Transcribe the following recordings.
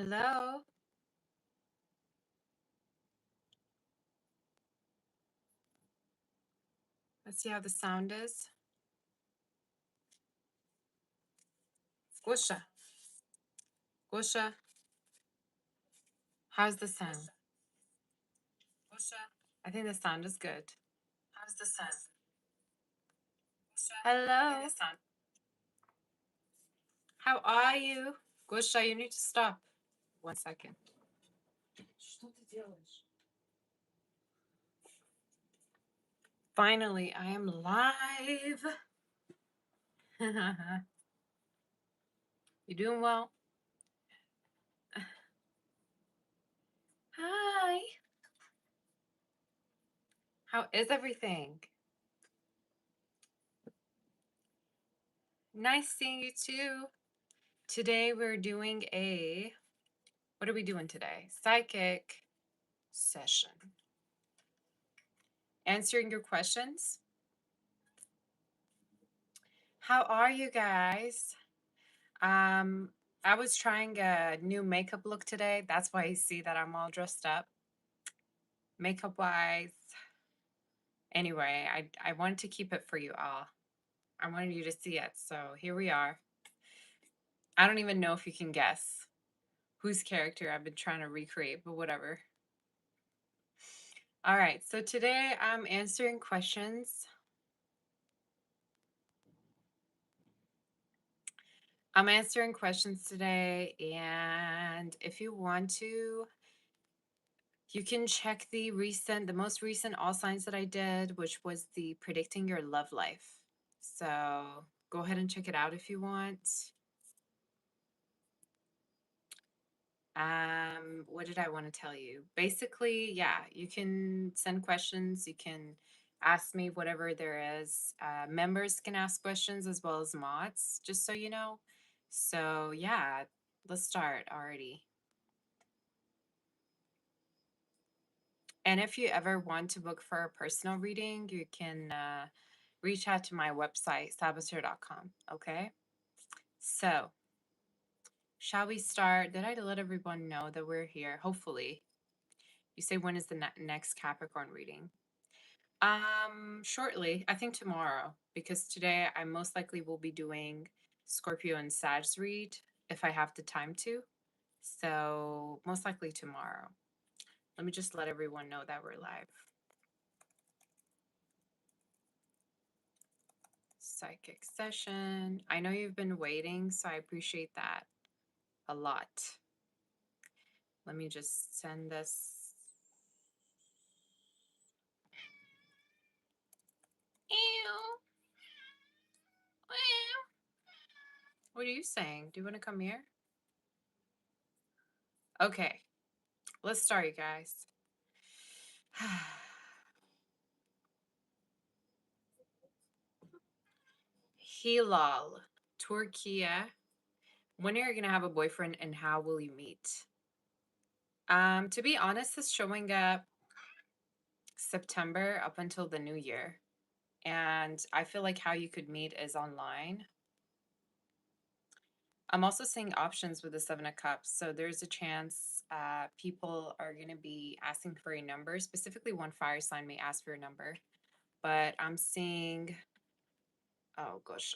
Hello. Let's see how the sound is. Gosha. Gosha. How's the sound? I think the sound is good. How's the sound? Hello. How are you? Gosha, you need to stop. 1 second. Finally, I am live. You doing well? Hi. How is everything? Nice seeing you too. Today we're doing what are we doing today? Psychic session. Answering your questions. How are you guys? I was trying a new makeup look today. That's why you see that I'm all dressed up. Makeup wise. Anyway, I wanted to keep it for you all. I wanted you to see it. So here we are. I don't even know if you can guess whose character I've been trying to recreate, but whatever. All right, so today I'm answering questions. I'm answering questions today, and if you want to, you can check the most recent all signs that I did, which was the predicting your love life. So go ahead and check it out if you want. What did I want to tell you? Basically, yeah, you can send questions. You can ask me whatever there is. Members can ask questions as well as mods, just so you know. So yeah, let's start already. And if you ever want to book for a personal reading, you can reach out to my website, saboteur.com. Okay. So, shall we start? Did I let everyone know that we're here? Hopefully. You say when is the next Capricorn reading? Shortly. I think tomorrow, because today I most likely will be doing Scorpio and Sag read if I have the time to. So, most likely tomorrow. Let me just let everyone know that we're live. Psychic session. I know you've been waiting, so I appreciate that a lot. Let me just send this. What are you saying? Do you want to come here? Okay, let's start, you guys. Hilal, Turkey. When are you going to have a boyfriend and how will you meet? To be honest, it's showing up September up until the new year. And I feel like how you could meet is online. I'm also seeing options with the Seven of Cups. So there's a chance people are going to be asking for a number. Specifically, one fire sign may ask for a number. But I'm seeing, oh gosh,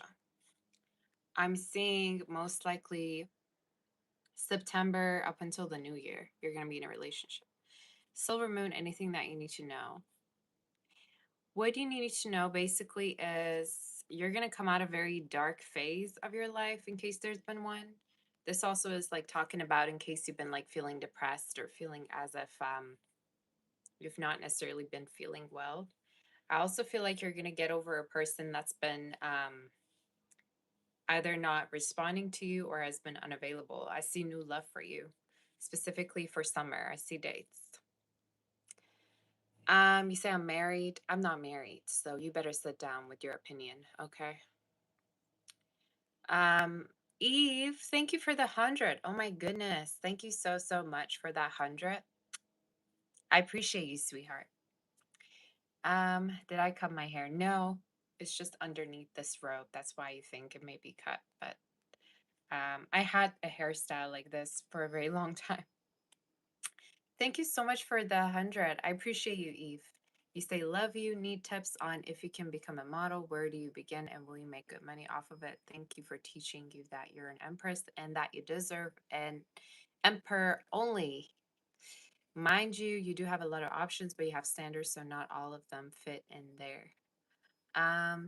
I'm seeing most likely September up until the new year. You're going to be in a relationship. Silver Moon, anything that you need to know. What you need to know basically is you're going to come out a very dark phase of your life in case there's been one. This also is like talking about in case you've been like feeling depressed or feeling as if you've not necessarily been feeling well. I also feel like you're going to get over a person that's been either not responding to you or has been unavailable. I see new love for you, specifically for summer. I see dates. You say I'm married. I'm not married, so you better sit down with your opinion, okay? Um, Eve, thank you for the 100. Oh my goodness. Thank you so, so much for that 100. I appreciate you, sweetheart. Did I cut my hair? No, it's just underneath this robe. That's why you think it may be cut, but I had a hairstyle like this for a very long time. Thank you so much for the 100. I appreciate you, Eve. You say, love you, need tips on if you can become a model, where do you begin, and will you make good money off of it? Thank you for teaching you that you're an empress and that you deserve an emperor only. Mind you, you do have a lot of options, but you have standards, so not all of them fit in there.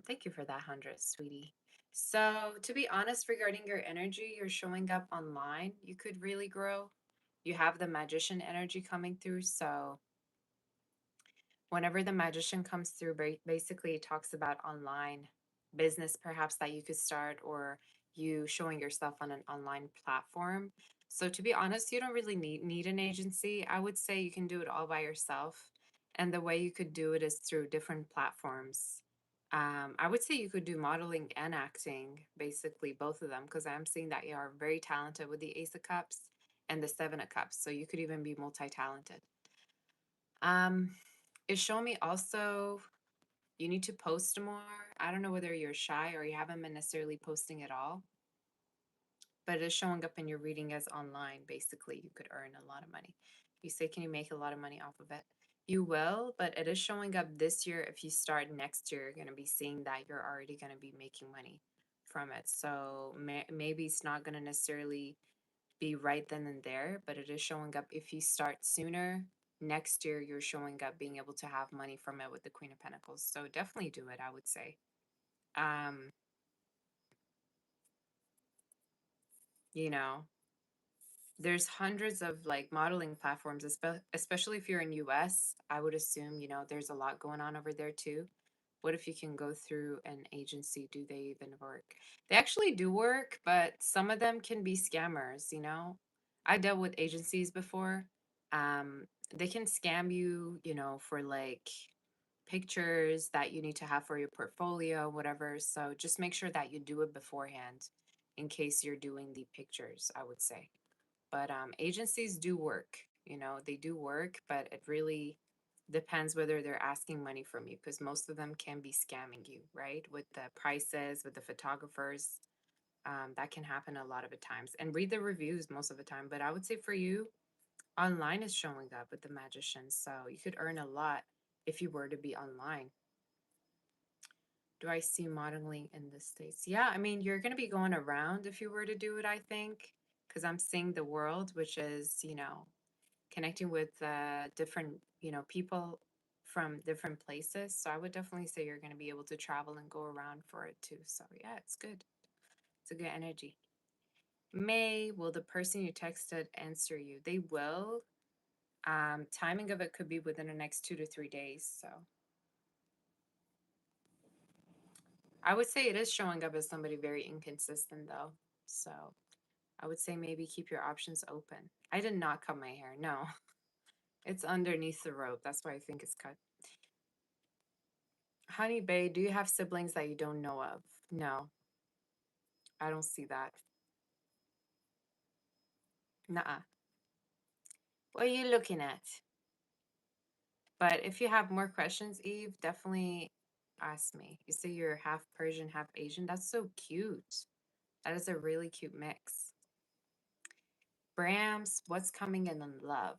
Thank you for that 100, sweetie. So, to be honest, regarding your energy, you're showing up online. You could really grow. You have the magician energy coming through. So, whenever the magician comes through, basically it talks about online business, perhaps that you could start, or you showing yourself on an online platform. So, to be honest, you don't really need an agency. I would say you can do it all by yourself. And the way you could do it is through different platforms. I would say you could do modeling and acting, basically both of them, because I'm seeing that you are very talented with the Ace of Cups and the Seven of Cups. So you could even be multi-talented. Um, it's showing me also you need to post more. I don't know whether you're shy or you haven't been necessarily posting at all, but it is showing up in your reading as online. Basically, you could earn a lot of money. You say, can you make a lot of money off of it? You will, but it is showing up this year. If you start next year, you're going to be seeing that you're already going to be making money from it. So maybe it's not going to necessarily be right then and there, but it is showing up if you start sooner. Next year, you're showing up being able to have money from it with the Queen of Pentacles. So definitely do it, I would say. Um, you know, there's hundreds of like modeling platforms, especially if you're in US. I would assume, there's a lot going on over there too. What if you can go through an agency? Do they even work? They actually do work, but some of them can be scammers. I dealt with agencies before. They can scam you, for like pictures that you need to have for your portfolio, whatever. So just make sure that you do it beforehand in case you're doing the pictures, I would say. But agencies do work, they do work, but it really depends whether they're asking money from you because most of them can be scamming you, right? With the prices, with the photographers. That can happen a lot of the times. And read the reviews most of the time. But I would say for you, online is showing up with the magician. So you could earn a lot if you were to be online. Do I see modeling in the States? Yeah, I mean, you're going to be going around if you were to do it, I think, because I'm seeing the world, which is, connecting with different, people from different places. So I would definitely say you're going to be able to travel and go around for it too. So yeah, it's good. It's a good energy. May, will the person you texted answer you? They will. Timing of it could be within the next 2 to 3 days. So I would say it is showing up as somebody very inconsistent though. So I would say maybe keep your options open. I did not cut my hair. No, it's underneath the rope. That's why I think it's cut. Honey Bay, do you have siblings that you don't know of? No, I don't see that. Nuh-uh. What are you looking at? But if you have more questions, Eve, definitely ask me. You say you're half Persian, half Asian. That's so cute. That is a really cute mix. Brams, what's coming in love?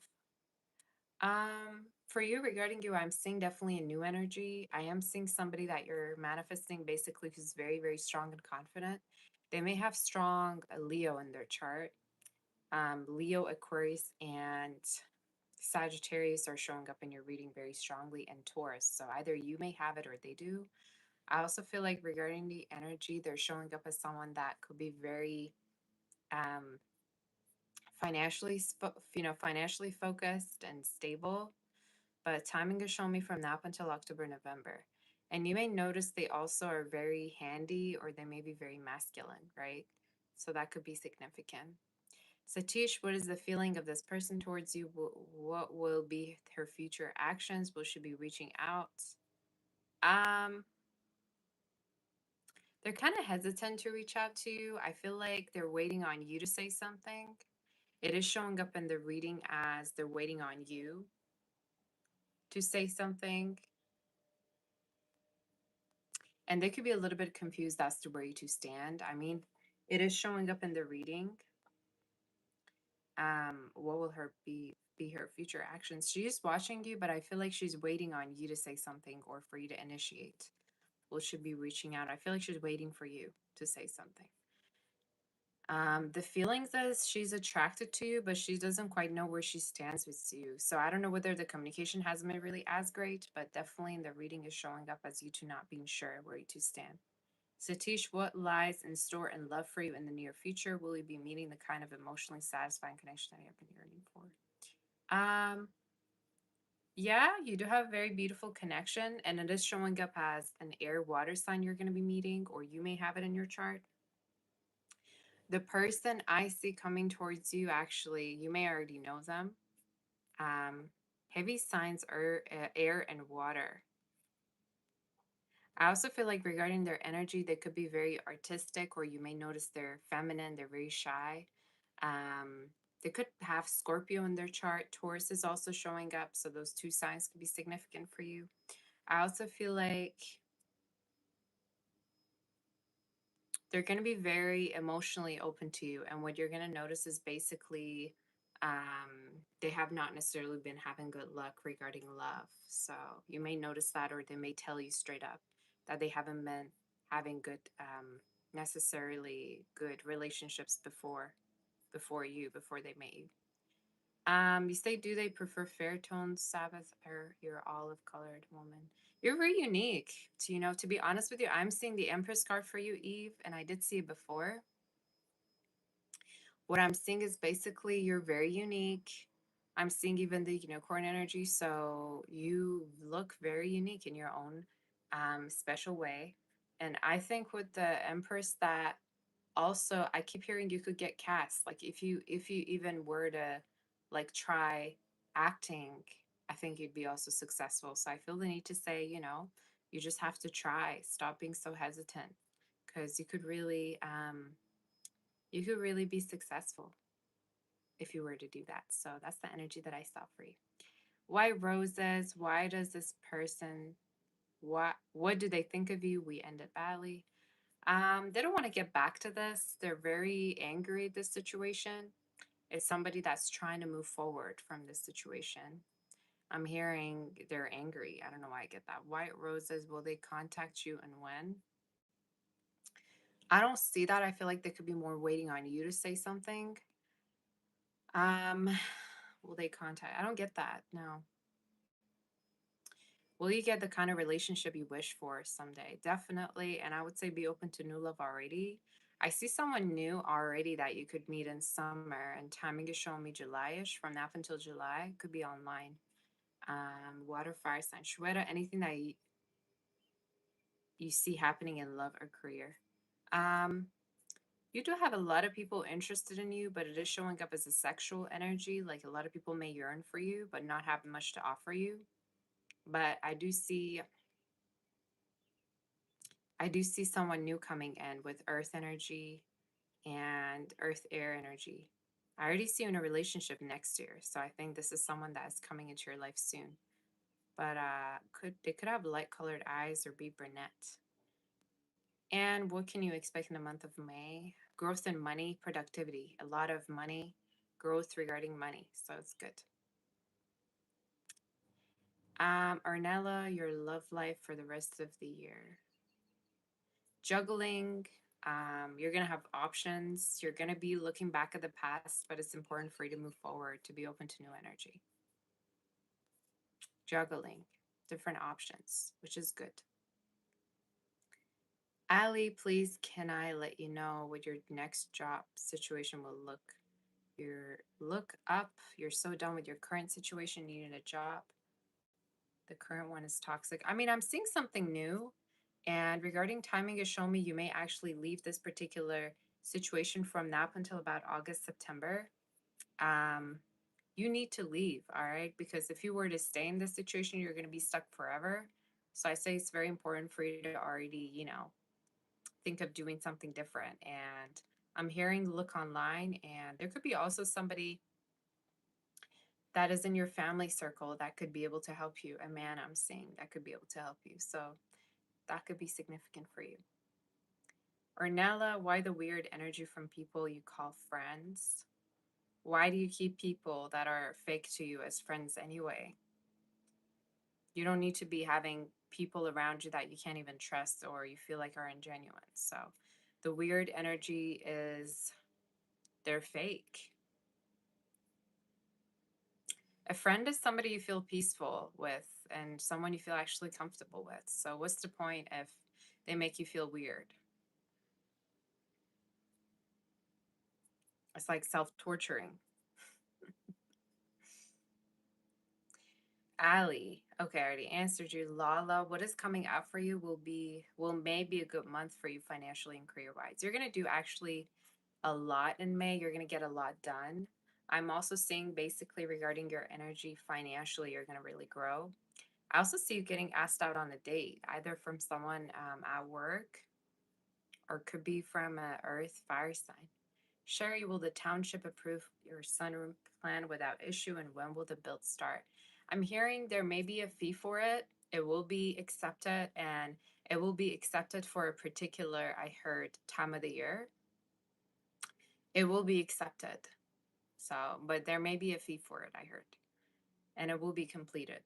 For you, regarding you, I'm seeing definitely a new energy. I am seeing somebody that you're manifesting basically who's very, very strong and confident. They may have strong Leo in their chart. Leo, Aquarius, and Sagittarius are showing up in your reading very strongly, and Taurus. So either you may have it or they do. I also feel like regarding the energy, they're showing up as someone that could be very um, financially focused and stable. But timing is showing me from now up until October, November. And you may notice they also are very handy or they may be very masculine, right? So that could be significant. Satish, what is the feeling of this person towards you? What will be her future actions? Will she be reaching out? Um, they're kind of hesitant to reach out to you. I feel like they're waiting on you to say something. It is showing up in the reading as they're waiting on you to say something. And they could be a little bit confused as to where you two stand. I mean, It is showing up in the reading. What will be her future actions? She is watching you, but I feel like she's waiting on you to say something or for you to initiate. Will she be reaching out? I feel like she's waiting for you to say something. The feelings is she's attracted to you, but she doesn't quite know where she stands with you. So I don't know whether the communication hasn't been really as great, but definitely in the reading is showing up as you two not being sure where you two stand. Satish, what lies in store and love for you in the near future? Will you be meeting the kind of emotionally satisfying connection that you have been yearning for? Yeah, you do have a very beautiful connection, and it is showing up as an air water sign you're going to be meeting, or you may have it in your chart. The person I see coming towards you, actually, you may already know them. Um, Heavy signs are air and water. I also feel like regarding their energy, they could be very artistic, or you may notice they're feminine, they're very shy. Um, they could have Scorpio in their chart. Taurus is also showing up, so those two signs could be significant for you. I also feel like they're going to be very emotionally open to you. And what you're going to notice is basically they have not necessarily been having good luck regarding love. So you may notice that, or they may tell you straight up that they haven't been having good, necessarily good relationships before they met you. You say, do they prefer fair tones, Sabbath, or your olive colored woman? You're very unique. To be honest with you, I'm seeing the Empress card for you, Eve, and I did see it before. What I'm seeing is basically you're very unique. I'm seeing even the unicorn energy, so you look very unique in your own special way. And I think with the Empress that also I keep hearing you could get cast. Like if you even were to like try acting, I think you'd be also successful. So I feel the need to say, you just have to try. Stop being so hesitant because you could really be successful if you were to do that. So that's the energy that I saw for you. White roses, why does this person what do they think of you? We ended badly. They don't want to get back to this. They're very angry at this situation. It's somebody that's trying to move forward from this situation. I'm hearing they're angry. I don't know why I get that. White roses, will they contact you and when? I don't see that. I feel like they could be more waiting on you to say something. Um, will they contact? I don't get that. No. Will you get the kind of relationship you wish for someday? Definitely. And I would say be open to new love already. I see someone new already that you could meet in summer, and timing is showing me July-ish. From now until July, could be online. Water, fire sign, Shweta, anything that you see happening in love or career. Um, you do have a lot of people interested in you, but it is showing up as a sexual energy. Like a lot of people may yearn for you, but not have much to offer you. But I do see someone new coming in with earth energy and earth air energy. I already see you in a relationship next year, so I think this is someone that is coming into your life soon. But they could have light colored eyes or be brunette. And what can you expect in the month of May? Growth in money, productivity, a lot of money, growth regarding money. So it's good. Arnella, your love life for the rest of the year. Juggling. You're going to have options. You're going to be looking back at the past, but it's important for you to move forward, to be open to new energy. Juggling, different options, which is good. Ali, please, can I let you know what your next job situation will look up? You're so done with your current situation, you need a job. The current one is toxic. I mean, I'm seeing something new. And regarding timing, is showing me you may actually leave this particular situation from now up until about August, September. Um, you need to leave, all right? Because if you were to stay in this situation, you're going to be stuck forever. So I say it's very important for you to already, think of doing something different. And I'm hearing look online, and there could be also somebody that is in your family circle that could be able to help you. A man I'm seeing that could be able to help you. So that could be significant for you. Ornella, why the weird energy from people you call friends? Why do you keep people that are fake to you as friends anyway? You don't need to be having people around you that you can't even trust or you feel like are ingenuine. So the weird energy is they're fake. A friend is somebody you feel peaceful with and someone you feel actually comfortable with. So what's the point if they make you feel weird? It's like self-torturing. Ali, okay, I already answered you. Lala, what is coming out for you will May be a good month for you financially and career wise. You're gonna do actually a lot in May. You're gonna get a lot done. I'm also seeing basically regarding your energy financially, you're gonna really grow. I also see you getting asked out on a date, either from someone at work or could be from a Earth fire sign. Sherry, will the township approve your sunroom plan without issue and when will the build start? I'm hearing there may be a fee for it. It will be accepted and it will be accepted for a particular, I heard, time of the year. It will be accepted. So, but there may be a fee for it, I heard. And it will be completed.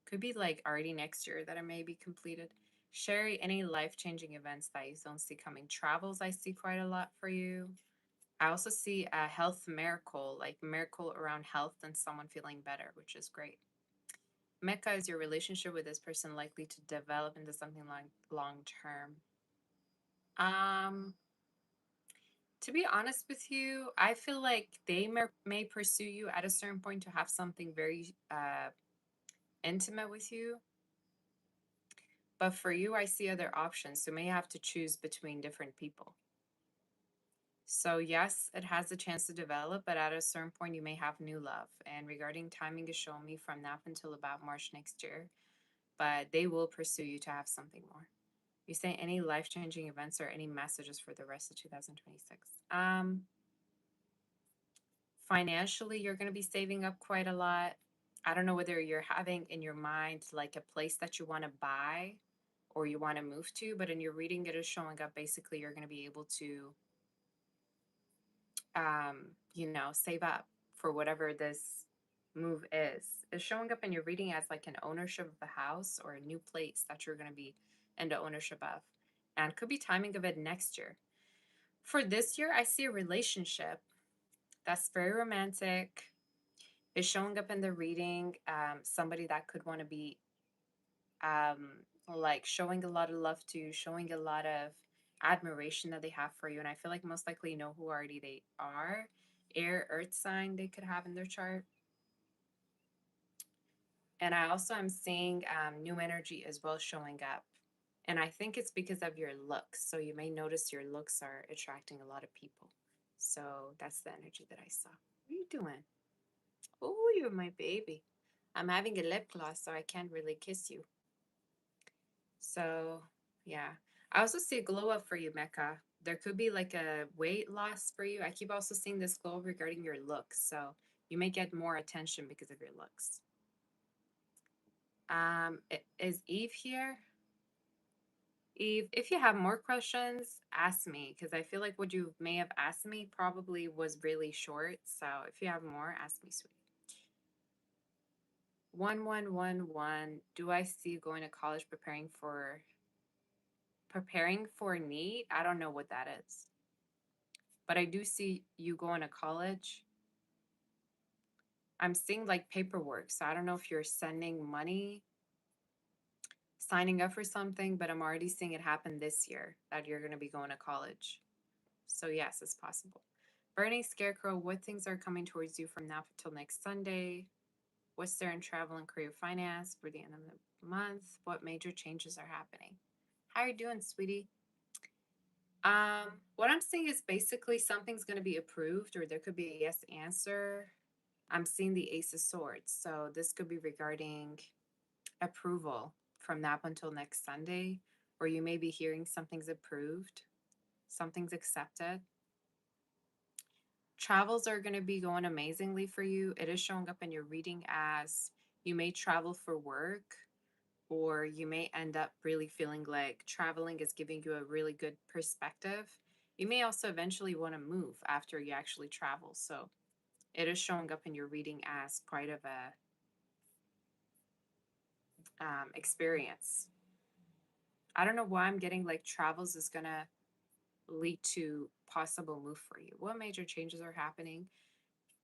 Could be like already next year that it may be completed. Sherry, any life changing events that you don't see coming? Travels, I see quite a lot for you. I also see a health miracle, like miracle around health and someone feeling better, which is great. Mecca, is your relationship with this person likely to develop into something like long term? Um, to be honest with you, I feel like they may pursue you at a certain point to have something very intimate with you. But for you, I see other options. So you may have to choose between different people. So yes, it has a chance to develop, but at a certain point you may have new love. And regarding timing is showing me from now until about March next year, but they will pursue you to have something more. You say any life changing events or any messages for the rest of 2026? Financially, you're going to be saving up quite a lot. I don't know whether you're having in your mind like a place that you want to buy or you want to move to, but in your reading, it is showing up basically you're going to be able to save up for whatever this move is. It's showing up in your reading as like an ownership of a house or a new place that you're going to be into ownership of. And could be timing of it next year. For this year, I see a relationship that's very romantic. Is showing up in the reading. Somebody that could want to be like showing a lot of love to you, showing a lot of admiration that they have for you. And I feel like most likely you know who already they are. Air, earth sign they could have in their chart. And I also am seeing new energy as well showing up. And I think it's because of your looks. So you may notice your looks are attracting a lot of people. So that's the energy that I saw. What are you doing? Oh, you're my baby. I'm having a lip gloss, so I can't really kiss you. So, yeah. I also see a glow up for you, Mecca. There could be like a weight loss for you. I keep also seeing this glow regarding your looks. So, you may get more attention because of your looks. Is Eve here? Eve, if you have more questions, ask me because I feel like what you may have asked me probably was really short. So, if you have more, ask me, sweetie. 1111. Do I see you going to college preparing for NEET? I don't know what that is. But I do see you going to college. I'm seeing like paperwork. So I don't know if you're sending money, signing up for something, but I'm already seeing it happen this year that you're going to be going to college. So yes, it's possible. Burning Scarecrow, what things are coming towards you from now until next Sunday? What's there in travel and career finance for the end of the month? What major changes are happening? How are you doing, sweetie? What I'm seeing is basically something's going to be approved, or there could be a yes answer. I'm seeing the Ace of Swords, so this could be regarding approval from now until next Sunday, or you may be hearing something's approved, something's accepted. Travels are going to be going amazingly for you. It is showing up in your reading as you may travel for work or you may end up really feeling like traveling is giving you a really good perspective. You may also eventually want to move after you actually travel. So it is showing up in your reading as quite of a experience. I don't know why I'm getting like travels is gonna lead to possible move for you. What major changes are happening?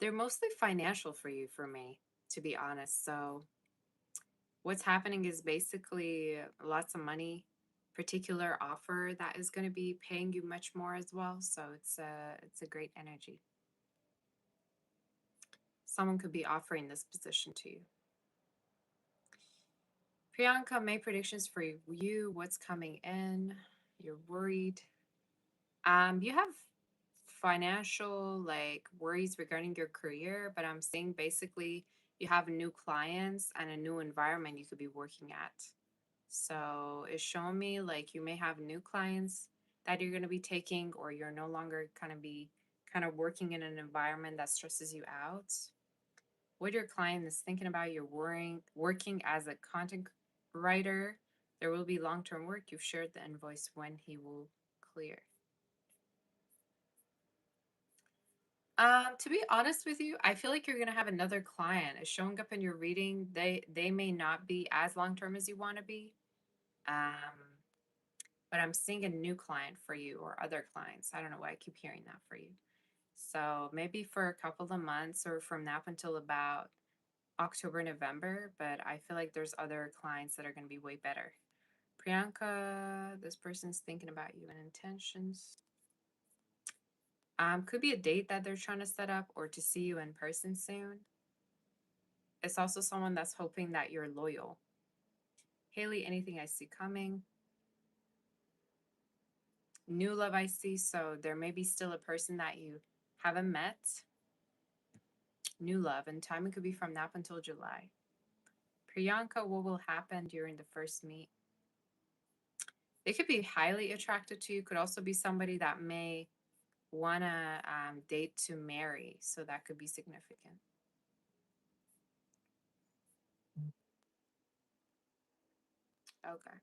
They're mostly financial for you, for me, to be honest. So what's happening is basically lots of money, particular offer that is going to be paying you much more as well. So it's a great energy. Someone could be offering this position to you. Priyanka, May predictions for you. What's coming in? You're worried. You have financial like worries regarding your career, but I'm saying basically you have new clients and a new environment you could be working at. So it's showing me like you may have new clients that you're going to be taking, or you're no longer kind of be kind of working in an environment that stresses you out. What your client is thinking about, you're working as a content writer. There will be long term work. You've shared the invoice when he will clear. To be honest with you, I feel like you're gonna have another client. It's showing up in your reading. They may not be as long term as you want to be. Um, but I'm seeing a new client for you or other clients. I don't know why I keep hearing that for you. So maybe for a couple of months or from now up until about October, November, but I feel like there's other clients that are going to be way better. Priyanka, this person's thinking about you and intentions. Could be a date that they're trying to set up or to see you in person soon. It's also someone that's hoping that you're loyal. Haley, anything I see coming. New love I see, so there may be still a person that you haven't met. New love, and timing could be from now up until July. Priyanka, what will happen during the first meet? They could be highly attracted to you, could also be somebody that may want to date to marry, so that could be significant. Okay.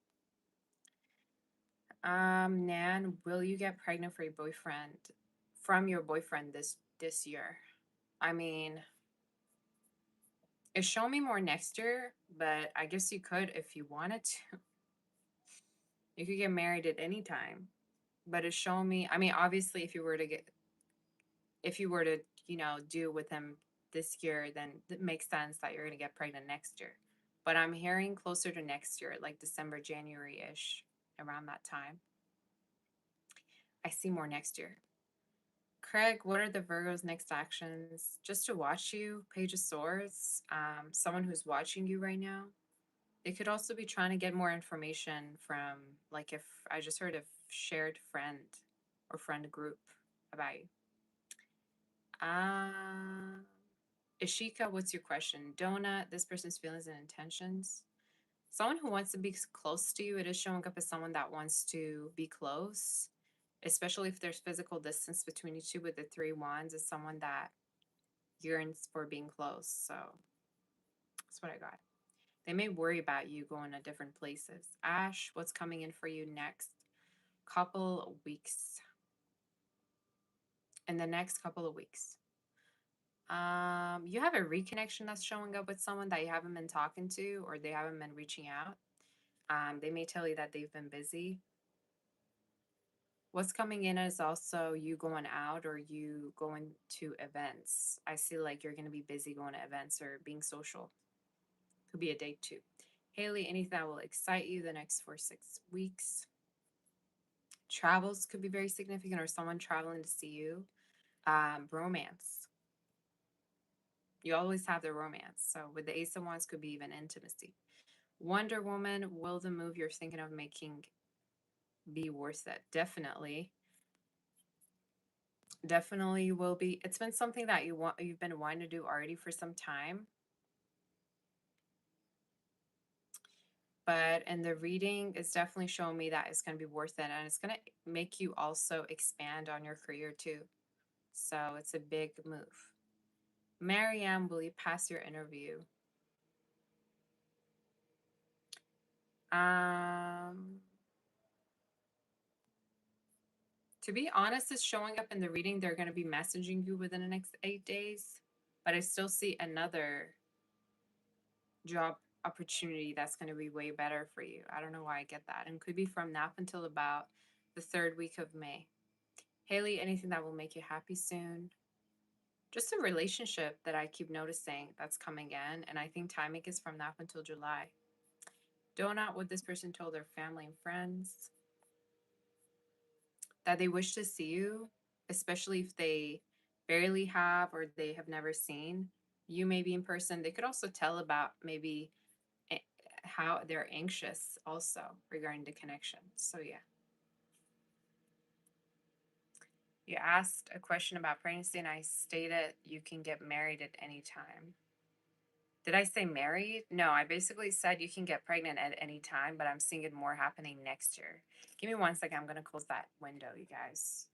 Nan, will you get pregnant for your boyfriend from your boyfriend this year? I mean, it's showing me more next year, but I guess you could if you wanted to. You could get married at any time. But it's showing me, I mean, obviously if you were to, do with him this year, then it makes sense that you're gonna get pregnant next year. But I'm hearing closer to next year, like December, January-ish, around that time. I see more next year. Craig, what are the Virgo's next actions? Just to watch you, Page of Swords, someone who's watching you right now. They could also be trying to get more information from, like, if I just heard a shared friend or friend group about you. Ishika, what's your question? Donut, this person's feelings and intentions. Someone who wants to be close to you, it is showing up as someone that wants to be close, especially if there's physical distance between you two with the three wands, is someone that yearns for being close. So that's what I got. They may worry about you going to different places. Ash, what's coming in for you next couple weeks? In the next couple of weeks. You have a reconnection that's showing up with someone that you haven't been talking to or they haven't been reaching out. They may tell you that they've been busy. What's coming in is also you going out or you going to events. I see like you're going to be busy going to events or being social. Could be a date too. Haley, anything that will excite you the next 4 6 weeks. Travels could be very significant or someone traveling to see you. Romance. You always have the romance. So with the Ace of Wands could be even intimacy. Wonder Woman, will the move you're thinking of making be worth it? Definitely. Definitely will be. It's been something that you've been wanting to do already for some time. But in the reading, it's definitely showing me that it's going to be worth it. And it's going to make you also expand on your career too. So it's a big move. Marianne, will you pass your interview? Um, to be honest, it's showing up in the reading. They're going to be messaging you within the next 8 days, but I still see another job opportunity that's going to be way better for you. I don't know why I get that. And could be from now until about the third week of May. Haley, anything that will make you happy soon. Just a relationship that I keep noticing that's coming in. And I think timing is from now until July. Donut, what this person told their family and friends that they wish to see you, especially if they barely have or they have never seen you maybe in person. They could also tell about maybe how they're anxious also regarding the connection. So yeah. You asked a question about pregnancy and I stated you can get married at any time. Did I say married? No, I basically said you can get pregnant at any time, but I'm seeing it more happening next year. Give me 1 second. I'm going to close that window, you guys.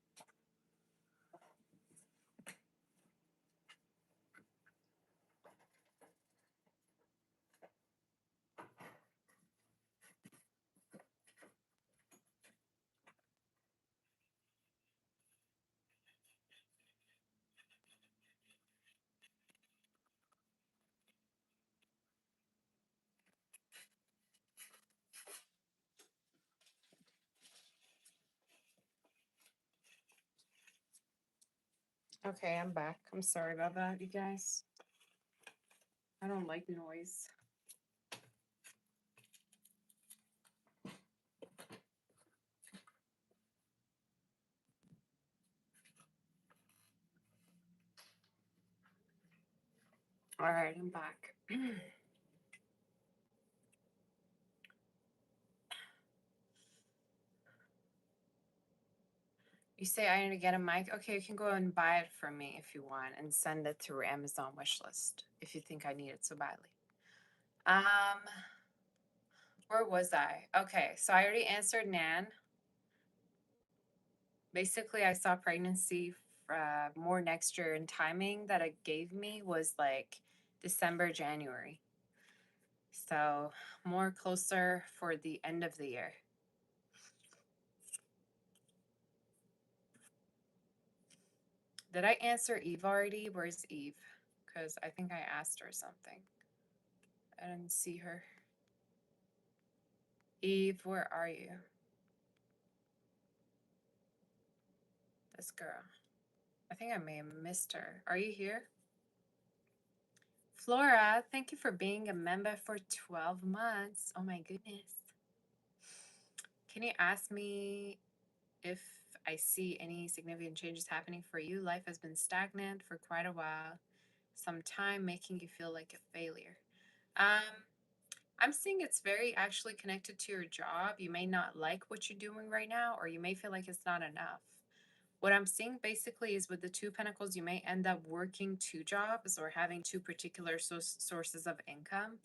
Okay, I'm back. I'm sorry about that, you guys. I don't like noise. All right, I'm back. You say I need to get a mic. Okay, you can go and buy it from me if you want and send it through Amazon wishlist if you think I need it so badly. Where was I? Okay, so I already answered Nan. Basically, I saw pregnancy more next year, and timing that it gave me was like December, January. So more closer for the end of the year. Did I answer Eve already? Where's Eve? Because I think I asked her something. I didn't see her. Eve, where are you? This girl. I think I may have missed her. Are you here? Flora, thank you for being a member for 12 months. Oh my goodness. Can you ask me if I see any significant changes happening for you? Life has been stagnant for quite a while, some time making you feel like a failure. Um, I'm seeing it's very actually connected to your job. You may not like what you're doing right now, or you may feel like it's not enough. What I'm seeing basically is with the two pentacles, you may end up working two jobs or having two particular sources of income.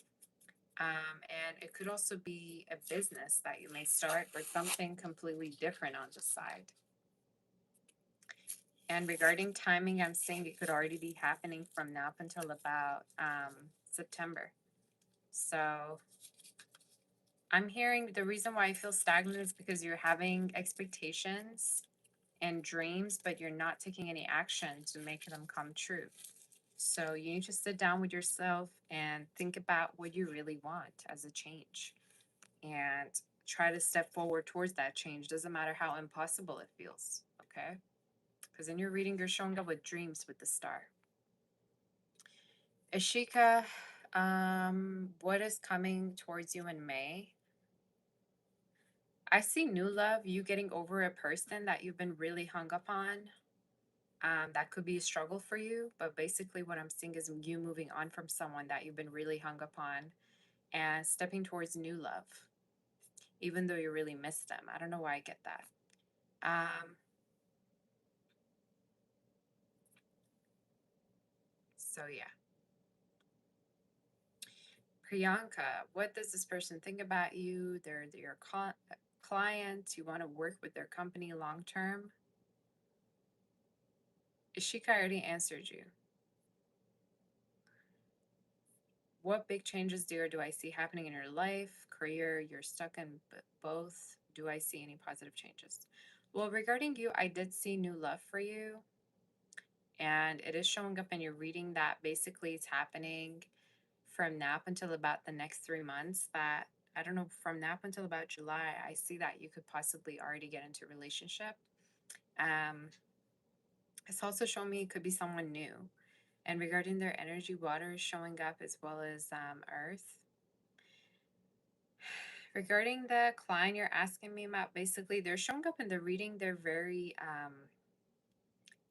And it could also be a business that you may start or something completely different on the side. And regarding timing, I'm saying it could already be happening from now up until about September. So I'm hearing the reason why I feel stagnant is because you're having expectations and dreams, but you're not taking any action to make them come true. So you need to sit down with yourself and think about what you really want as a change and try to step forward towards that change. Doesn't matter how impossible it feels, okay? Because in your reading, you're showing up with dreams with the star. Ashika, what is coming towards you in May? I see new love, you getting over a person that you've been really hung up on. That could be a struggle for you, but basically what I'm seeing is you moving on from someone that you've been really hung up on and stepping towards new love, even though you really miss them. I don't know why I get that. So yeah. Priyanka, what does this person think about you? They're your client. You want to work with their company long term. Ishika already answered you. What big changes, dear, do I see happening in your life, career? You're stuck in both. Do I see any positive changes? Well, regarding you, I did see new love for you, and it is showing up in your reading that basically it's happening from now up until about the next 3 months. That I don't know, from now up until about July, I see that you could possibly already get into a relationship. Um, it's also showing me it could be someone new. And regarding their energy, water is showing up as well as earth. Regarding the client you're asking me about, basically, they're showing up in the reading. They're very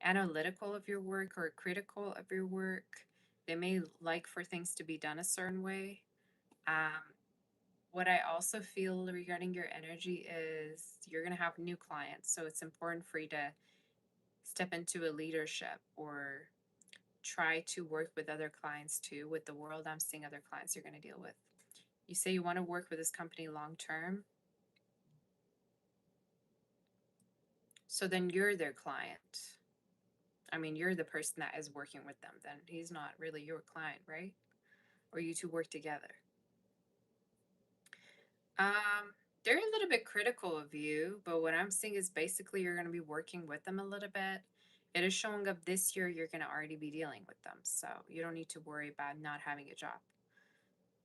analytical of your work or critical of your work. They may like for things to be done a certain way. Um, what I also feel regarding your energy is you're going to have new clients. So it's important for you to step into a leadership or try to work with other clients too. With the world, I'm seeing other clients you're going to deal with. You say you want to work with this company long term. So then you're their client. I mean, you're the person that is working with them. Then he's not really your client, right? Or you two work together. Um, they're a little bit critical of you, but what I'm seeing is basically you're going to be working with them a little bit. It is showing up this year, you're going to already be dealing with them. So you don't need to worry about not having a job.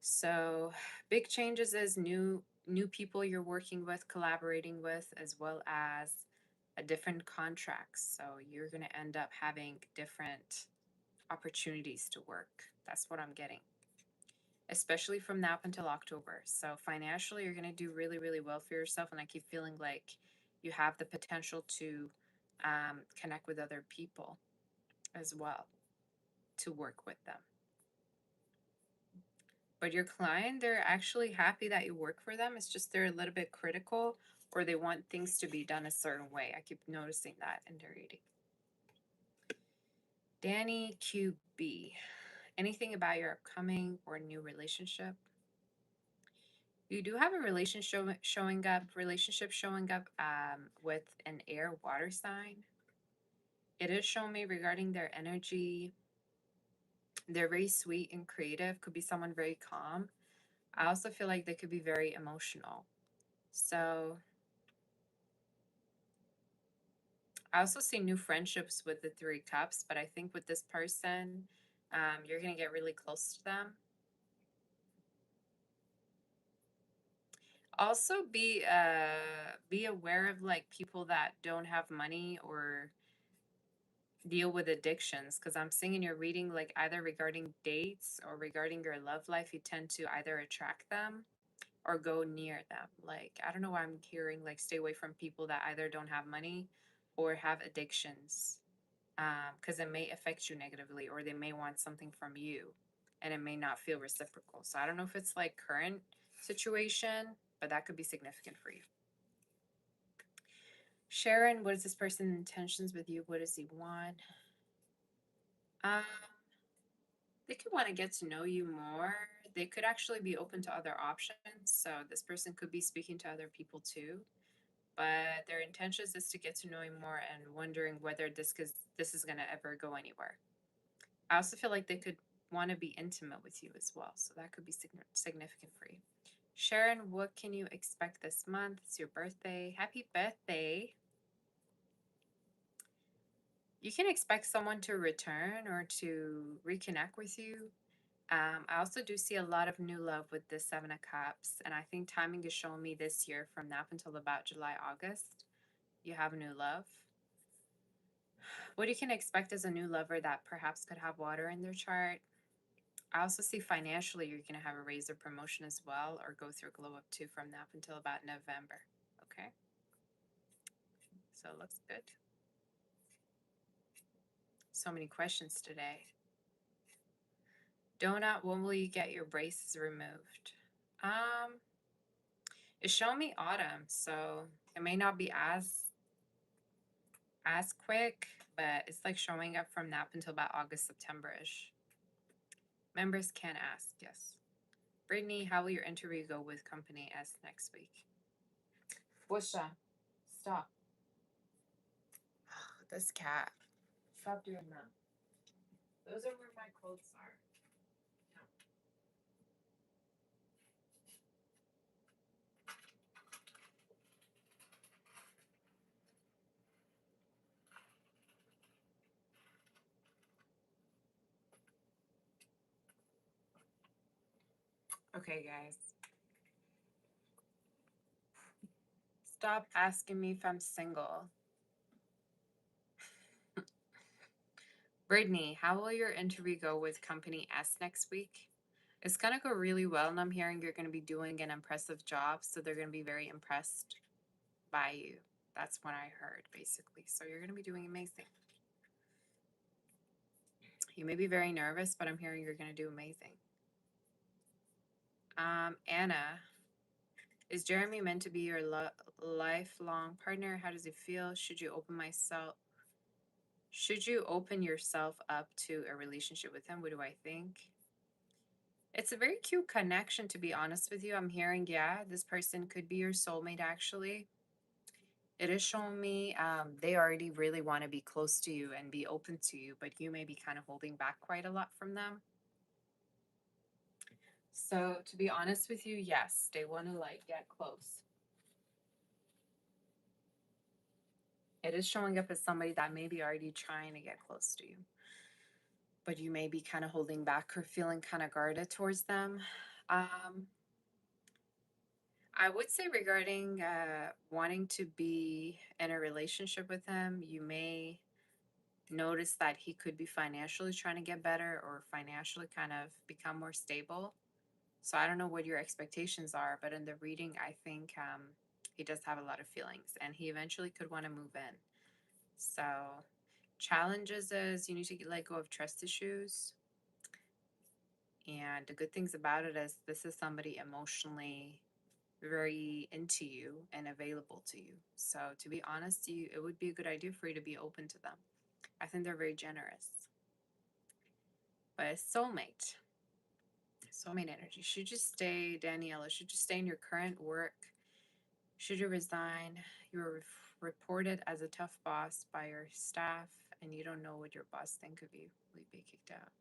So big changes is new people you're working with, collaborating with, as well as a different contracts. So you're going to end up having different opportunities to work. That's what I'm getting, especially from now up until October. So financially, you're going to do really, really well for yourself. And I keep feeling like you have the potential to connect with other people as well, to work with them. But your client, they're actually happy that you work for them. It's just they're a little bit critical or they want things to be done a certain way. I keep noticing that in their reading. Danny QB. Anything about your upcoming or new relationship? You do have a relationship showing up with an air water sign. It is showing me regarding their energy. They're very sweet and creative, could be someone very calm. I also feel like they could be very emotional. So I also see new friendships with the Three Cups, but I think with this person, you're gonna get really close to them. Also, be aware of like people that don't have money or deal with addictions, because I'm seeing in your reading, like either regarding dates or regarding your love life, you tend to either attract them or go near them. Like, I don't know why I'm hearing like stay away from people that either don't have money or have addictions, because it may affect you negatively or they may want something from you and it may not feel reciprocal. So I don't know if it's like current situation, but that could be significant for you. Sharon, what is this person's intentions with you? What does he want? Um, they could want to get to know you more. They could actually be open to other options. So this person could be speaking to other people too. But their intentions is to get to know you more and wondering whether this is gonna ever go anywhere. I also feel like they could want to be intimate with you as well. So that could be significant for you. Sharon, what can you expect this month? It's your birthday. Happy birthday. You can expect someone to return or to reconnect with you. I also do see a lot of new love with the Seven of Cups, and I think timing is showing me this year from now until about July, August. You have new love. What you can expect is a new lover that perhaps could have water in their chart. I also see financially you're going to have a raise or promotion as well, or go through a glow up too from now until about November. Okay, so it looks good. So many questions today. Donut, when will you get your braces removed? Um, it's showing me autumn, so it may not be as quick, but it's like showing up from now until about August, September-ish. Members can ask, yes. Brittany, how will your interview go with Company S next week? Busha, stop. This cat. Stop doing that. Those are where my clothes are. No. Okay, guys. Stop asking me if I'm single. Brittany, how will your interview go with Company S next week? It's going to go really well, and I'm hearing you're going to be doing an impressive job, so they're going to be very impressed by you. That's what I heard, basically. So you're going to be doing amazing. You may be very nervous, but I'm hearing you're going to do amazing. Anna, is Jeremy meant to be your lifelong partner? How does it feel? Should you open yourself up to a relationship with him? What do I think? It's a very cute connection, to be honest with you. I'm hearing, yeah, this person could be your soulmate, actually. It is showing me they already really want to be close to you and be open to you, but you may be kind of holding back quite a lot from them. So, to be honest with you, yes, they want to like get close. It is showing up as somebody that may be already trying to get close to you, but you may be kind of holding back or feeling kind of guarded towards them. I would say regarding wanting to be in a relationship with him, you may notice that he could be financially trying to get better or financially kind of become more stable. So I don't know what your expectations are, but in the reading, I think he does have a lot of feelings and he eventually could want to move in. So challenges is you need to let go of trust issues. And the good things about it is this is somebody emotionally very into you and available to you. So to be honest, it would be a good idea for you to be open to them. I think they're very generous. But soulmate energy. Should you stay, Daniela? Should you stay in your current work? Should you resign? You're reported as a tough boss by your staff, and you don't know what your boss think of you. Will you be kicked out?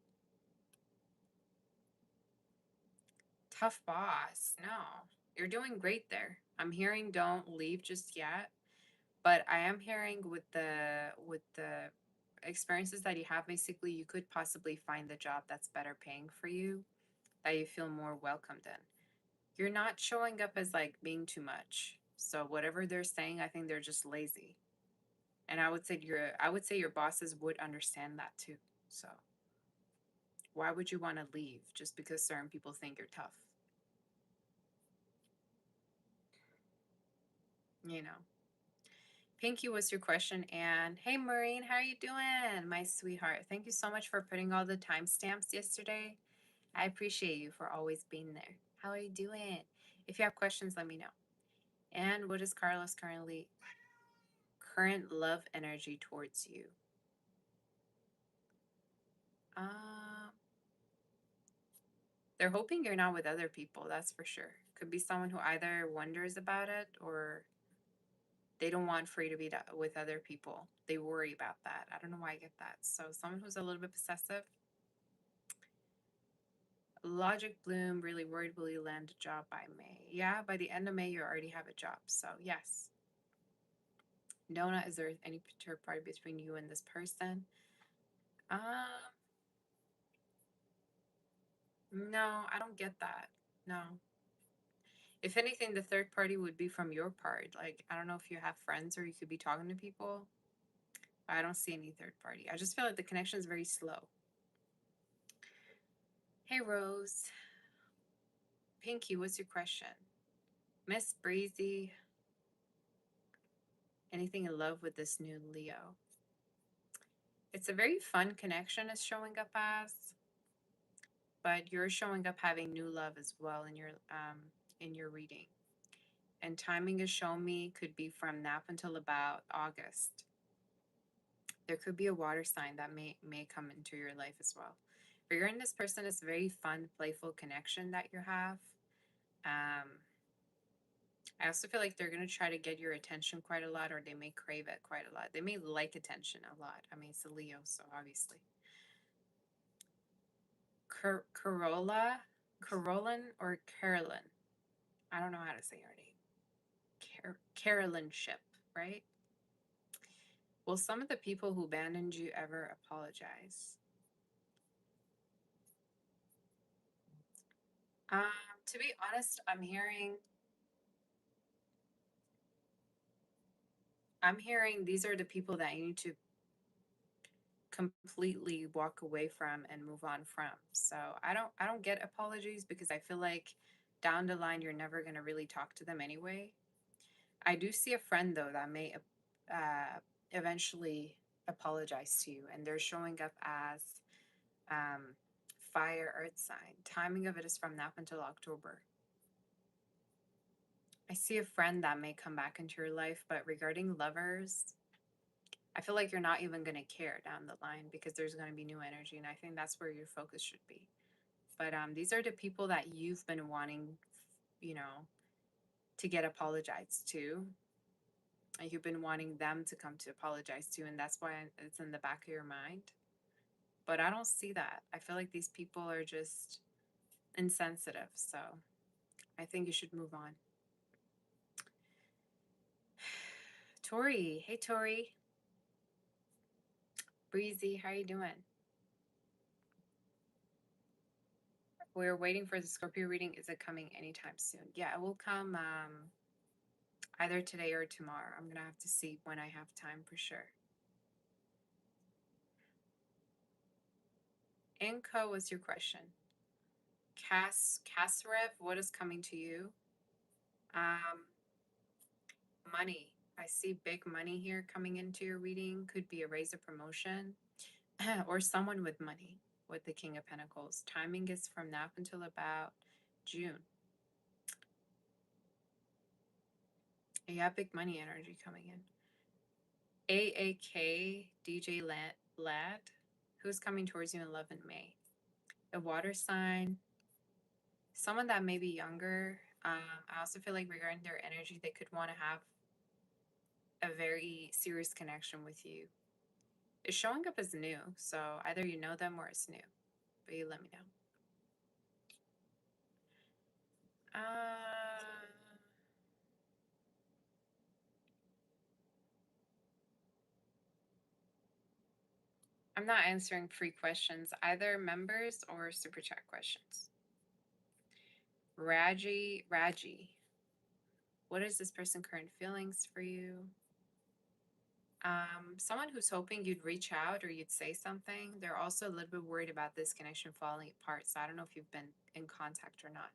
Tough boss? No, you're doing great there. I'm hearing don't leave just yet. But I am hearing with the experiences that you have, basically, you could possibly find the job that's better paying for you, that you feel more welcomed in. You're not showing up as like being too much. So whatever they're saying, I think they're just lazy. And I would say your bosses would understand that too. So why would you want to leave just because certain people think you're tough? You know. Pinky, what's your question? And hey, Maureen, how are you doing, my sweetheart? Thank you so much for putting all the timestamps yesterday. I appreciate you for always being there. How are you doing? If you have questions, let me know. And what is Carlos current love energy towards you? Um, they're hoping you're not with other people. That's for sure. Could be someone who either wonders about it or they don't want for you to be with other people. They worry about that. I don't know why I get that. So someone who's a little bit possessive. Logic Bloom, really worried will you land a job by May? Yeah, by the end of May you already have a job. So yes. Nona, is there any third party between you and this person? Um, no, I don't get that. No. If anything, the third party would be from your part. Like, I don't know if you have friends or you could be talking to people. I don't see any third party. I just feel like the connection is very slow. Hey, Rose. Pinky, what's your question? Miss Breezy, anything in love with this new Leo? It's a very fun connection, is showing up as, but you're showing up having new love as well in your reading. And timing is showing me could be from now until about August. There could be a water sign that may come into your life as well. Regarding this person, it's a very fun, playful connection that you have. Um, I also feel like they're gonna try to get your attention quite a lot, or they may crave it quite a lot. They may like attention a lot. I mean, it's a Leo, so obviously. Corolla, Carolyn or Carolyn? I don't know how to say her name. Carolyn Ship, right? Will some of the people who abandoned you ever apologize? Um, To be honest, I'm hearing these are the people that you need to completely walk away from and move on from. So I don't get apologies because I feel like down the line you're never gonna really talk to them anyway. I do see a friend though that may eventually apologize to you, and they're showing up as um, fire earth sign. Timing of it is from now until October. I see a friend that may come back into your life, but regarding lovers, I feel like you're not even going to care down the line because there's going to be new energy, and I think that's where your focus should be. But these are the people that you've been wanting, you know, to get apologized to. And you've been wanting them to come to apologize to, and that's why it's in the back of your mind. But I don't see that. I feel like these people are just insensitive. So I think you should move on. Tori, hey Tori, Breezy, how you doing? We're waiting for the Scorpio reading. Is it coming anytime soon? Yeah, it will come either today or tomorrow. I'm gonna have to see when I have time for sure. Inco, what's your question? Kasrev, what is coming to you? Um, money. I see big money here coming into your reading. Could be a raise, a promotion, or someone with money with the King of Pentacles. Timing is from now up until about June. You have big money energy coming in. AAK DJ Lad, who's coming towards you in love in May. A water sign, someone that may be younger. I also feel like regarding their energy, they could want to have a very serious connection with you. It's showing up as new, so either you know them or it's new. But you let me know. Uh, I'm not answering free questions, either members or super chat questions. Raji, what is this person current feelings for you? Someone who's hoping you'd reach out or you'd say something. They're also a little bit worried about this connection falling apart. So I don't know if you've been in contact or not,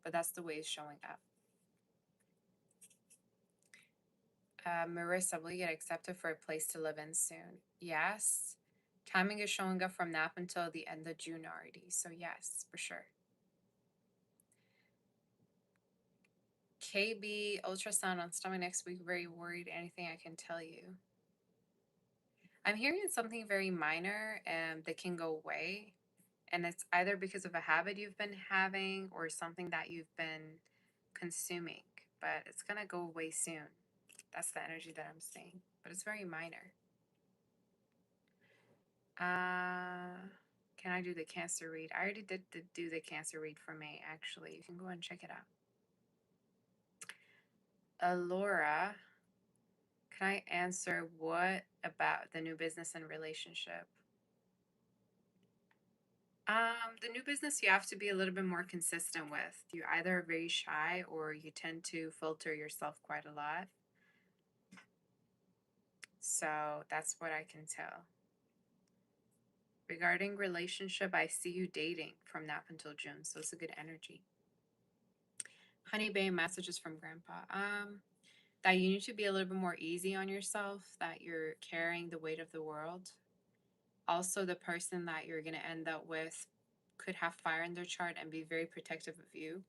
but that's the way it's showing up. Marissa, will you get accepted for a place to live in soon? Yes. Timing is showing up from now up until the end of June already. So yes, for sure. KB, ultrasound on stomach next week. Very worried. Anything I can tell you? I'm hearing something very minor and that can go away. And it's either because of a habit you've been having or something that you've been consuming. But it's going to go away soon. That's the energy that I'm seeing. But it's very minor. Can I do the cancer read? I already did do the cancer read for May, actually. You can go and check it out. Laura, can I answer what about the new business and relationship? The new business you have to be a little bit more consistent with. You either are very shy or you tend to filter yourself quite a lot. So that's what I can tell. Regarding relationship, I see you dating from now until June, so it's a good energy. Honey Bay, messages from Grandpa. That you need to be a little bit more easy on yourself, that you're carrying the weight of the world. Also, the person that you're going to end up with could have fire in their chart and be very protective of you.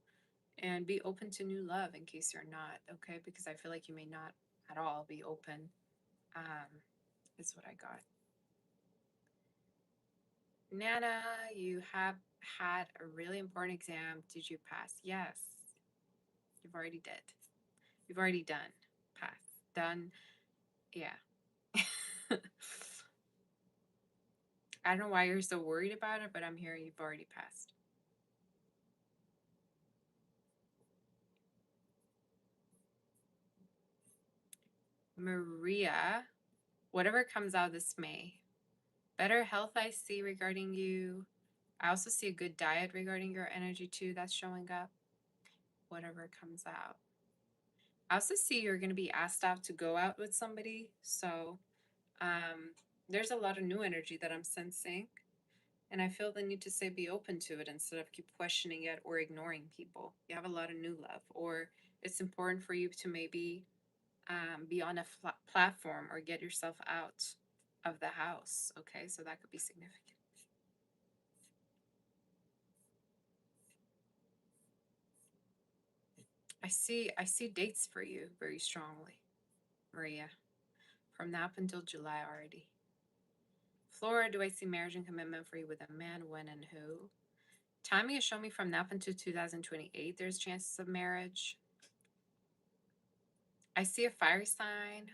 And be open to new love in case you're not, okay? Because I feel like you may not at all be open. Is what I got. Nana, you have had a really important exam. Did you pass? Yes. You've already did. You've already done. Pass. Done. Yeah. I don't know why you're so worried about it, but I'm hearing you've already passed. Maria, whatever comes out this May. Better health I see regarding you. I also see a good diet regarding your energy too that's showing up. whatever comes out. I also see you're going to be asked out to go out with somebody. So um, there's a lot of new energy that I'm sensing. And I feel the need to say be open to it instead of keep questioning it or ignoring people. You have a lot of new love, or it's important for you to maybe be on a platform or get yourself out of the house. Okay, so that could be significant. I see dates for you very strongly, Maria. From now up until July already. Flora, do I see marriage and commitment for you with a man? When and who? Timing has shown me from now up until 2028, there's chances of marriage. I see a fire sign,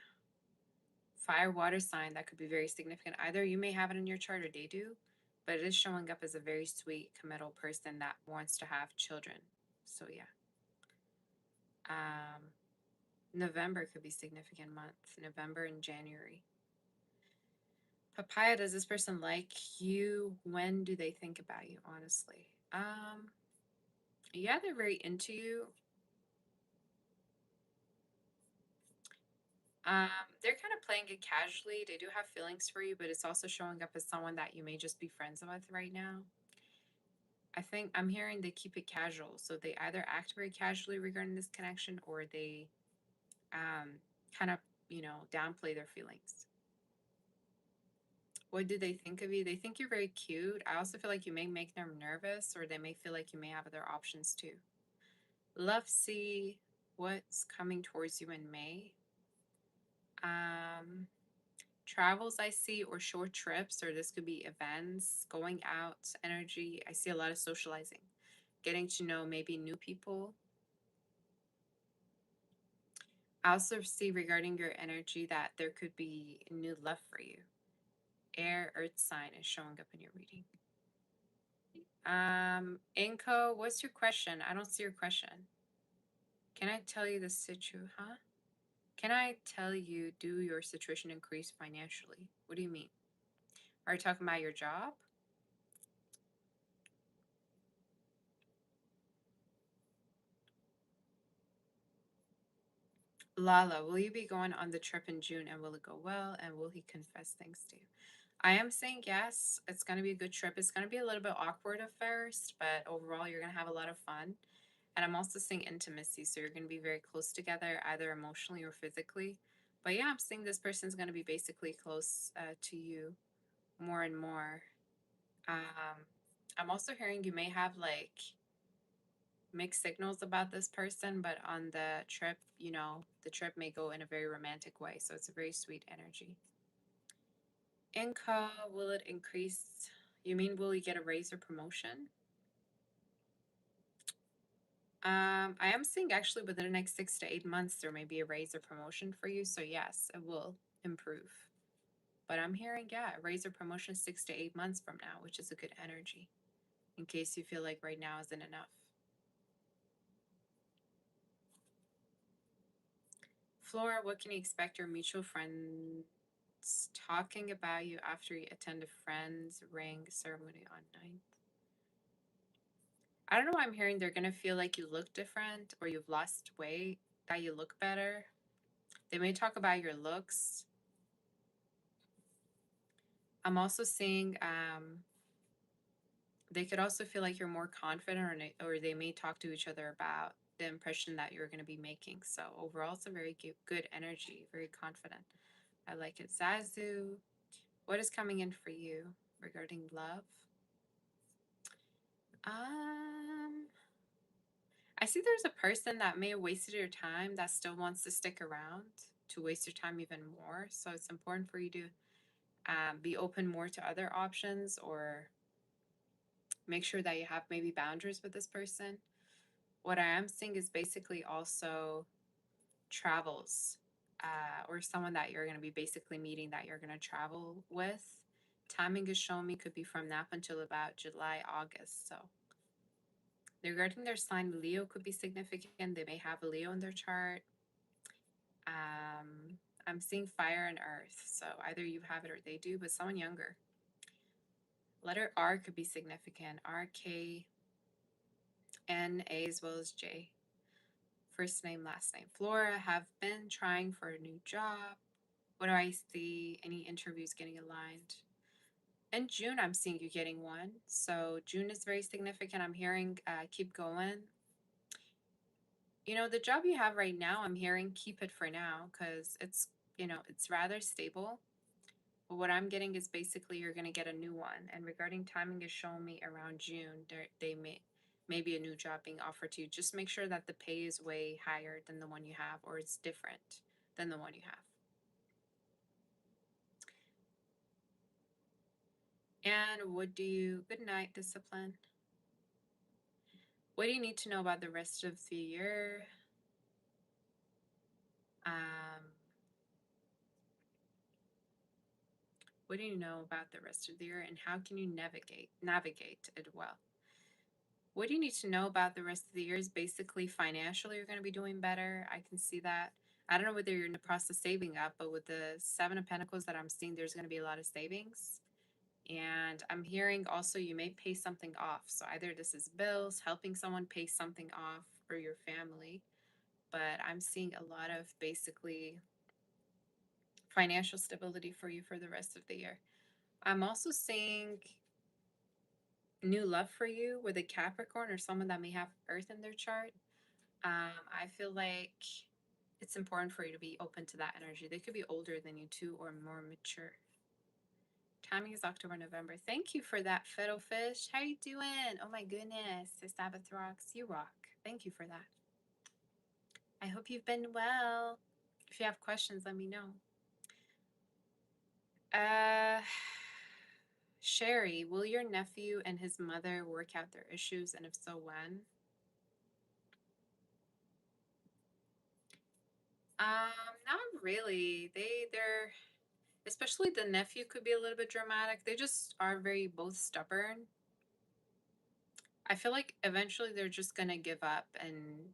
fire water sign that could be very significant. Either you may have it in your chart or they do, but it is showing up as a very sweet, committal person that wants to have children. So yeah. Um, November could be significant month. November and January. Papaya, does this person like you? When do they think about you, honestly? Yeah, they're very into you. They're kind of playing it casually. They do have feelings for you, but it's also showing up as someone that you may just be friends with right now. I think I'm hearing they keep it casual. So they either act very casually regarding this connection or they um, kind of, downplay their feelings. What do they think of you? They think you're very cute. I also feel like you may make them nervous or they may feel like you may have other options too. Love, see what's coming towards you in May. Um, Travels I see, or short trips, or this could be events, going out, energy. I see a lot of socializing, getting to know maybe new people. I also see regarding your energy that there could be new love for you. Air, earth sign is showing up in your reading. Inko, what's your question? I don't see your question. Can I tell you the huh? Can I tell you, do your situation increase financially? What do you mean? Are you talking about your job? Lala, will you be going on the trip in June and will it go well? And will he confess things to you? I am saying yes. It's going to be a good trip. It's going to be a little bit awkward at first, but overall, you're going to have a lot of fun. And I'm also seeing intimacy. So you're going to be very close together, either emotionally or physically. But yeah, I'm seeing this person's going to be basically close to you more and more. I'm also hearing you may have like mixed signals about this person, but on the trip, the trip may go in a very romantic way. So it's a very sweet energy. Income, will it increase? You mean, will you get a raise or promotion? I am seeing actually within the next 6 to 8 months, there may be a raise or promotion for you. So yes, it will improve. But I'm hearing, yeah, a raise or promotion 6 to 8 months from now, which is a good energy in case you feel like right now isn't enough. Flora, what can you expect your mutual friends talking about you after you attend a friend's ring ceremony on 9th? I don't know why I'm hearing they're going to feel like you look different or you've lost weight, that you look better. They may talk about your looks. I'm also seeing they could also feel like you're more confident, or they may talk to each other about the impression that you're going to be making. So overall, it's a very good energy, very confident. I like it. Zazu, what is coming in for you regarding love? Um, I see there's a person that may have wasted your time that still wants to stick around to waste your time even more. So it's important for you to be open more to other options or make sure that you have maybe boundaries with this person. What I am seeing is basically also travels or someone that you're going to be basically meeting that you're going to travel with. Timing is showing me could be from now until about July, August. So regarding their sign, Leo could be significant. They may have a Leo in their chart. I'm seeing fire and earth. So either you have it or they do, but someone younger. Letter R could be significant. R, K, N, A, as well as J. First name, last name. Flora, have been trying for a new job. What do I see? Any interviews getting aligned? In June, I'm seeing you getting one. So June is very significant. I'm hearing keep going. The job you have right now, I'm hearing keep it for now because it's rather stable. But what I'm getting is basically you're going to get a new one. And regarding timing is showing me around June, they may be a new job being offered to you. Just make sure that the pay is way higher than the one you have or it's different than the one you have. And good night, discipline. What do you need to know about the rest of the year? Um, what do you know about the rest of the year and how can you navigate it well? What do you need to know about the rest of the year is basically financially you're going to be doing better. I can see that. I don't know whether you're in the process of saving up, but with the Seven of Pentacles that I'm seeing, there's going to be a lot of savings. And I'm hearing also you may pay something off. So either this is bills, helping someone pay something off for your family, but I'm seeing a lot of basically financial stability for you for the rest of the year. I'm also seeing new love for you with a Capricorn or someone that may have Earth in their chart. I feel like it's important for you to be open to that energy. They could be older than you too or more mature. Timing is October, November. Thank you for that, Fiddle Fish. How you doing? Oh my goodness. The Sabbath rocks. You rock. Thank you for that. I hope you've been well. If you have questions, let me know. Sherry, will your nephew and his mother work out their issues, and if so, when? Not really. They're especially the nephew could be a little bit dramatic. They just are very both stubborn. I feel like eventually they're just gonna give up and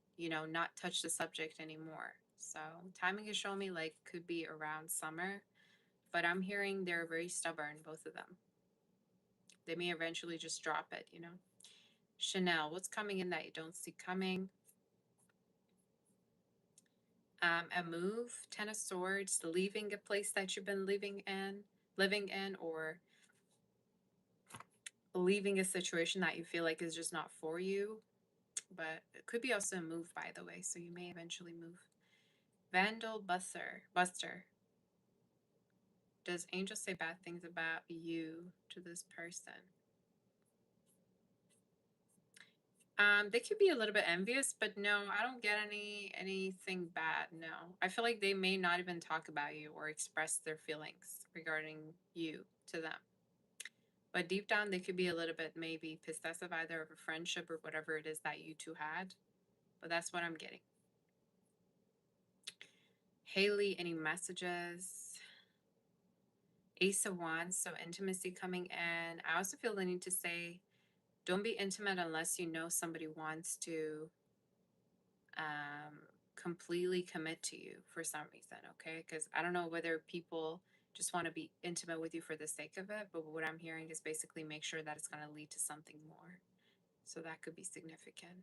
not touch the subject anymore. So timing is showing me like could be around summer, but I'm hearing they're very stubborn, both of them. They may eventually just drop it. Chanel, what's coming in that you don't see coming? A move, Ten of Swords, leaving a place that you've been living in, or leaving a situation that you feel like is just not for you. But it could be also a move, by the way, so you may eventually move. Vandal Buster. Does Angel say bad things about you to this person? They could be a little bit envious, but no, I don't get anything bad. No, I feel like they may not even talk about you or express their feelings regarding you to them. But deep down, they could be a little bit maybe possessive either of a friendship or whatever it is that you two had. But that's what I'm getting. Haley, any messages? Ace of Wands, so intimacy coming in. I also feel the need to say, don't be intimate unless you know somebody wants to completely commit to you for some reason, okay? Because I don't know whether people just want to be intimate with you for the sake of it, but what I'm hearing is basically make sure that it's going to lead to something more. So that could be significant.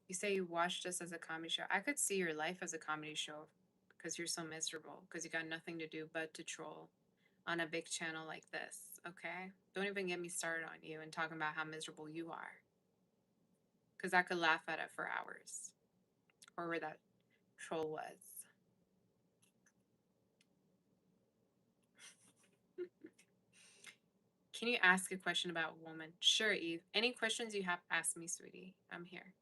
You say you watched us as a comedy show. I could see your life as a comedy show because you're so miserable because you got nothing to do but to troll on a big channel like this, okay? Don't even get me started on you and talking about how miserable you are because I could laugh at it for hours or where that troll was. Can you ask a question about woman? Sure, Eve. Any questions you have, ask me, sweetie. I'm here.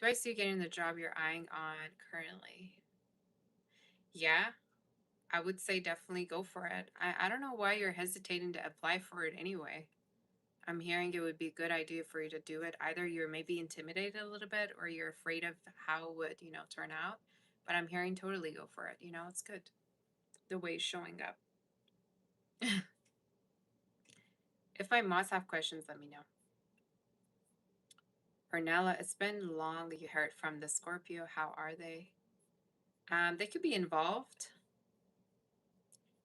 Do I see you getting the job you're eyeing on currently? Yeah, I would say definitely go for it. I don't know why you're hesitating to apply for it anyway. I'm hearing it would be a good idea for you to do it. Either you're maybe intimidated a little bit or you're afraid of how it would, turn out. But I'm hearing totally go for it. It's good. The way it's showing up. If my mods have questions, let me know. Ornella, it's been long that you heard from the Scorpio. How are they? They could be involved.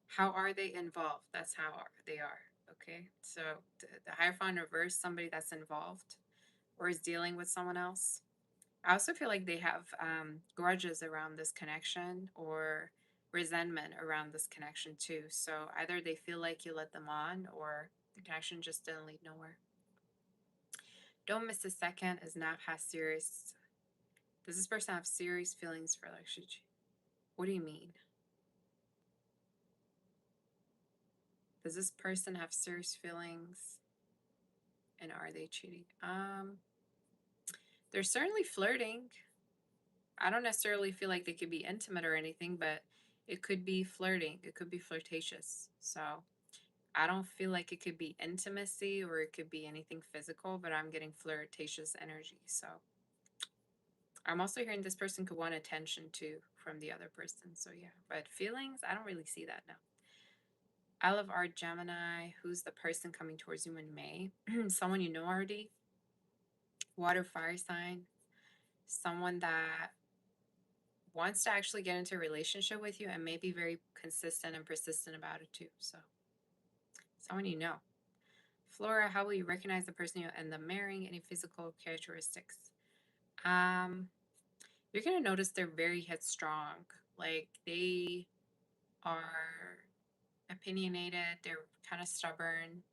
How are they involved? That's how they are. Okay. So the Hierophant reverse, somebody that's involved. or is dealing with someone else. I also feel like they have grudges around this connection or resentment around this connection too. So either they feel like you let them on or the connection just didn't lead nowhere. Don't miss a second is not has serious. Does this person have serious feelings for like Shuji? What do you mean? Does this person have serious feelings and are they cheating? They're certainly flirting. I don't necessarily feel like they could be intimate or anything, but it could be flirting. It could be flirtatious. So I don't feel like it could be intimacy or it could be anything physical, but I'm getting flirtatious energy. So I'm also hearing this person could want attention too from the other person. So yeah, but feelings, I don't really see that now. I love art Gemini. Who's the person coming towards you in May? Someone you know already. Water fire sign. Someone that wants to actually get into a relationship with you and may be very consistent and persistent about it too. So someone you know. Flora, how will you recognize the person you end up marrying? Any physical characteristics? Um, you're gonna notice they're very headstrong. Like they are opinionated, they're kind of stubborn.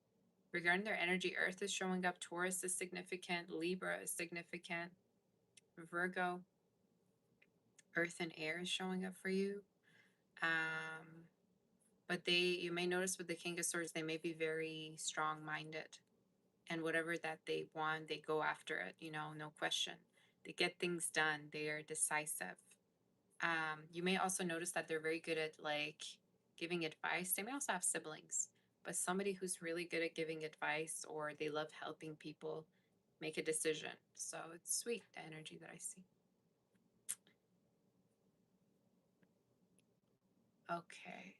Regarding their energy, Earth is showing up, Taurus is significant, Libra is significant, Virgo, Earth and Air is showing up for you. Um, but you may notice with the King of Swords, they may be very strong minded. And whatever that they want, they go after it, no question. They get things done, they are decisive. You may also notice that they're very good at like giving advice. They may also have siblings, but somebody who's really good at giving advice or they love helping people make a decision. So it's sweet, the energy that I see. Okay.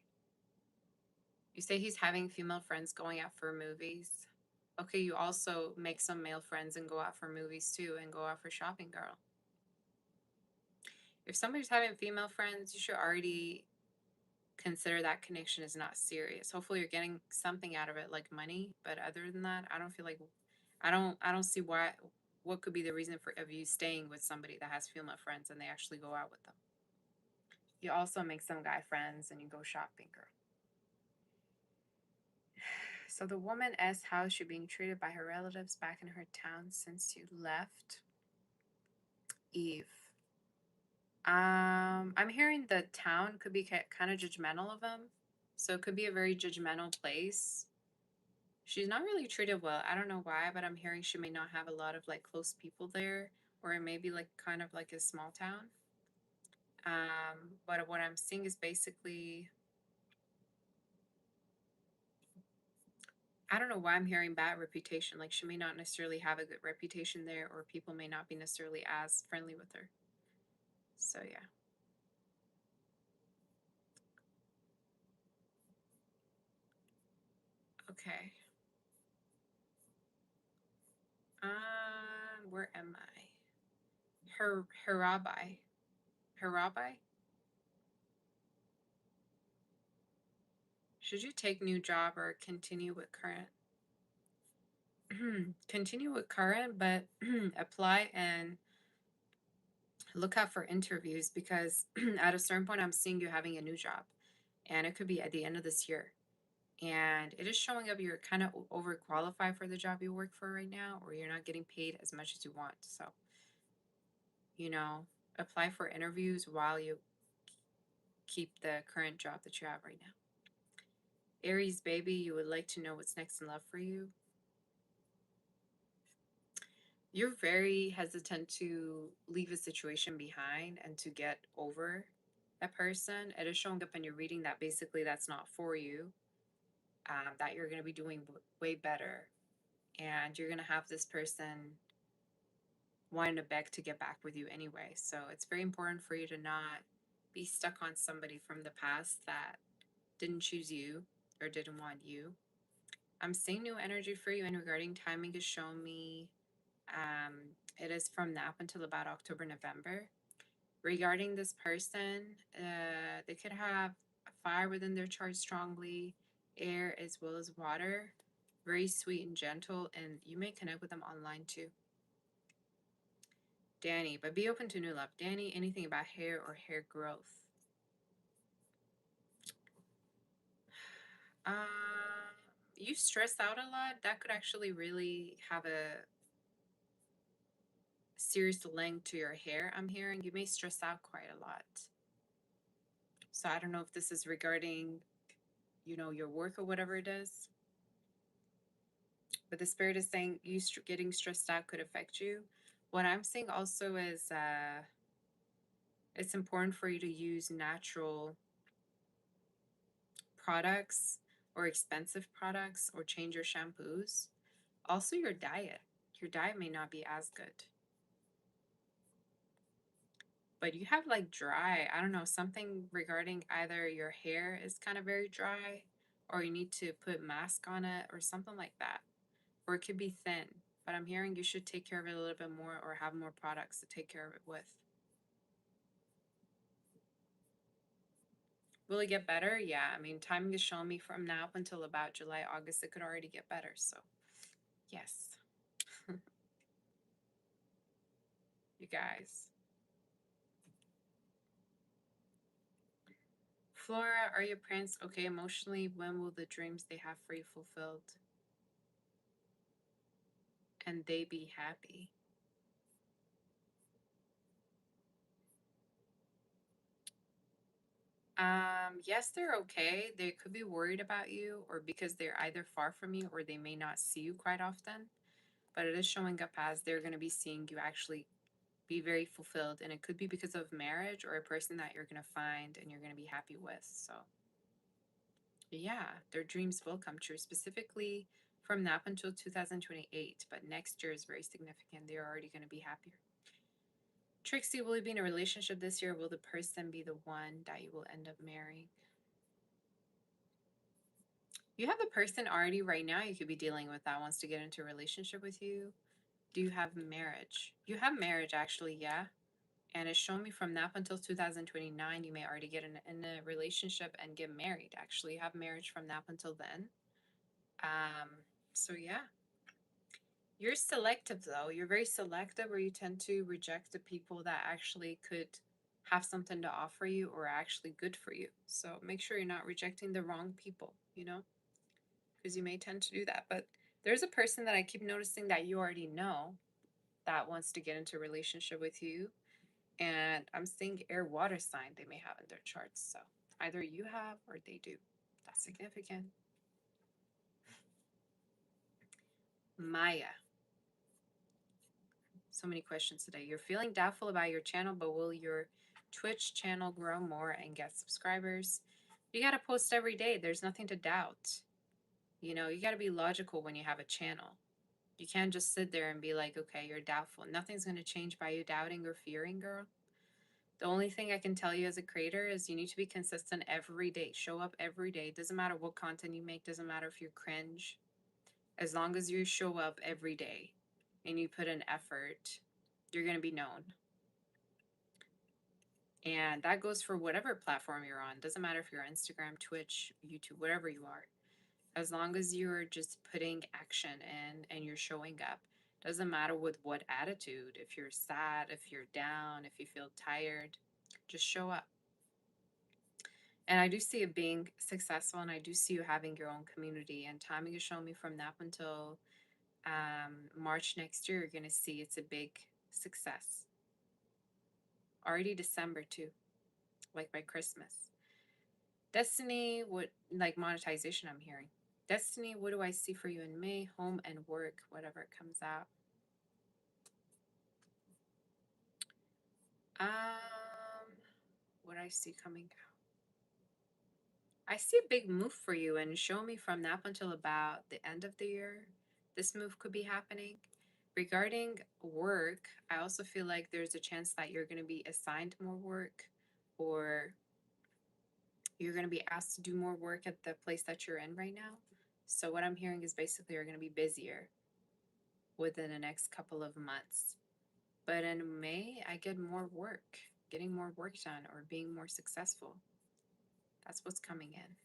You say he's having female friends going out for movies. Okay, you also make some male friends and go out for movies too and go out for shopping, girl. If somebody's having female friends, you should already consider that connection is not serious. Hopefully you're getting something out of it like money, but other than that, I don't feel like I don't see what could be the reason for of you staying with somebody that has female friends and they actually go out with them. You also make some guy friends and you go shopping, girl. So the woman asks how is she being treated by her relatives back in her town since you left. Eve. I'm hearing the town could be kind of judgmental of him. So it could be a very judgmental place. She's not really treated well. I don't know why, but I'm hearing she may not have a lot of like close people there, or it may be like kind of like a small town. But what I'm seeing is basically, I don't know why I'm hearing bad reputation. Like she may not necessarily have a good reputation there, or people may not be necessarily as friendly with her. So yeah. Okay. Where am I? Harabai. Harabai? Should you take new job or continue with current? Continue with current, but apply and look out for interviews because at a certain point, I'm seeing you having a new job, and it could be at the end of this year. And it is showing up you're kind of overqualified for the job you work for right now, or you're not getting paid as much as you want. So, you know, apply for interviews while you keep the current job that you have right now. Aries baby, you would like to know what's next in love for you. You're very hesitant to leave a situation behind and to get over a person. It is showing up in your reading that basically that's not for you, that you're going to be doing way better. And you're going to have this person wanting to beg to get back with you anyway. So it's very important for you to not be stuck on somebody from the past that didn't choose you or didn't want you. I'm seeing new energy for you, and regarding timing is showing me it is from now up until about October, November. Regarding this person, they could have a fire within their chart strongly, air as well as water, very sweet and gentle, and you may connect with them online too. Danny, but be open to new love. Danny, anything about hair or hair growth? You stress out a lot. That could actually really have a serious link to your hair. I'm hearing you may stress out quite a lot. So I don't know if this is regarding, your work or whatever it is. But the spirit is saying you getting stressed out could affect you. What I'm seeing also is it's important for you to use natural products or expensive products or change your shampoos. Also, your diet. Your diet may not be as good. But you have like dry, I don't know, something regarding either your hair is kind of very dry or you need to put mask on it or something like that. Or it could be thin. But I'm hearing you should take care of it a little bit more or have more products to take care of it with. Will it get better? Yeah, I mean, timing is showing me from now up until about July, August, it could already get better. So, yes, you guys. Flora, are your parents okay emotionally? When will the dreams they have for you fulfilled? And they be happy? Yes, they're okay. They could be worried about you, or because they're either far from you or they may not see you quite often. But it is showing up as they're going to be seeing you actually be very fulfilled. And it could be because of marriage or a person that you're going to find and you're going to be happy with. So, yeah, their dreams will come true, specifically from now up until 2028. But next year is very significant. They're already going to be happier. Trixie, will you be in a relationship this year? Will the person be the one that you will end up marrying? You have a person already right now you could be dealing with that wants to get into a relationship with you. Do you have marriage? You have marriage, actually, yeah. And it's showing me from now up until 2029, you may already get in a relationship and get married. Actually, you have marriage from now up until then. Um, so yeah. You're selective though. You're very selective where you tend to reject the people that actually could have something to offer you or are actually good for you. So make sure you're not rejecting the wrong people, because you may tend to do that. But there's a person that I keep noticing that you already know that wants to get into a relationship with you. And I'm seeing air water sign they may have in their charts. So either you have or they do. That's significant. Maya. So many questions today. You're feeling doubtful about your channel, but will your Twitch channel grow more and get subscribers? You got to post every day. There's nothing to doubt. You got to be logical when you have a channel. You can't just sit there and be like, okay, you're doubtful. Nothing's going to change by you doubting or fearing, girl. The only thing I can tell you as a creator is you need to be consistent every day. Show up every day. Doesn't matter what content you make, doesn't matter if you cringe. As long as you show up every day and you put in effort, you're going to be known. And that goes for whatever platform you're on. Doesn't matter if you're on Instagram, Twitch, YouTube, whatever you are. As long as you're just putting action in and you're showing up. Doesn't matter with what attitude. If you're sad, if you're down, if you feel tired, just show up. And I do see it being successful, and I do see you having your own community. And timing is showing me from now until March next year, you're going to see it's a big success. Already December, too, like by Christmas. Destiny, what, like monetization, I'm hearing. Destiny, what do I see for you in May? Home and work, whatever it comes out. What I see coming out. I see a big move for you, and show me from now until about the end of the year. This move could be happening. Regarding work, I also feel like there's a chance that you're going to be assigned more work, or you're going to be asked to do more work at the place that you're in right now. So, what I'm hearing is basically you're going to be busier within the next couple of months. But in May, I get more work, getting more work done, or being more successful. That's what's coming in.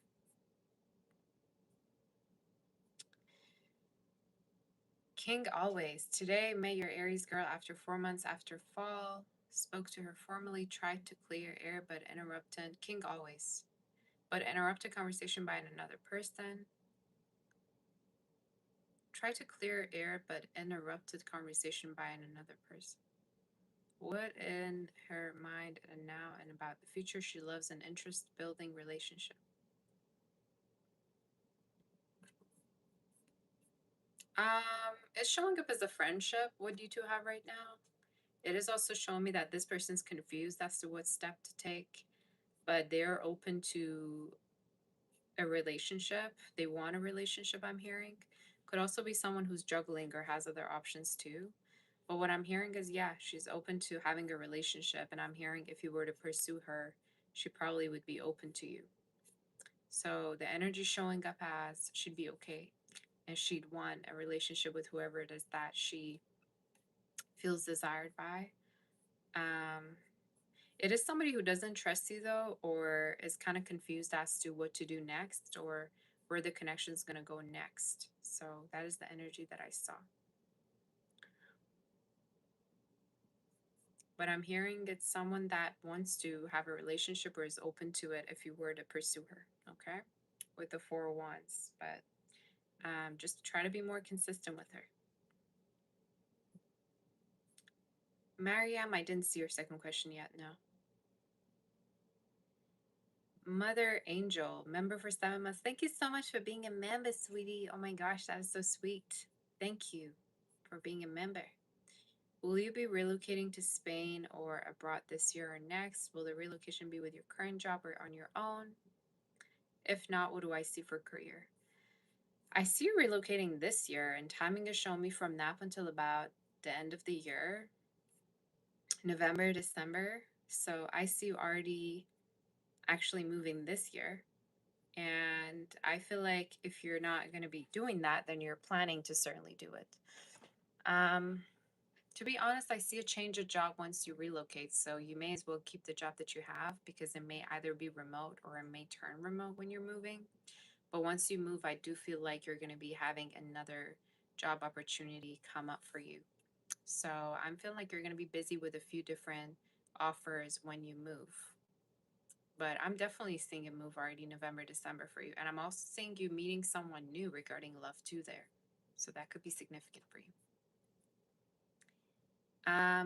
King always. Today, met your Aries girl after 4 months after fall. Spoke to her formally, tried to clear air, but interrupted. King always. But interrupted conversation by another person. Tried to clear air, but interrupted conversation by another person. What in her mind and now and about the future she loves an interest building relationship. It's showing up as a friendship. What do you two have right now? It is also showing me that this person's confused as to what step to take, but they're open to a relationship. They want a relationship, I'm hearing. Could also be someone who's juggling or has other options too. But what I'm hearing is, yeah, she's open to having a relationship. And I'm hearing if you were to pursue her, she probably would be open to you. So the energy showing up as she'd be okay. And she'd want a relationship with whoever it is that she feels desired by. Um, it is somebody who doesn't trust you though, or is kind of confused as to what to do next or where the connection is going to go next. So that is the energy that I saw. But I'm hearing it's someone that wants to have a relationship or is open to it if you were to pursue her, okay? With the Four of Wands. But just try to be more consistent with her. Mariam, I didn't see your second question yet, no. Mother Angel, member for 7 months. Thank you so much for being a member, sweetie. Oh my gosh, that is so sweet. Thank you for being a member. Will you be relocating to Spain or abroad this year or next? Will the relocation be with your current job or on your own? If not, what do I see for career? I see you relocating this year, and timing is showing me from now until about the end of the year, November, December. So I see you already actually moving this year. And I feel like if you're not going to be doing that, then you're planning to certainly do it. To be honest, I see a change of job once you relocate. So you may as well keep the job that you have because it may either be remote or it may turn remote when you're moving. But once you move, I do feel like you're going to be having another job opportunity come up for you. So I'm feeling like you're going to be busy with a few different offers when you move. But I'm definitely seeing a move already November, December for you. And I'm also seeing you meeting someone new regarding love too there. So that could be significant for you.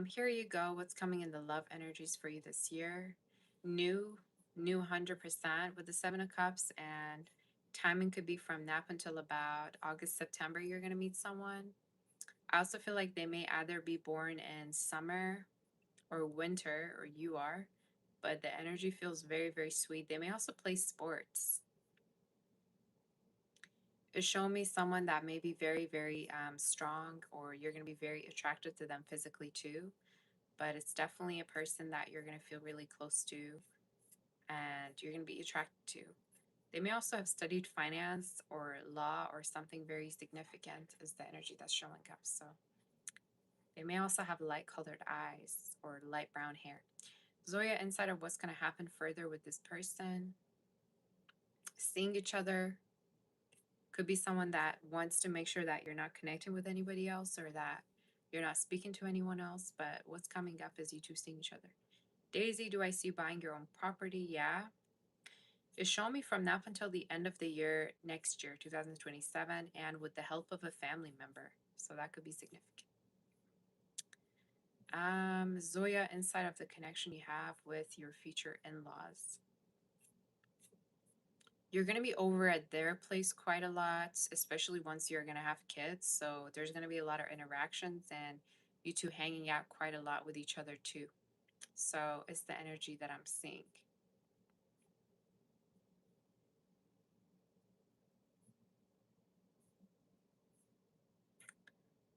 Here you go. What's coming in the love energies for you this year? New 100% with the Seven of Cups, and timing could be from now until about August, September. You're going to meet someone. I also feel like they may either be born in summer or winter, or you are, but the energy feels very, very sweet. They may also play sports. It's showing me someone that may be very, very strong, or you're going to be very attracted to them physically too. But it's definitely a person that you're going to feel really close to and you're going to be attracted to. They may also have studied finance or law or something very significant, is the energy that's showing up. So they may also have light colored eyes or light brown hair. Zoya, insight of what's going to happen further with this person. Seeing each other could be someone that wants to make sure that you're not connecting with anybody else or that you're not speaking to anyone else. But what's coming up is you two seeing each other. Daisy, do I see you buying your own property? Yeah. It's showing me from now until the end of the year next year, 2027, and with the help of a family member. So that could be significant. Zoya, inside of the connection you have with your future in-laws. You're going to be over at their place quite a lot, especially once you're going to have kids. So there's going to be a lot of interactions and you two hanging out quite a lot with each other too. So it's the energy that I'm seeing.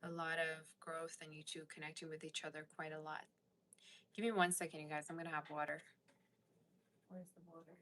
A lot of growth and you two connecting with each other quite a lot. Give me 1 second, you guys. I'm going to have water. Where's the water?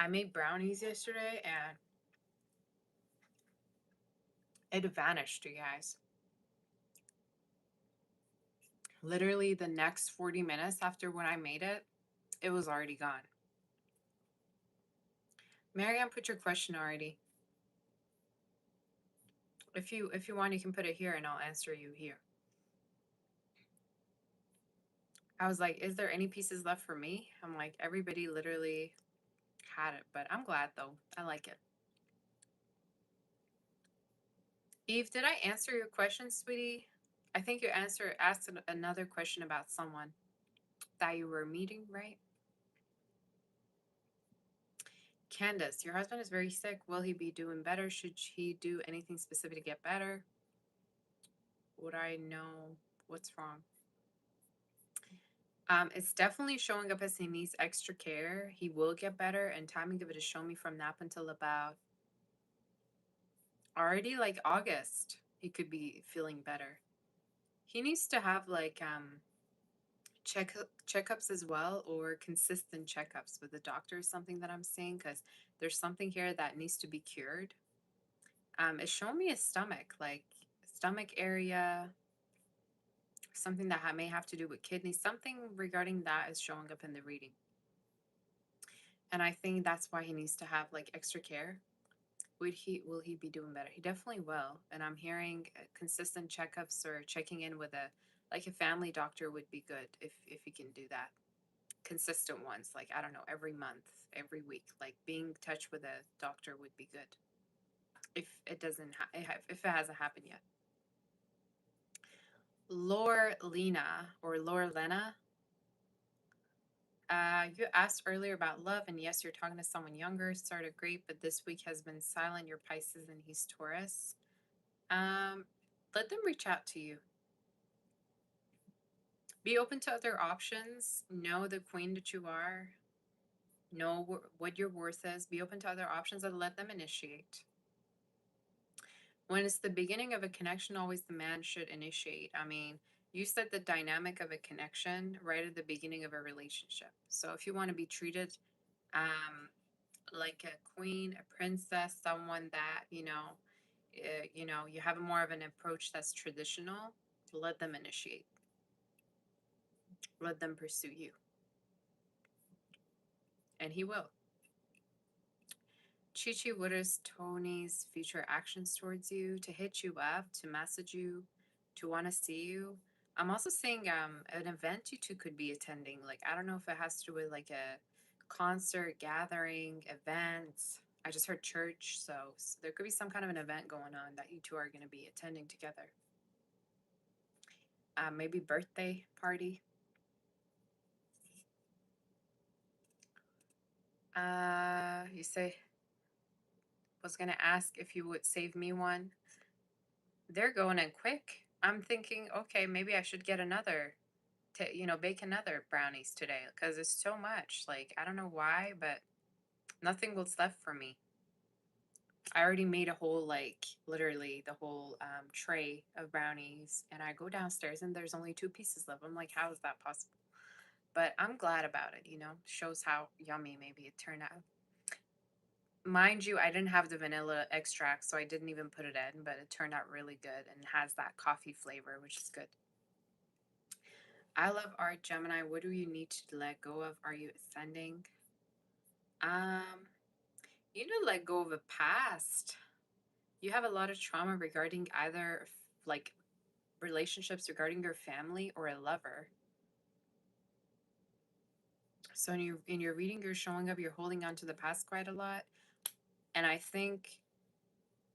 I made brownies yesterday and it vanished, you guys. Literally the next 40 minutes after when I made it, it was already gone. Marianne, put your question already. If you want, you can put it here and I'll answer you here. I was like, is there any pieces left for me? I'm like, everybody literally had it, but I'm glad though. I like it. Eve, did I answer your question, sweetie? I think you asked another question about someone that you were meeting, right? Candace, your husband is very sick. Will he be doing better? Should he do anything specific to get better? Would I know what's wrong? It's definitely showing up as he needs extra care. He will get better, and timing of it is showing me from now up until about already like August. He could be feeling better. He needs to have like checkups as well, or consistent checkups with the doctor is something that I'm seeing, because there's something here that needs to be cured. It's showing me his stomach, like stomach area, something that may have to do with kidneys. Something regarding that is showing up in the reading. And I think that's why he needs to have like extra care. Will he be doing better? He definitely will. And I'm hearing consistent checkups or checking in with a family doctor would be good if he can do that. Consistent ones, like I don't know, every month, every week, like being in touch with a doctor would be good. If it doesn't if it hasn't happened yet. Lena or Lena, you asked earlier about love, and yes, you're talking to someone younger. Started great, but this week has been silent. You're Pisces and he's Taurus. Um, let them reach out to you. Be open to other options. Know the queen that you are. Know what your worth is. Be open to other options and let them initiate. When it's the beginning of a connection, always the man should initiate. I mean, you set the dynamic of a connection right at the beginning of a relationship. So if you want to be treated like a queen, a princess, someone that, you have more of an approach that's traditional, let them initiate. Let them pursue you. And he will. Chi, what is Tony's future actions towards you? To hit you up, to message you, to want to see you. I'm also seeing an event you two could be attending. Like, I don't know if it has to do with like a concert, gathering, events. I just heard church, so there could be some kind of an event going on that you two are going to be attending together. Maybe birthday party. You say, was going to ask if you would save me one. They're going in quick. I'm thinking, okay, maybe I should get another, bake another brownies today because it's so much. Like, I don't know why, but nothing was left for me. I already made a whole, like, literally the whole tray of brownies, and I go downstairs and there's only 2 pieces left. I'm like, how is that possible? But I'm glad about it, shows how yummy maybe it turned out. Mind you, I didn't have the vanilla extract, so I didn't even put it in, but it turned out really good and has that coffee flavor, which is good. I love art, Gemini. What do you need to let go of? Are you ascending? Um, you need to let go of a past. You have a lot of trauma regarding either like relationships regarding your family or a lover. So in your reading, you're showing up, you're holding on to the past quite a lot. And I think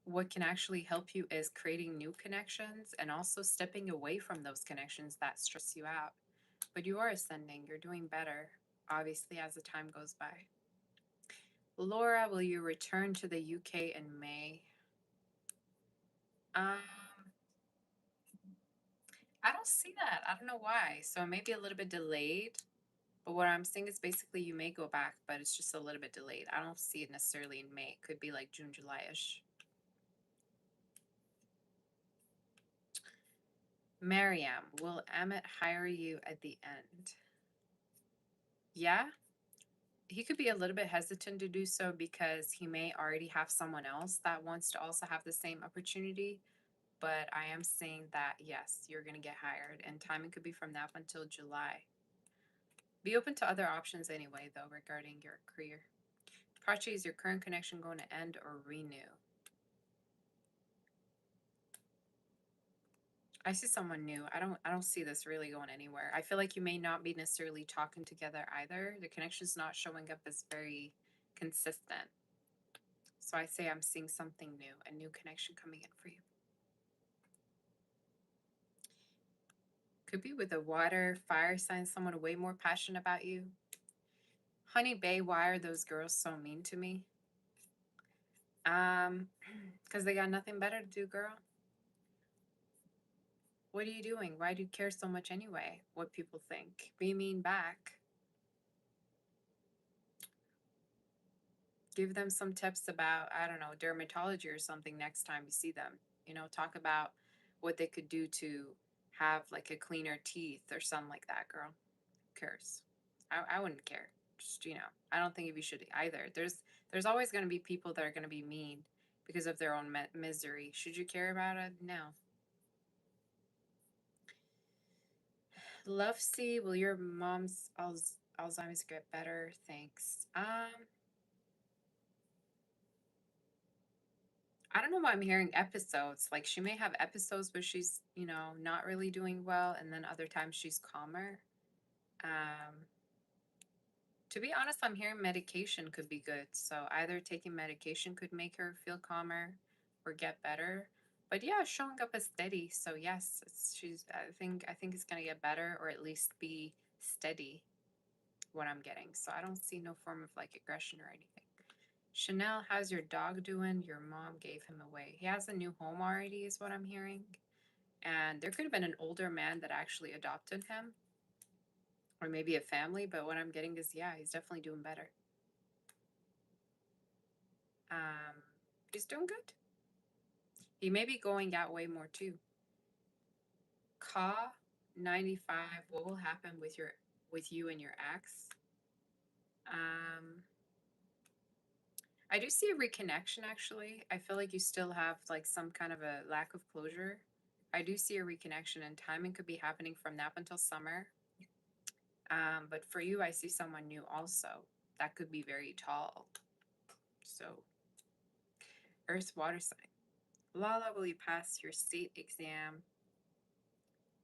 what can actually help you is creating new connections and also stepping away from those connections that stress you out. But you are ascending, you're doing better, obviously, as the time goes by. Laura, will you return to the UK in May? Um, I don't see that. I don't know why. So it may be a little bit delayed. But what I'm saying is basically you may go back, but it's just a little bit delayed. I don't see it necessarily in May. It could be like June, July-ish. Mariam, will Emmett hire you at the end? Yeah? he could be a little bit hesitant to do so because he may already have someone else that wants to also have the same opportunity. But I am saying that yes, you're going to get hired, and timing could be from now until July. Be open to other options anyway, though, regarding your career. Prachi, is your current connection going to end or renew? I see someone new. I don't see this really going anywhere. I feel like you may not be necessarily talking together either. The connection's not showing up as very consistent. So I say I'm seeing something new, a new connection coming in for you. Could be with a water, fire sign, someone way more passionate about you. Honey Bay, why are those girls so mean to me? Because they got nothing better to do, girl. What are you doing? Why do you care so much anyway? What people think? Be mean back. Give them some tips about, I don't know, dermatology or something next time you see them. Talk about what they could do to have like a cleaner teeth or something like that, girl. Who cares? I wouldn't care. Just, I don't think you should either. There's always going to be people that are going to be mean because of their own misery. Should you care about it? No. Love C, will your mom's Alzheimer's get better? Thanks. I don't know why I'm hearing episodes. Like she may have episodes where she's, not really doing well, and then other times she's calmer. Um, to be honest, I'm hearing medication could be good. So either taking medication could make her feel calmer or get better. But yeah, showing up as steady. So yes, she's. I think it's gonna get better, or at least be steady. What I'm getting. So I don't see no form of like aggression or anything. Chanel, how's your dog doing? Your mom gave him away. He has a new home already, is what I'm hearing. And there could have been an older man that actually adopted him, or maybe a family. But what I'm getting is, yeah, he's definitely doing better. Um, he's doing good. He may be going out way more too. Ka 95. What will happen with you and your ex? Um, I do see a reconnection actually. I feel like you still have like some kind of a lack of closure. I do see a reconnection, and timing could be happening from now until summer. But for you, I see someone new also that could be very tall. So, Earth water sign. Lala, will you pass your state exam?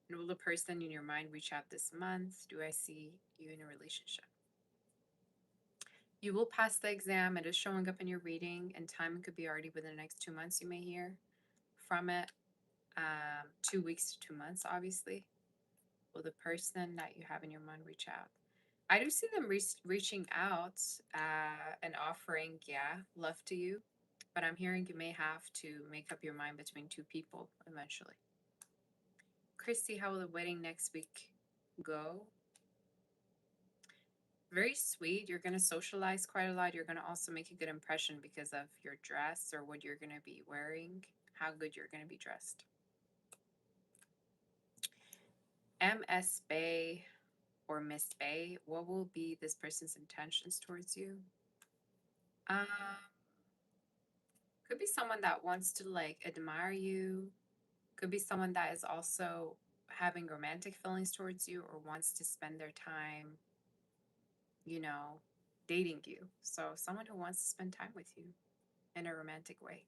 And will the person in your mind reach out this month? Do I see you in a relationship? You will pass the exam. It is showing up in your reading, and timing could be already within the next 2 months. You may hear from it. 2 weeks to 2 months, obviously. Will the person that you have in your mind reach out? I do see them reaching out and offering, yeah, love to you. But I'm hearing you may have to make up your mind between two people eventually. Christy, how will the wedding next week go? Very sweet. You're going to socialize quite a lot. You're going to also make a good impression because of your dress or what you're going to be wearing, how good you're going to be dressed. MS Bay or Miss Bay, what will be this person's intentions towards you? Um, could be someone that wants to like admire you. Could be someone that is also having romantic feelings towards you or wants to spend their time, you know, dating you. So someone who wants to spend time with you in a romantic way.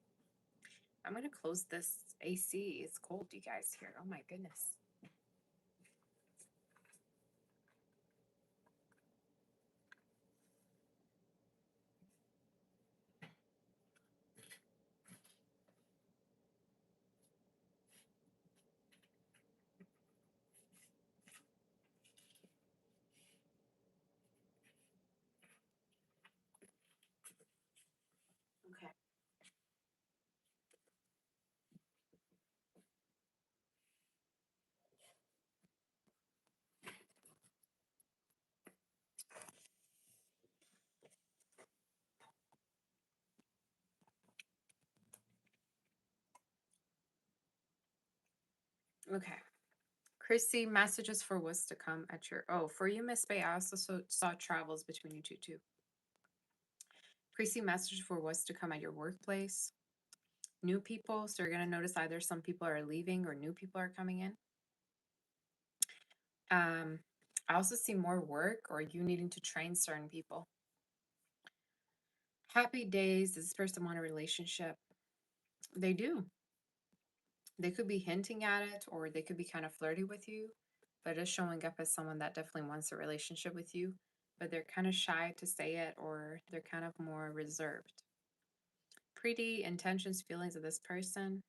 I'm gonna close this AC. It's cold, you guys here. Oh my goodness. Okay. Okay. Chrissy, messages for what's to come at your for you, Miss Bay. I also saw travels between you two too. Pre-see message for what's to come at your workplace. New people, so you're going to notice either some people are leaving or new people are coming in. I also see more work or you needing to train certain people. Happy days. Does this person want a relationship? They do. They could be hinting at it or they could be kind of flirty with you, but it's showing up as someone that definitely wants a relationship with you, but they're kind of shy to say it or they're kind of more reserved. Pretty intentions, feelings of this person.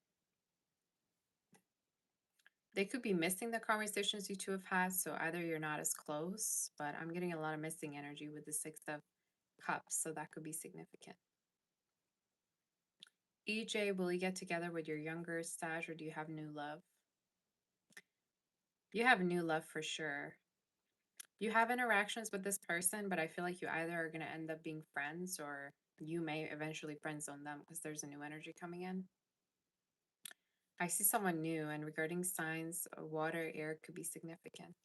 They could be missing the conversations you two have had, so either you're not as close, but I'm getting a lot of missing energy with the Six of Cups, so that could be significant. EJ, will you get together with your younger Sag or do you have new love? You have new love for sure. You have interactions with this person, but I feel like you either are going to end up being friends or you may eventually friend zone them because there's a new energy coming in. I see someone new, and regarding signs, water, air could be significant.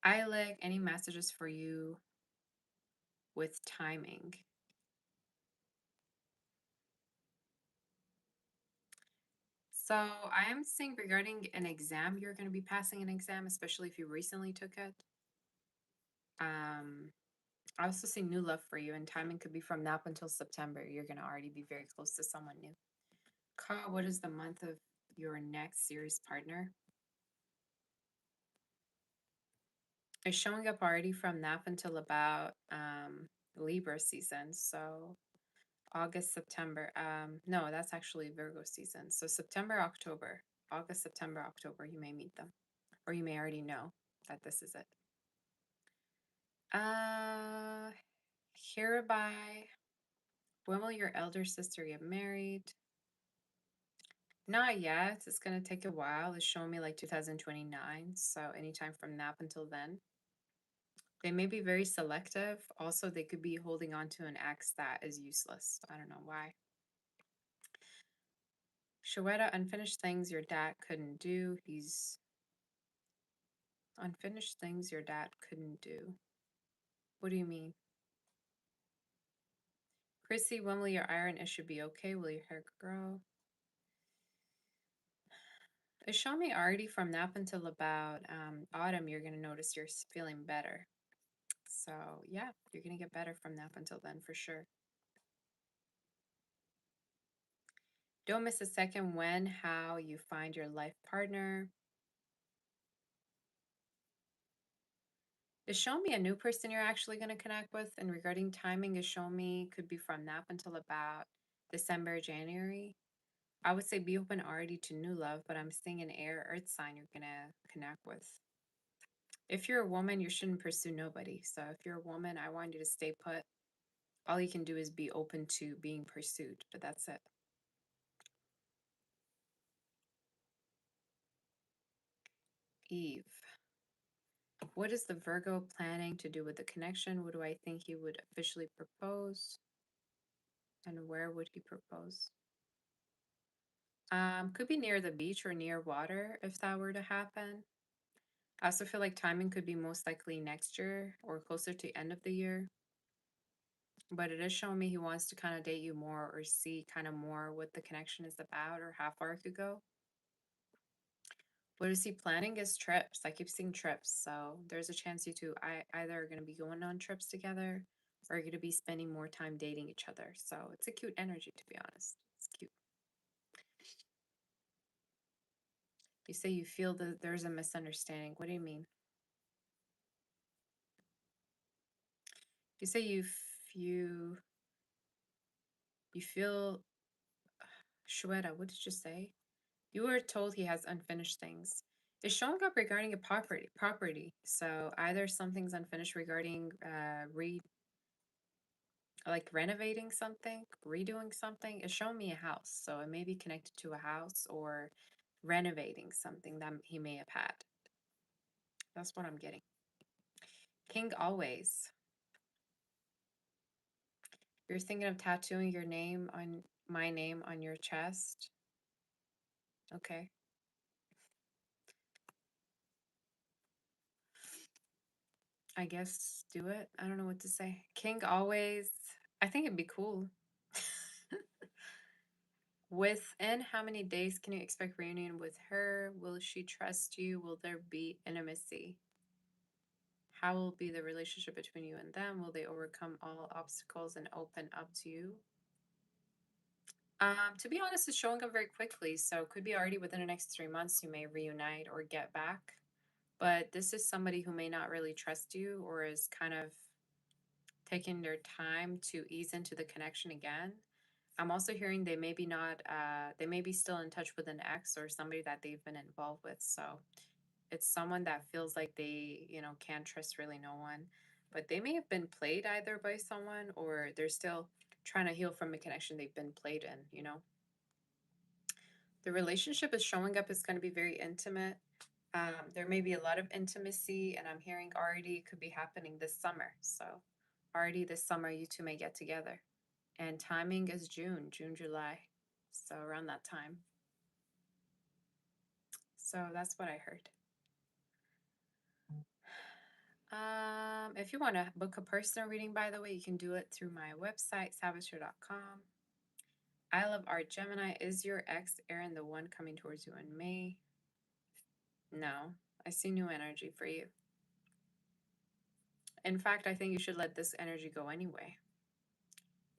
I like any messages for you with timing. So I am seeing regarding an exam, you're going to be passing an exam, especially if you recently took it. Um, I also see new love for you, and timing could be from now up until September. You're going to already be very close to someone new. Ka, what is the month of your next serious partner? It's showing up already from now until about Libra season. So August, September. No, that's actually Virgo season. So September, October. August, September, October, you may meet them. Or you may already know that this is it. Uh Hereby, when will your elder sister get married? Not yet. It's gonna take a while. It's showing me like 2029. So anytime from now until then. They may be very selective. Also, they could be holding on to an ex that is useless. I don't know why. Shaweta, unfinished things your dad couldn't do. He's unfinished things your dad couldn't do. What do you mean? Chrissy, when will your iron issue be okay? Will your hair grow? It's showing me already from now up until about autumn, you're going to notice you're feeling better. So, yeah, you're going to get better from now up until then for sure. Don't miss a second when, how you find your life partner. It's showing me a new person you're actually going to connect with. And regarding timing, is showing me could be from now up until about December, January. I would say be open already to new love, but I'm seeing an air earth sign you're going to connect with. If you're a woman, you shouldn't pursue nobody. So if you're a woman, I want you to stay put. All you can do is be open to being pursued, but that's it. Eve. What is the Virgo planning to do with the connection? What do I think he would officially propose? And where would he propose? Could be near the beach or near water if that were to happen. I also feel like timing could be most likely next year or closer to end of the year. But it is showing me he wants to kind of date you more or see kind of more what the connection is about or how far it could go. What is he planning is trips. I keep seeing trips. So there's a chance you two either are going to be going on trips together or you're going to be spending more time dating each other. So it's a cute energy, to be honest. It's cute. You say you feel that there's a misunderstanding. What do you mean? You say you feel Shweta, what did you say? You were told he has unfinished things. It's showing up regarding a property. So either something's unfinished regarding like renovating something, redoing something. It's showing me a house. So it may be connected to a house or renovating something that he may have had. That's what I'm getting. King always. You're thinking of tattooing your name on my name on your chest. Okay. I guess do it. I don't know what to say. King always, I think it'd be cool. Within how many days can you expect reunion with her? Will she trust you? Will there be intimacy? How will be the relationship between you and them? Will they overcome all obstacles and open up to you? To be honest, it's showing up very quickly. So could be already within the next 3 months you may reunite or get back. But this is somebody who may not really trust you or is kind of taking their time to ease into the connection again. I'm also hearing they may be not they may be still in touch with an ex or somebody that they've been involved with. So it's someone that feels like they, can't trust really no one. But they may have been played either by someone or they're still trying to heal from a connection they've been played in. The relationship is showing up is going to be very intimate. There may be a lot of intimacy, and I'm hearing already it could be happening this summer. So, already this summer, you two may get together. And timing is June, July. So, around that time. So, that's what I heard. If you want to book a personal reading, by the way, you can do it through my website, salvatore.com. I love art Gemini. Is your ex Aaron the one coming towards you in May? No, I see new energy for you. In fact, I think you should let this energy go anyway.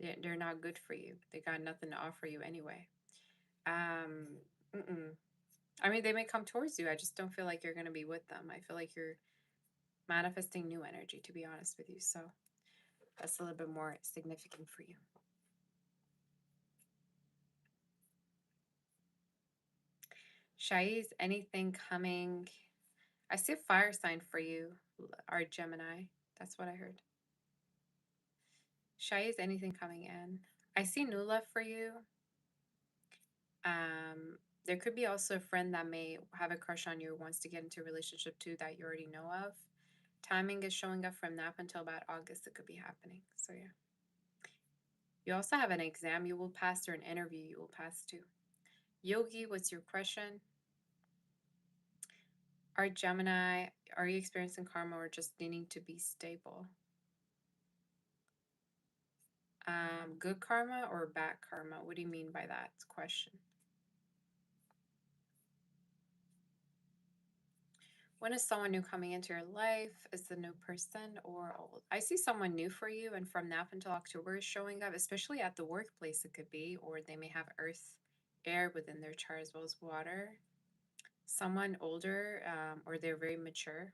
They're not good for you. They got nothing to offer you anyway. Um, mm-mm. I mean, they may come towards you. I just don't feel like you're going to be with them. I feel like you're manifesting new energy, to be honest with you. So that's a little bit more significant for you. Shai's, anything coming? I see a fire sign for you, our Gemini. That's what I heard. Shai's, anything coming in? I see new love for you. There could be also a friend that may have a crush on you or wants to get into a relationship too that you already know of. Timing is showing up from now until about August. It could be happening. So yeah. You also have an exam you will pass or an interview you will pass too. Yogi, what's your question? Are Gemini, are you experiencing karma or just needing to be stable? Good karma or bad karma? What do you mean by that question? When is someone new coming into your life? Is the new person or old? I see someone new for you, and from now until October is showing up, especially at the workplace, it could be, or they may have earth, air within their chart as well as water. Someone older, or they're very mature,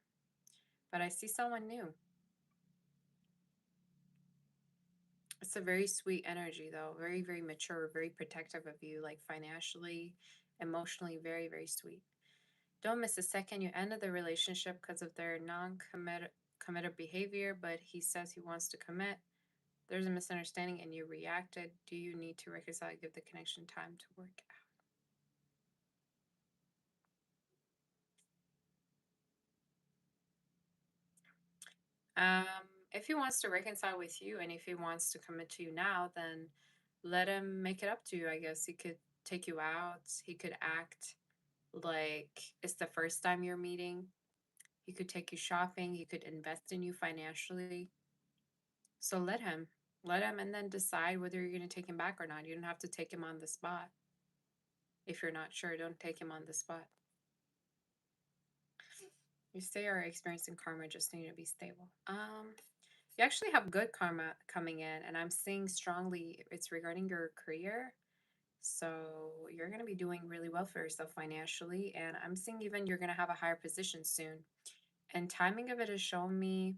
but I see someone new. It's a very sweet energy, though, very, very mature, very protective of you, like financially, emotionally, very, very sweet. Don't miss a second. You ended the relationship because of their non-committed behavior, but he says he wants to commit. There's a misunderstanding and you reacted. Do you need to reconcile? Give the connection time to work out. If he wants to reconcile with you and if he wants to commit to you now, then let him make it up to you. I guess he could take you out. He could act like it's the first time you're meeting. He could take you shopping. He could invest in you financially. So let him, and then decide whether you're going to take him back or not. You don't have to take him on the spot. If you're not sure, don't take him on the spot. You say you're experiencing karma, just need to be stable. You actually have good karma coming in, and I'm seeing strongly it's regarding your career. So you're going to be doing really well for yourself financially, and I'm seeing even you're going to have a higher position soon. And timing of it is showing me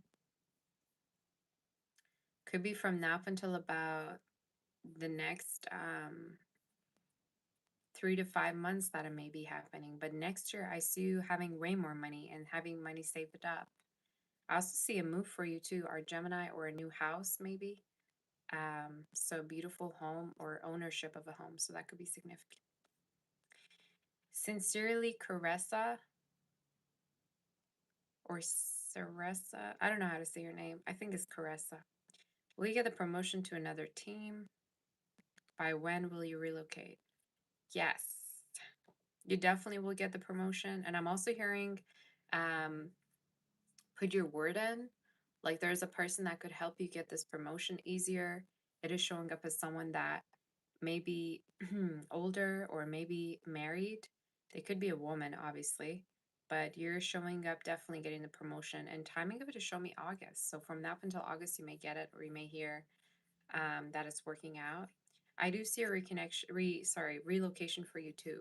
could be from now up until about the next 3 to 5 months that it may be happening. But next year, I see you having way more money and having money saved up. I also see a move for you too, our Gemini, or a new house maybe. So beautiful home or ownership of a home. So that could be significant. Sincerely, Caressa or Saressa. I don't know how to say your name. I think it's Caressa. Will you get the promotion to another team? By when will you relocate? Yes. You definitely will get the promotion. And I'm also hearing put your word in Like there's a person that could help you get this promotion easier. It is showing up as someone that may be older or maybe married. They could be a woman, obviously, but you're showing up definitely getting the promotion. And timing of it is show me August. So from now up until August, you may get it or you may hear that it's working out. I do see a relocation for you too,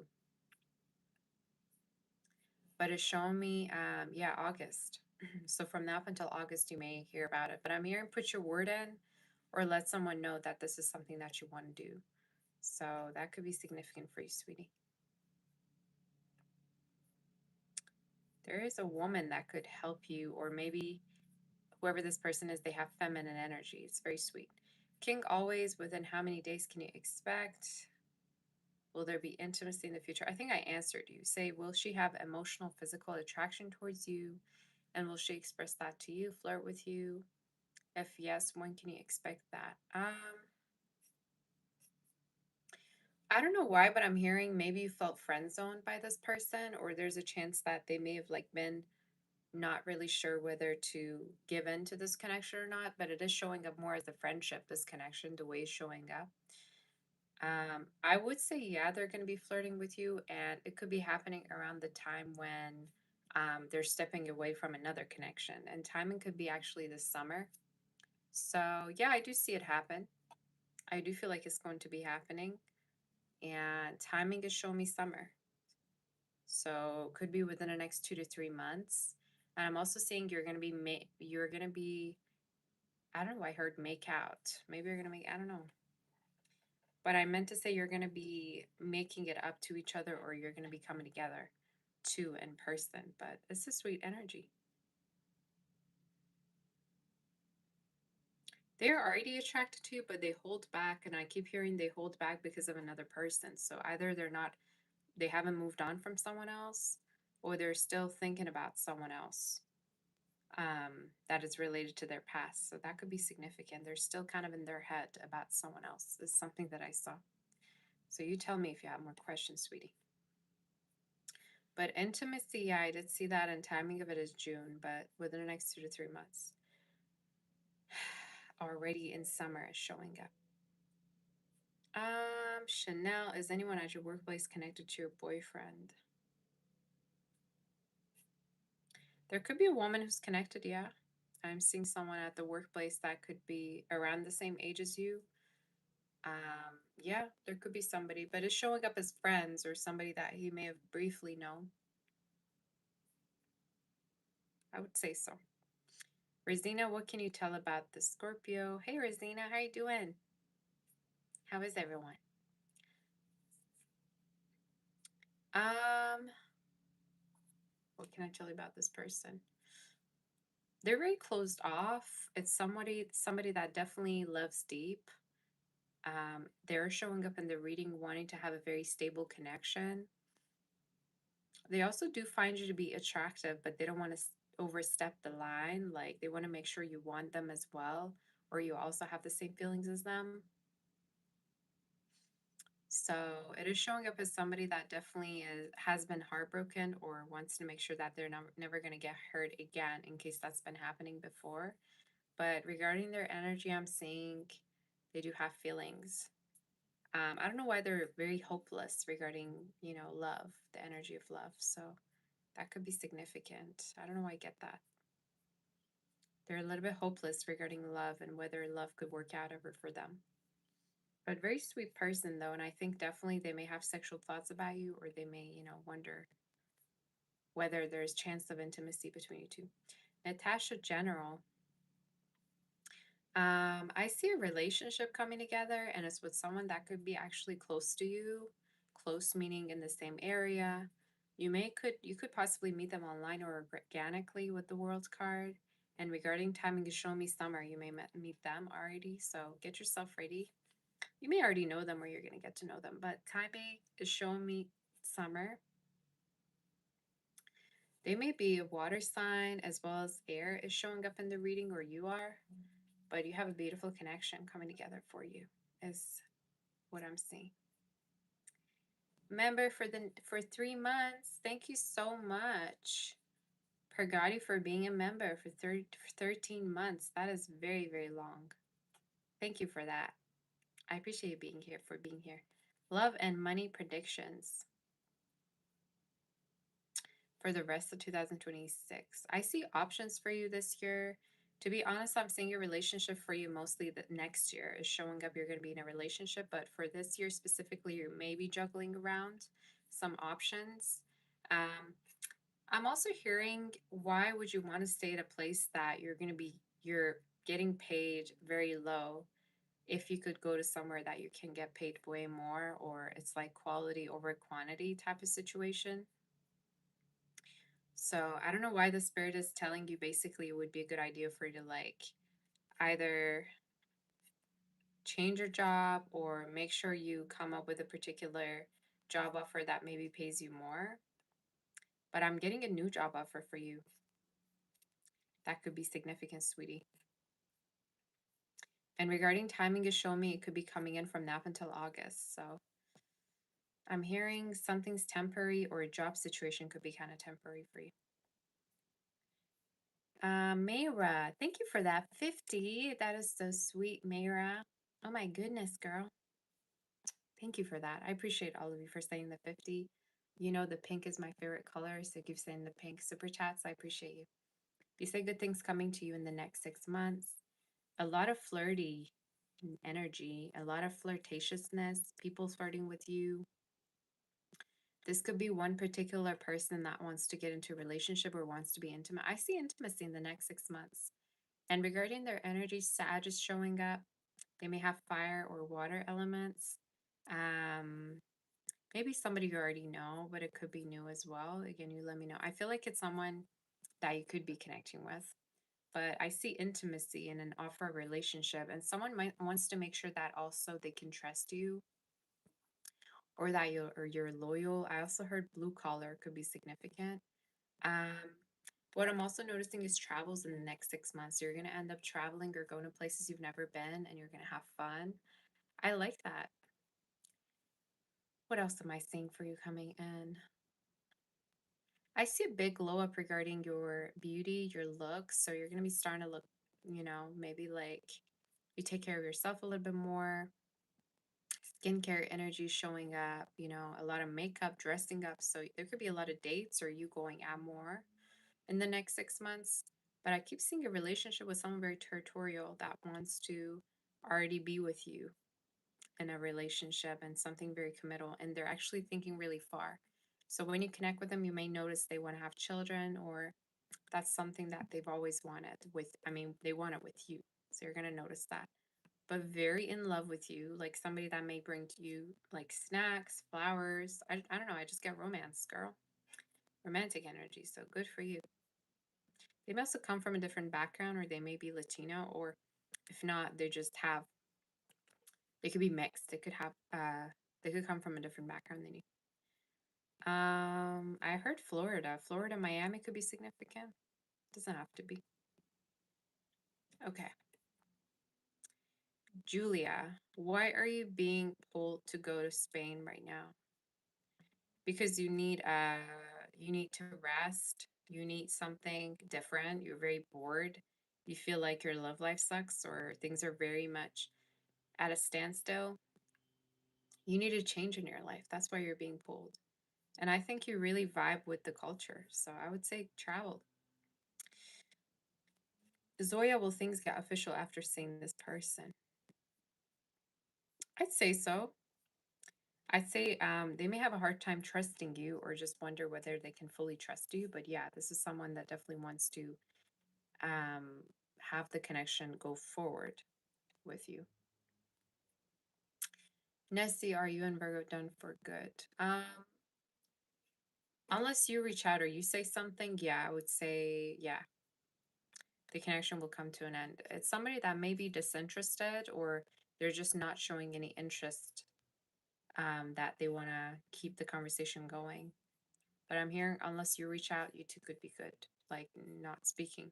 but it's showing me, yeah, August. So from now up until August, you may hear about it. But I'm hearing put your word in or let someone know that this is something that you want to do. So that could be significant for you, sweetie. There is a woman that could help you, or maybe whoever this person is, they have feminine energy. It's very sweet. King always, within how many days can you expect? Will there be intimacy in the future? I think I answered you. Say, will she have emotional, physical attraction towards you? And will she express that to you, flirt with you? If yes, when can you expect that? I don't know why, but I'm hearing maybe you felt friend zoned by this person, or there's a chance that they may have like been not really sure whether to give in to this connection or not, but it is showing up more as a friendship, this connection, the way it's showing up. I would say, yeah, they're going to be flirting with you, and it could be happening around the time when they're stepping away from another connection. And timing could be actually this summer. So, yeah, I do see it happen. I do feel like it's going to be happening, and timing is showing me summer. So, could be within the next 2 to 3 months. And I'm also seeing you're gonna be, I don't know, I heard make out. Maybe you're gonna make, I don't know. But I meant to say you're gonna be making it up to each other or you're gonna be coming together too in person. But it's a sweet energy. They're already attracted to you, but they hold back, and I keep hearing they hold back because of another person. So either they haven't moved on from someone else, or they're still thinking about someone else that is related to their past. So that could be significant. They're still kind of in their head about someone else, is something that I saw. So you tell me if you have more questions, sweetie. But intimacy, yeah, I did see that, and timing of it is June, but within the next 2 to 3 months. Already in summer is showing up. Chanel, is anyone at your workplace connected to your boyfriend? There could be a woman who's connected, yeah. I'm seeing someone at the workplace that could be around the same age as you. Yeah, there could be somebody, but it's showing up as friends or somebody that he may have briefly known. I would say so. Rosina, what can you tell about the Scorpio? Hey, Rosina, how you doing? How is everyone? Um, what can I tell you about this person? They're very closed off. It's somebody that definitely loves deep. They're showing up in the reading wanting to have a very stable connection. They also do find you to be attractive, but they don't want to overstep the line. Like they want to make sure you want them as well, or you also have the same feelings as them. So it is showing up as somebody that definitely has been heartbroken or wants to make sure that they're never going to get hurt again in case that's been happening before. But regarding their energy, I'm seeing they do have feelings. I don't know why they're very hopeless regarding, love, the energy of love. So that could be significant. I don't know why I get that. They're a little bit hopeless regarding love and whether love could work out ever for them. But very sweet person though, and I think definitely they may have sexual thoughts about you, or they may, wonder whether there's chance of intimacy between you two. Natasha General, I see a relationship coming together, and it's with someone that could be actually close to you. Close meaning in the same area. You could possibly meet them online or organically with the World card. And regarding timing is showing me summer, you may meet them already. So get yourself ready. You may already know them or you're gonna get to know them, but timing is showing me summer. They may be a water sign as well as air is showing up in the reading, or you are, but you have a beautiful connection coming together for you, is what I'm seeing. Member for 3 months. Thank you so much. Purgati for being a member for 13 months. That is very, very long. Thank you for that. I appreciate you being here for being here. Love and money predictions for the rest of 2026. I see options for you this year. To be honest, I'm seeing a relationship for you mostly the next year is showing up. You're going to be in a relationship, but for this year specifically, you may be juggling around some options. Um, I'm also hearing why would you want to stay at a place that you're getting paid very low if you could go to somewhere that you can get paid way more, or it's like quality over quantity type of situation. So I don't know why the spirit is telling you basically it would be a good idea for you to like either change your job or make sure you come up with a particular job offer that maybe pays you more. But I'm getting a new job offer for you. That could be significant, sweetie. And regarding timing, is showing me it could be coming in from now until August. So I'm hearing something's temporary or a job situation could be kind of temporary for you. Mayra, thank you for that 50. That is so sweet, Mayra. Oh my goodness, girl. Thank you for that. I appreciate all of you for saying the 50. You know, the pink is my favorite color, so keep saying the pink super chats. I appreciate you. You say good things coming to you in the next 6 months. A lot of flirty energy, a lot of flirtatiousness, people flirting with you. This could be one particular person that wants to get into a relationship or wants to be intimate. I see intimacy in the next 6 months. And regarding their energy, Sag is showing up. They may have fire or water elements. Um, Maybe somebody you already know, but it could be new as well. Again, you let me know. I feel like it's someone that you could be connecting with, but I see intimacy in an offer relationship, and someone might wants to make sure that also they can trust you or that you're loyal. I also heard blue collar could be significant. Um, what I'm also noticing is travels in the next 6 months. You're gonna end up traveling or going to places you've never been, and you're gonna have fun. I like that. What else am I seeing for you coming in? I see a big glow up regarding your beauty, your looks. So you're gonna be starting to look, maybe like you take care of yourself a little bit more. Skincare energy showing up, a lot of makeup, dressing up. So there could be a lot of dates or you going out more in the next 6 months. But I keep seeing a relationship with someone very territorial that wants to already be with you in a relationship and something very committal. And they're actually thinking really far. So when you connect with them, you may notice they want to have children, or that's something that they've always wanted they want it with you. So you're going to notice that. But very in love with you, like somebody that may bring to you like snacks, flowers. I don't know. I just get romance, girl. Romantic energy. So good for you. They may also come from a different background, or they may be Latino, or if not, they could be mixed. They could come from a different background than you. I heard Florida. Florida, Miami could be significant. Doesn't have to be. Okay. Julia, why are you being pulled to go to Spain right now? Because you need to rest. You need something different. You're very bored. You feel like your love life sucks or things are very much at a standstill. You need a change in your life. That's why you're being pulled. And I think you really vibe with the culture. So I would say travel. Zoya, will things get official after seeing this person? I'd say so. I'd say they may have a hard time trusting you or just wonder whether they can fully trust you. But yeah, this is someone that definitely wants to um, have the connection go forward with you. Nessie, are you and Virgo done for good? Unless you reach out or you say something, yeah, I would say, yeah, the connection will come to an end. It's somebody that may be disinterested or they're just not showing any interest that they want to keep the conversation going. But I'm hearing unless you reach out, you two could be good, like not speaking.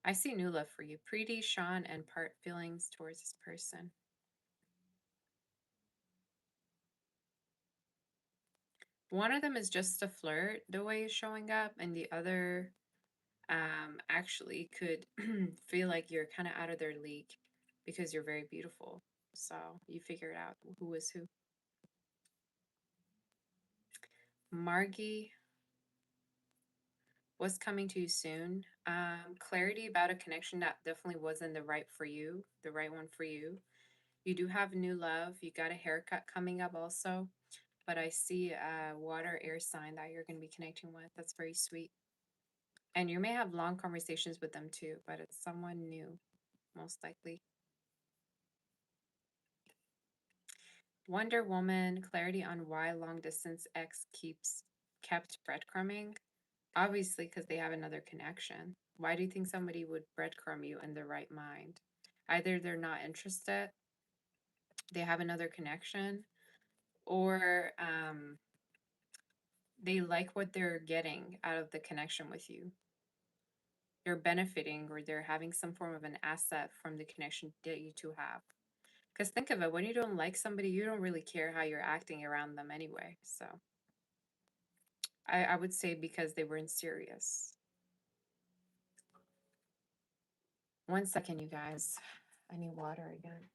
I see new love for you. Preeti, Sean, and part feelings towards this person. One of them is just a flirt, the way it's showing up, and the other actually could feel like you're kind of out of their league because you're very beautiful. So you figure it out who is who. Margie, what's coming to you soon? Clarity about a connection that definitely wasn't the right one for you. You do have new love. You got a haircut coming up also, but I see a water air sign that you're going to be connecting with. That's very sweet. And you may have long conversations with them too, but it's someone new, most likely. Wonder Woman, clarity on why long distance X kept breadcrumbing. Obviously, because they have another connection. Why do you think somebody would breadcrumb you in their right mind? Either they're not interested, they have another connection, or they like what they're getting out of the connection with you. They're benefiting or they're having some form of an asset from the connection that you two have. Because think of it, when you don't like somebody, you don't really care how you're acting around them anyway. So I would say because they weren't serious. 1 second, you guys. I need water again.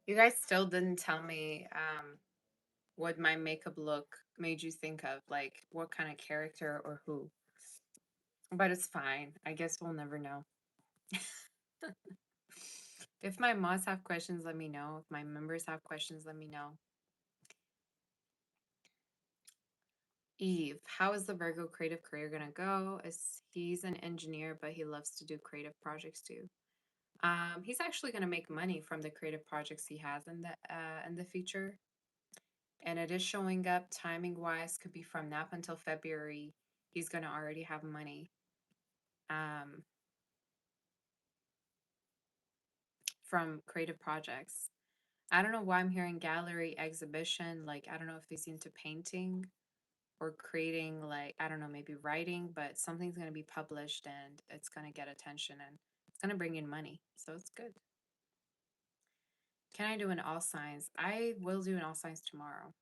You guys still didn't tell me what my makeup look made you think of, like what kind of character or who. But it's fine. I guess we'll never know. If my mods have questions, let me know. If my members have questions, let me know. Eve, how is the Virgo creative career gonna go? Is he's an engineer, but he loves to do creative projects too. He's actually gonna make money from the creative projects he has in the future, and it is showing up timing wise. Could be from now until February. He's gonna already have money. Um, from creative projects. I don't know why I'm hearing gallery exhibition. Like, I don't know if he's into painting or creating, like, I don't know, maybe writing, but something's going to be published and it's going to get attention and it's going to bring in money. So it's good. Can I do an all signs? I will do an all signs tomorrow.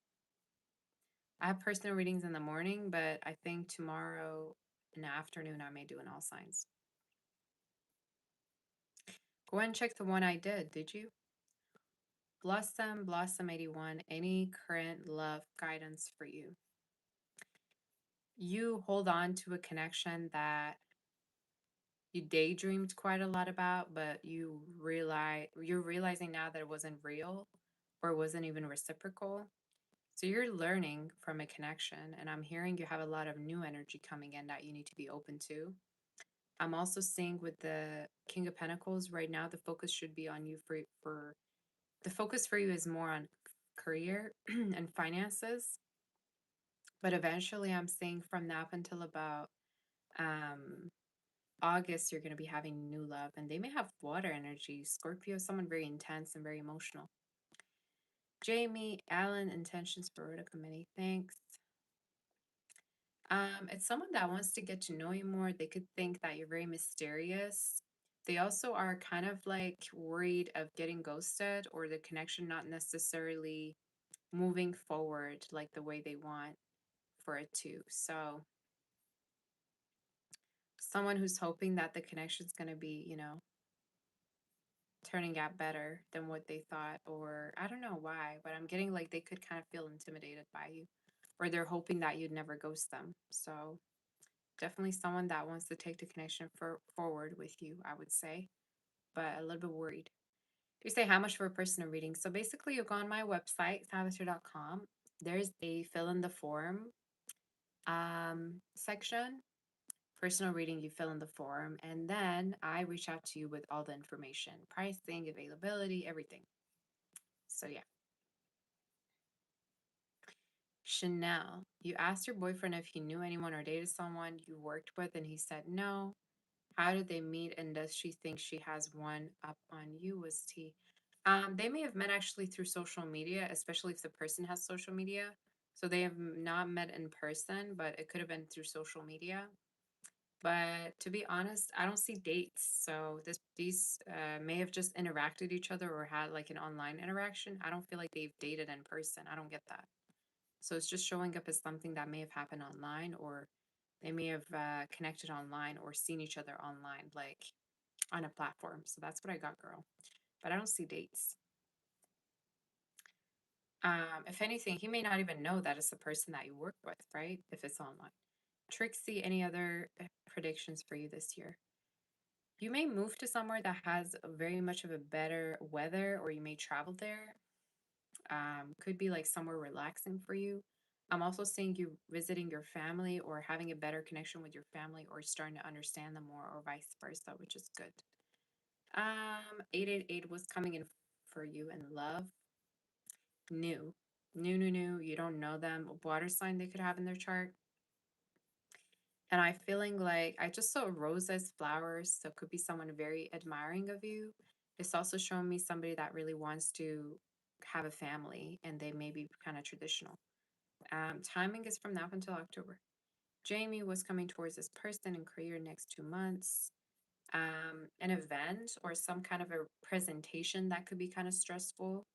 I have personal readings in the morning, but I think tomorrow in the afternoon I may do an all signs. Go and check the one I did. Did you? Blossom 81, any current love guidance for you? You hold on to a connection that you daydreamed quite a lot about, but you're realizing now that it wasn't real or wasn't even reciprocal. So you're learning from a connection, and I'm hearing you have a lot of new energy coming in that you need to be open to. I'm also seeing with the King of Pentacles right now, the focus should be on you for the focus for you is more on career and finances. But eventually, I'm seeing from now up until about um August, you're going to be having new love, and they may have water energy. Scorpio, someone very intense and very emotional. Jamie, Allen, intentions for Rota Committee. Thanks. It's someone that wants to get to know you more. They could think that you're very mysterious. They also are kind of like worried of getting ghosted or the connection not necessarily moving forward like the way they want for it to. So, someone who's hoping that the connection's going to be, turning out better than what they thought, or I don't know why, but I'm getting like they could kind of feel intimidated by you, or they're hoping that you'd never ghost them. So definitely someone that wants to take the connection forward with you, I would say, but a little bit worried. You say how much for a personal reading? So basically, you go on my website, savasir.com. There's a fill in the form section. Personal reading, you fill in the form, and then I reach out to you with all the information, pricing, availability, everything. So yeah. Chanel, you asked your boyfriend if he knew anyone or dated someone you worked with, and he said no. How did they meet, and does she think she has one up on you? Was T? They may have met actually through social media, especially if the person has social media. So they have not met in person, but it could have been through social media. But to be honest, I don't see dates. So these may have just interacted each other or had like an online interaction. I don't feel like they've dated in person. I don't get that. So it's just showing up as something that may have happened online, or they may have connected online or seen each other online, like on a platform. So that's what I got, girl. But I don't see dates. If anything, he may not even know that it's the person that you work with, right? If it's online. Trixie, any other predictions for you this year? You may move to somewhere that has very much of a better weather, or you may travel there. Could be like somewhere relaxing for you. I'm also seeing you visiting your family or having a better connection with your family or starting to understand them more or vice versa, which is good. 888 was coming in for you in love. New. New. You don't know them. Water sign they could have in their chart. And I feeling like I just saw roses, flowers, so it could be someone very admiring of you. It's also showing me somebody that really wants to have a family and they may be kind of traditional. Timing is from now until October. Jamie was coming towards this person in career next 2 months. An event or some kind of a presentation that could be kind of stressful.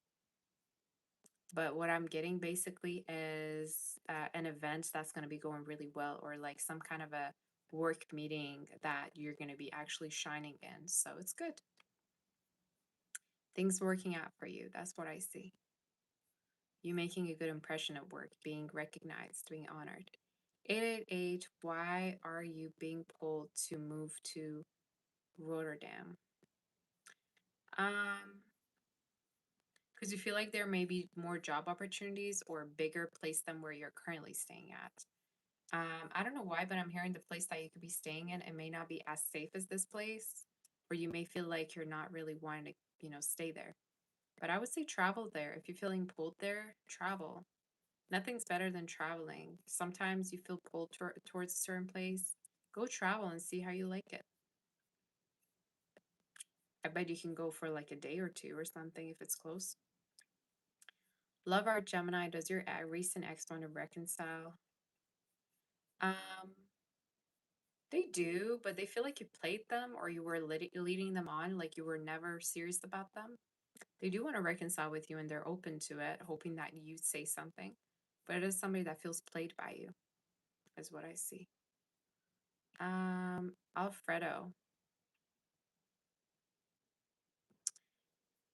But what I'm getting basically is an event that's going to be going really well, or like some kind of a work meeting that you're going to be actually shining in. So it's good. Things working out for you. That's what I see. You making a good impression at work, being recognized, being honored. 888, why are you being pulled to move to Rotterdam? Um, because you feel like there may be more job opportunities or a bigger place than where you're currently staying at. I don't know why, but I'm hearing the place that you could be staying in, it may not be as safe as this place, or you may feel like you're not really wanting to, stay there. But I would say travel there. If you're feeling pulled there, travel. Nothing's better than traveling. Sometimes you feel pulled towards a certain place. Go travel and see how you like it. I bet you can go for like a day or two or something if it's close. Love Art Gemini, does your recent ex want to reconcile? Um, they do, but they feel like you played them or you were leading them on, like you were never serious about them. They do want to reconcile with you and they're open to it, hoping that you say something. But it is somebody that feels played by you, is what I see. Alfredo,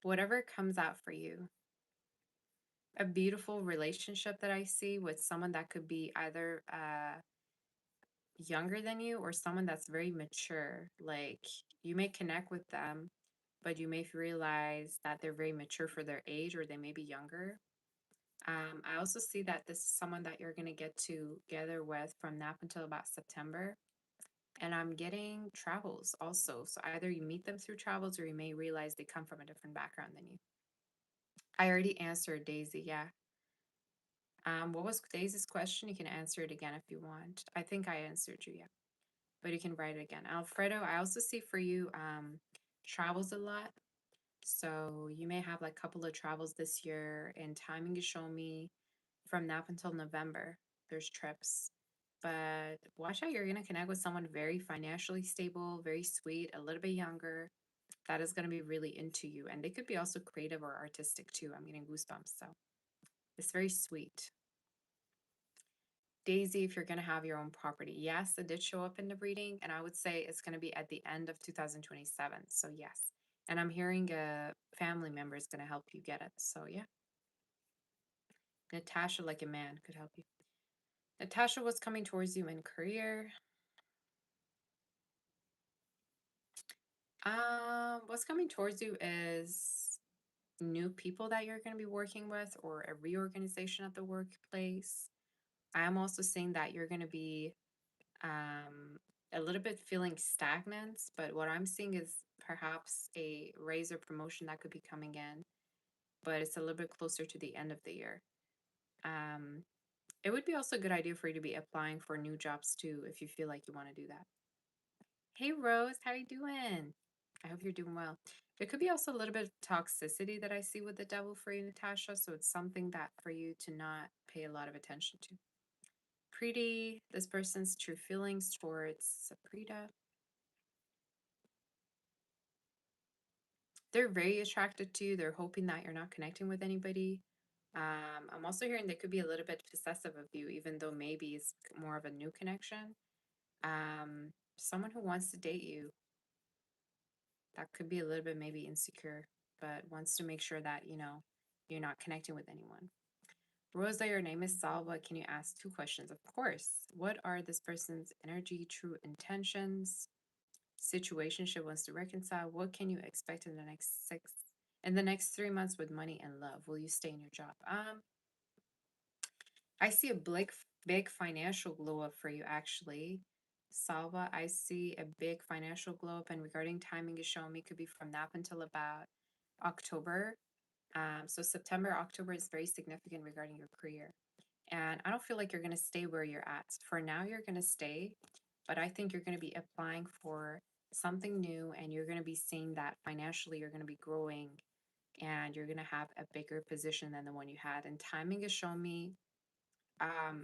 whatever comes out for you. A beautiful relationship that I see with someone that could be either younger than you or someone that's very mature. Like you may connect with them, but you may realize that they're very mature for their age or they may be younger. I also see that this is someone that you're going to get together with from now until about September. And I'm getting travels also. So either you meet them through travels or you may realize they come from a different background than you. I already answered Daisy. Yeah. What was Daisy's question? You can answer it again if you want. I think I answered you. Yeah. But you can write it again. Alfredo, I also see for you travels a lot. So you may have like a couple of travels this year, and timing is showing me from now until November, there's trips. But watch out, you're going to connect with someone very financially stable, very sweet, a little bit younger. That is going to be really into you. And they could be also creative or artistic too. I'm getting goosebumps. So it's very sweet. Daisy, if you're going to have your own property. Yes, it did show up in the reading, and I would say it's going to be at the end of 2027. So, yes. And I'm hearing a family member is going to help you get it. So, yeah. Natasha, like a man, could help you. Natasha was coming towards you in career. What's coming towards you is new people that you're going to be working with or a reorganization at the workplace. I am also seeing that you're going to be a little bit feeling stagnant, but what I'm seeing is perhaps a raise or promotion that could be coming in, but it's a little bit closer to the end of the year. Um, it would be also a good idea for you to be applying for new jobs too if you feel like you want to do that. Hey Rose, how you doing? I hope you're doing well. There could be also a little bit of toxicity that I see with the devil for you, Natasha. So it's something that for you to not pay a lot of attention to. Preeti, this person's true feelings towards Saprita. They're very attracted to you. They're hoping that you're not connecting with anybody. I'm also hearing they could be a little bit possessive of you, even though maybe it's more of a new connection. Someone who wants to date you that could be a little bit maybe insecure, but wants to make sure that, you're not connecting with anyone. Rosa, your name is Salva. Can you ask two questions? Of course. What are this person's energy, true intentions? Situationship wants to reconcile. What can you expect in the next 3 months with money and love? Will you stay in your job? I see a big financial glow up for you actually. Salva, I see a big financial glow up, and regarding timing is showing me could be from now until about October. So September, October is very significant regarding your career. And I don't feel like you're going to stay where you're at. For now, you're going to stay, but I think you're going to be applying for something new, and you're going to be seeing that financially you're going to be growing, and you're going to have a bigger position than the one you had. And timing is showing me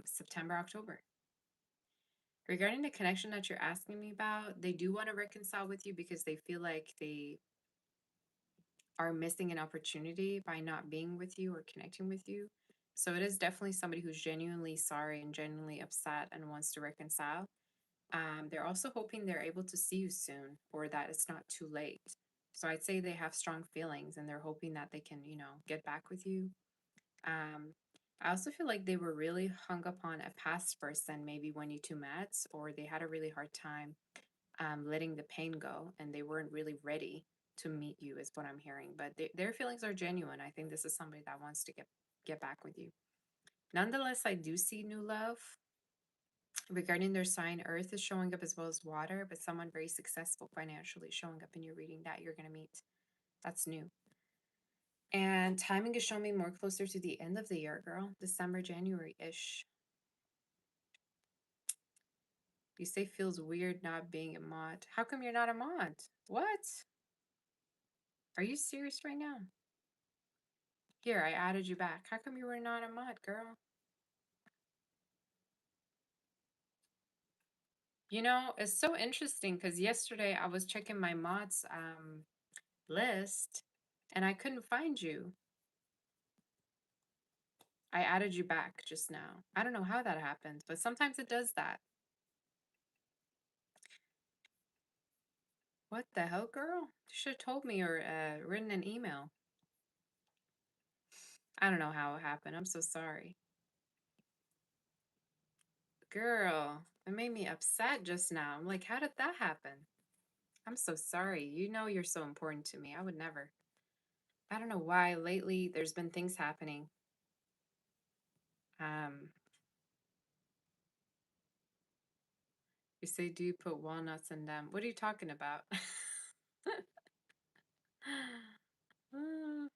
September, October. Regarding the connection that you're asking me about, they do want to reconcile with you because they feel like they are missing an opportunity by not being with you or connecting with you. So it is definitely somebody who's genuinely sorry and genuinely upset and wants to reconcile. They're also hoping they're able to see you soon or that it's not too late. So I'd say they have strong feelings and they're hoping that they can, get back with you. Um, I also feel like they were really hung up on a past person, maybe when you two met, or they had a really hard time letting the pain go and they weren't really ready to meet you, is what I'm hearing. But their feelings are genuine. I think this is somebody that wants to get back with you. Nonetheless, I do see new love. Regarding their sign, Earth is showing up as well as water, but someone very successful financially showing up in your reading that you're going to meet. That's new. And timing is showing me more closer to the end of the year, girl. December, January ish. You say feels weird not being a mod. How come you're not a mod? What? Are you serious right now? Here, I added you back. How come you were not a mod, girl? It's so interesting because yesterday I was checking my mods list and I couldn't find you. I added you back just now. I don't know how that happened, but sometimes it does that. What the hell, girl? You should have told me or written an email. I don't know how it happened. I'm so sorry. Girl, it made me upset just now. I'm like, how did that happen? I'm so sorry. You know you're so important to me. I would never. I don't know why lately there's been things happening. Um, you say, do you put walnuts in them? What are you talking about? Uh,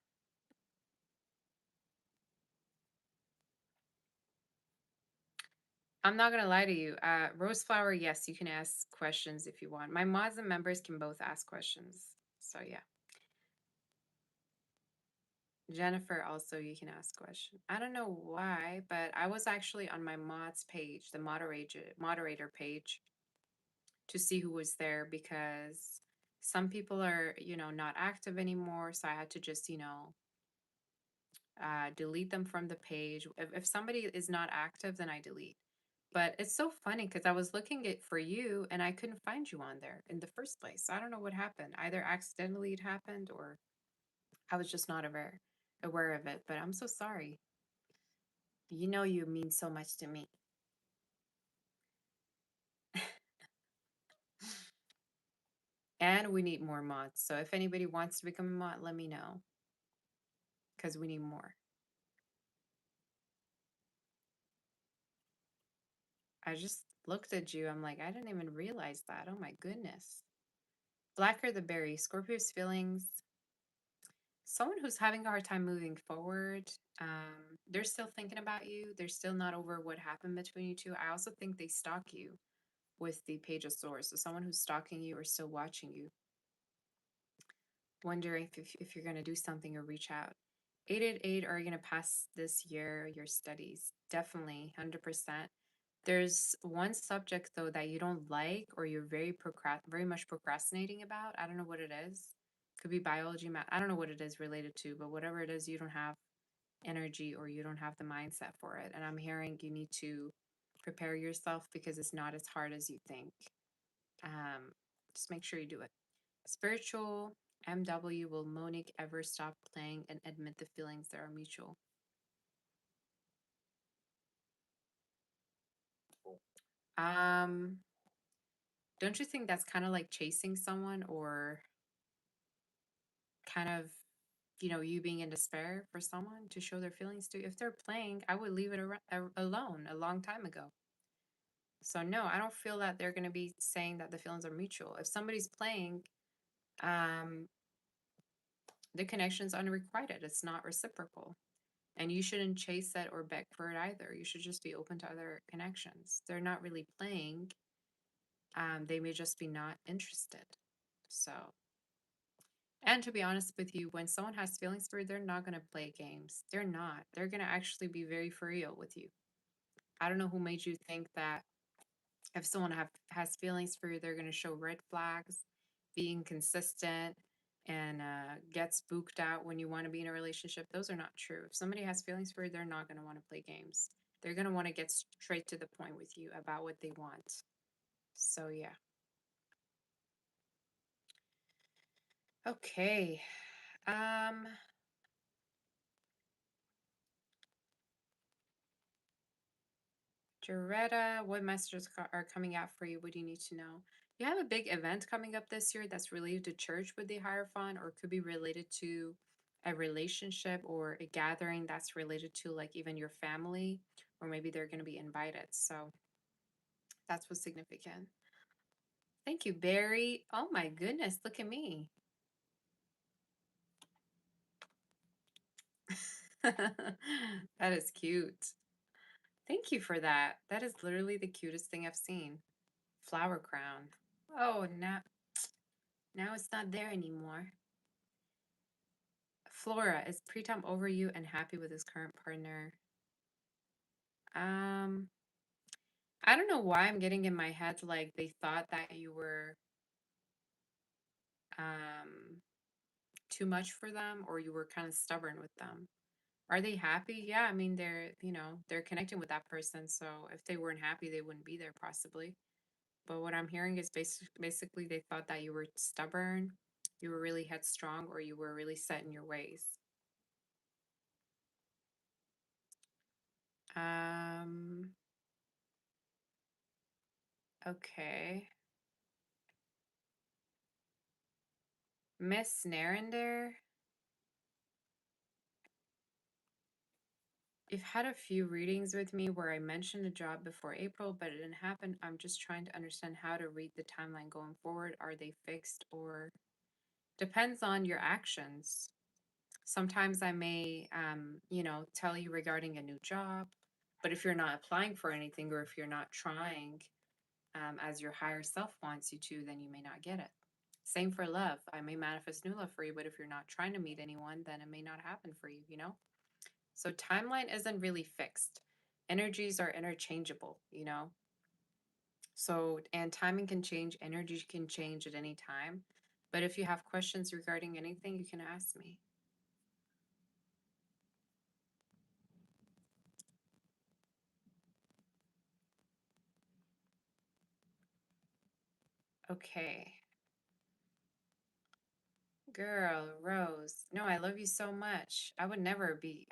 I'm not gonna lie to you. Rose flower, yes, you can ask questions if you want. My mods and members can both ask questions. So yeah. Jennifer, also you can ask questions. I don't know why, but I was actually on my mods page, the moderator page, to see who was there because some people are, not active anymore. So I had to just, delete them from the page. If somebody is not active, then I delete. But it's so funny because I was looking it for you and I couldn't find you on there in the first place. So I don't know what happened. Either accidentally it happened or I was just not aware of it. But I'm so sorry. You know you mean so much to me. And we need more mods. So if anybody wants to become a mod, let me know. Because we need more. I just looked at you. I'm like, I didn't even realize that. Oh my goodness. Blacker the berry. Scorpio's feelings. Someone who's having a hard time moving forward. They're still thinking about you. They're still not over what happened between you two. I also think they stalk you with the Page of Swords. So someone who's stalking you or still watching you. wondering if you're going to do something or reach out. 888, are you going to pass this year your studies? Definitely, 100%. There's one subject though that you don't like or you're very much procrastinating about. I don't know what it is. Could be biology, math. I don't know what it is related to, but whatever it is, you don't have energy or you don't have the mindset for it. And I'm hearing you need to prepare yourself because it's not as hard as you think. Um, just make sure you do it. Spiritual MW, will Monique ever stop playing and admit the feelings that are mutual? Um, don't you think that's kind of like chasing someone or kind of, you being in despair for someone to show their feelings to? If they're playing, I would leave it alone a long time ago. So no, I don't feel that they're going to be saying that the feelings are mutual. If somebody's playing, um, the connection's unrequited. It's not reciprocal. And you shouldn't chase it or beg for it either. You should just be open to other connections. They're not really playing. They may just be not interested. So, and to be honest with you, when someone has feelings for you, they're not going to play games. They're not. They're going to actually be very for real with you. I don't know who made you think that if someone has feelings for you, they're going to show red flags, be inconsistent, and get spooked out when you want to be in a relationship. Those are not true. If somebody has feelings for you, they're not going to want to play games. They're going to want to get straight to the point with you about what they want. So, yeah. Okay. Um, Jaretta, what messages are coming out for you? What do you need to know? You have a big event coming up this year that's related to church with the Hierophant, or could be related to a relationship or a gathering that's related to like even your family, or maybe they're going to be invited. So that's what's significant. Thank you, Barry. Oh my goodness, look at me. That is cute. Thank you for that. That is literally the cutest thing I've seen. Flower crown. Oh, now it's not there anymore. Flora, is Pritam over you and happy with his current partner? Um, I don't know why I'm getting in my head like they thought that you were um too much for them or you were kind of stubborn with them. Are they happy? Yeah, I mean they're connecting with that person, so if they weren't happy, they wouldn't be there possibly. But what I'm hearing is basically they thought that you were stubborn, you were really headstrong, or you were really set in your ways. Um, okay. Miss Narender, you've had a few readings with me where I mentioned a job before April, but it didn't happen. I'm just trying to understand how to read the timeline going forward. Are they fixed or depends on your actions? Sometimes I may, tell you regarding a new job, but if you're not applying for anything or if you're not trying as your higher self wants you to, then you may not get it. Same for love. I may manifest new love for you, but if you're not trying to meet anyone, then it may not happen for you? So timeline isn't really fixed. Energies are interchangeable. So, and timing can change, energy can change at any time. But if you have questions regarding anything, you can ask me. Okay. Girl, Rose. No, I love you so much. I would never be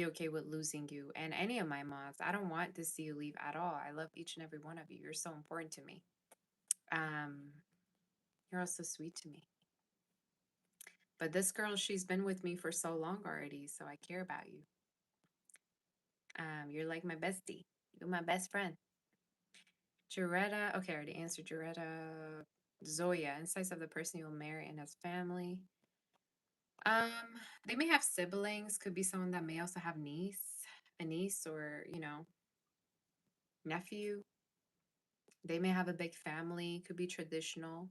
okay with losing you and any of my moms. I don't want to see you leave at all. I love each and every one of you. You're so important to me. Um, you're also sweet to me. But this girl, she's been with me for so long already, so I care about you. You're like my bestie. You're my best friend. Jaretta, okay, I already answered Jaretta. Zoya, insights of the person you'll marry and his family. Um, they may have siblings, could be someone that may also have a niece or, nephew. They may have a big family, could be traditional.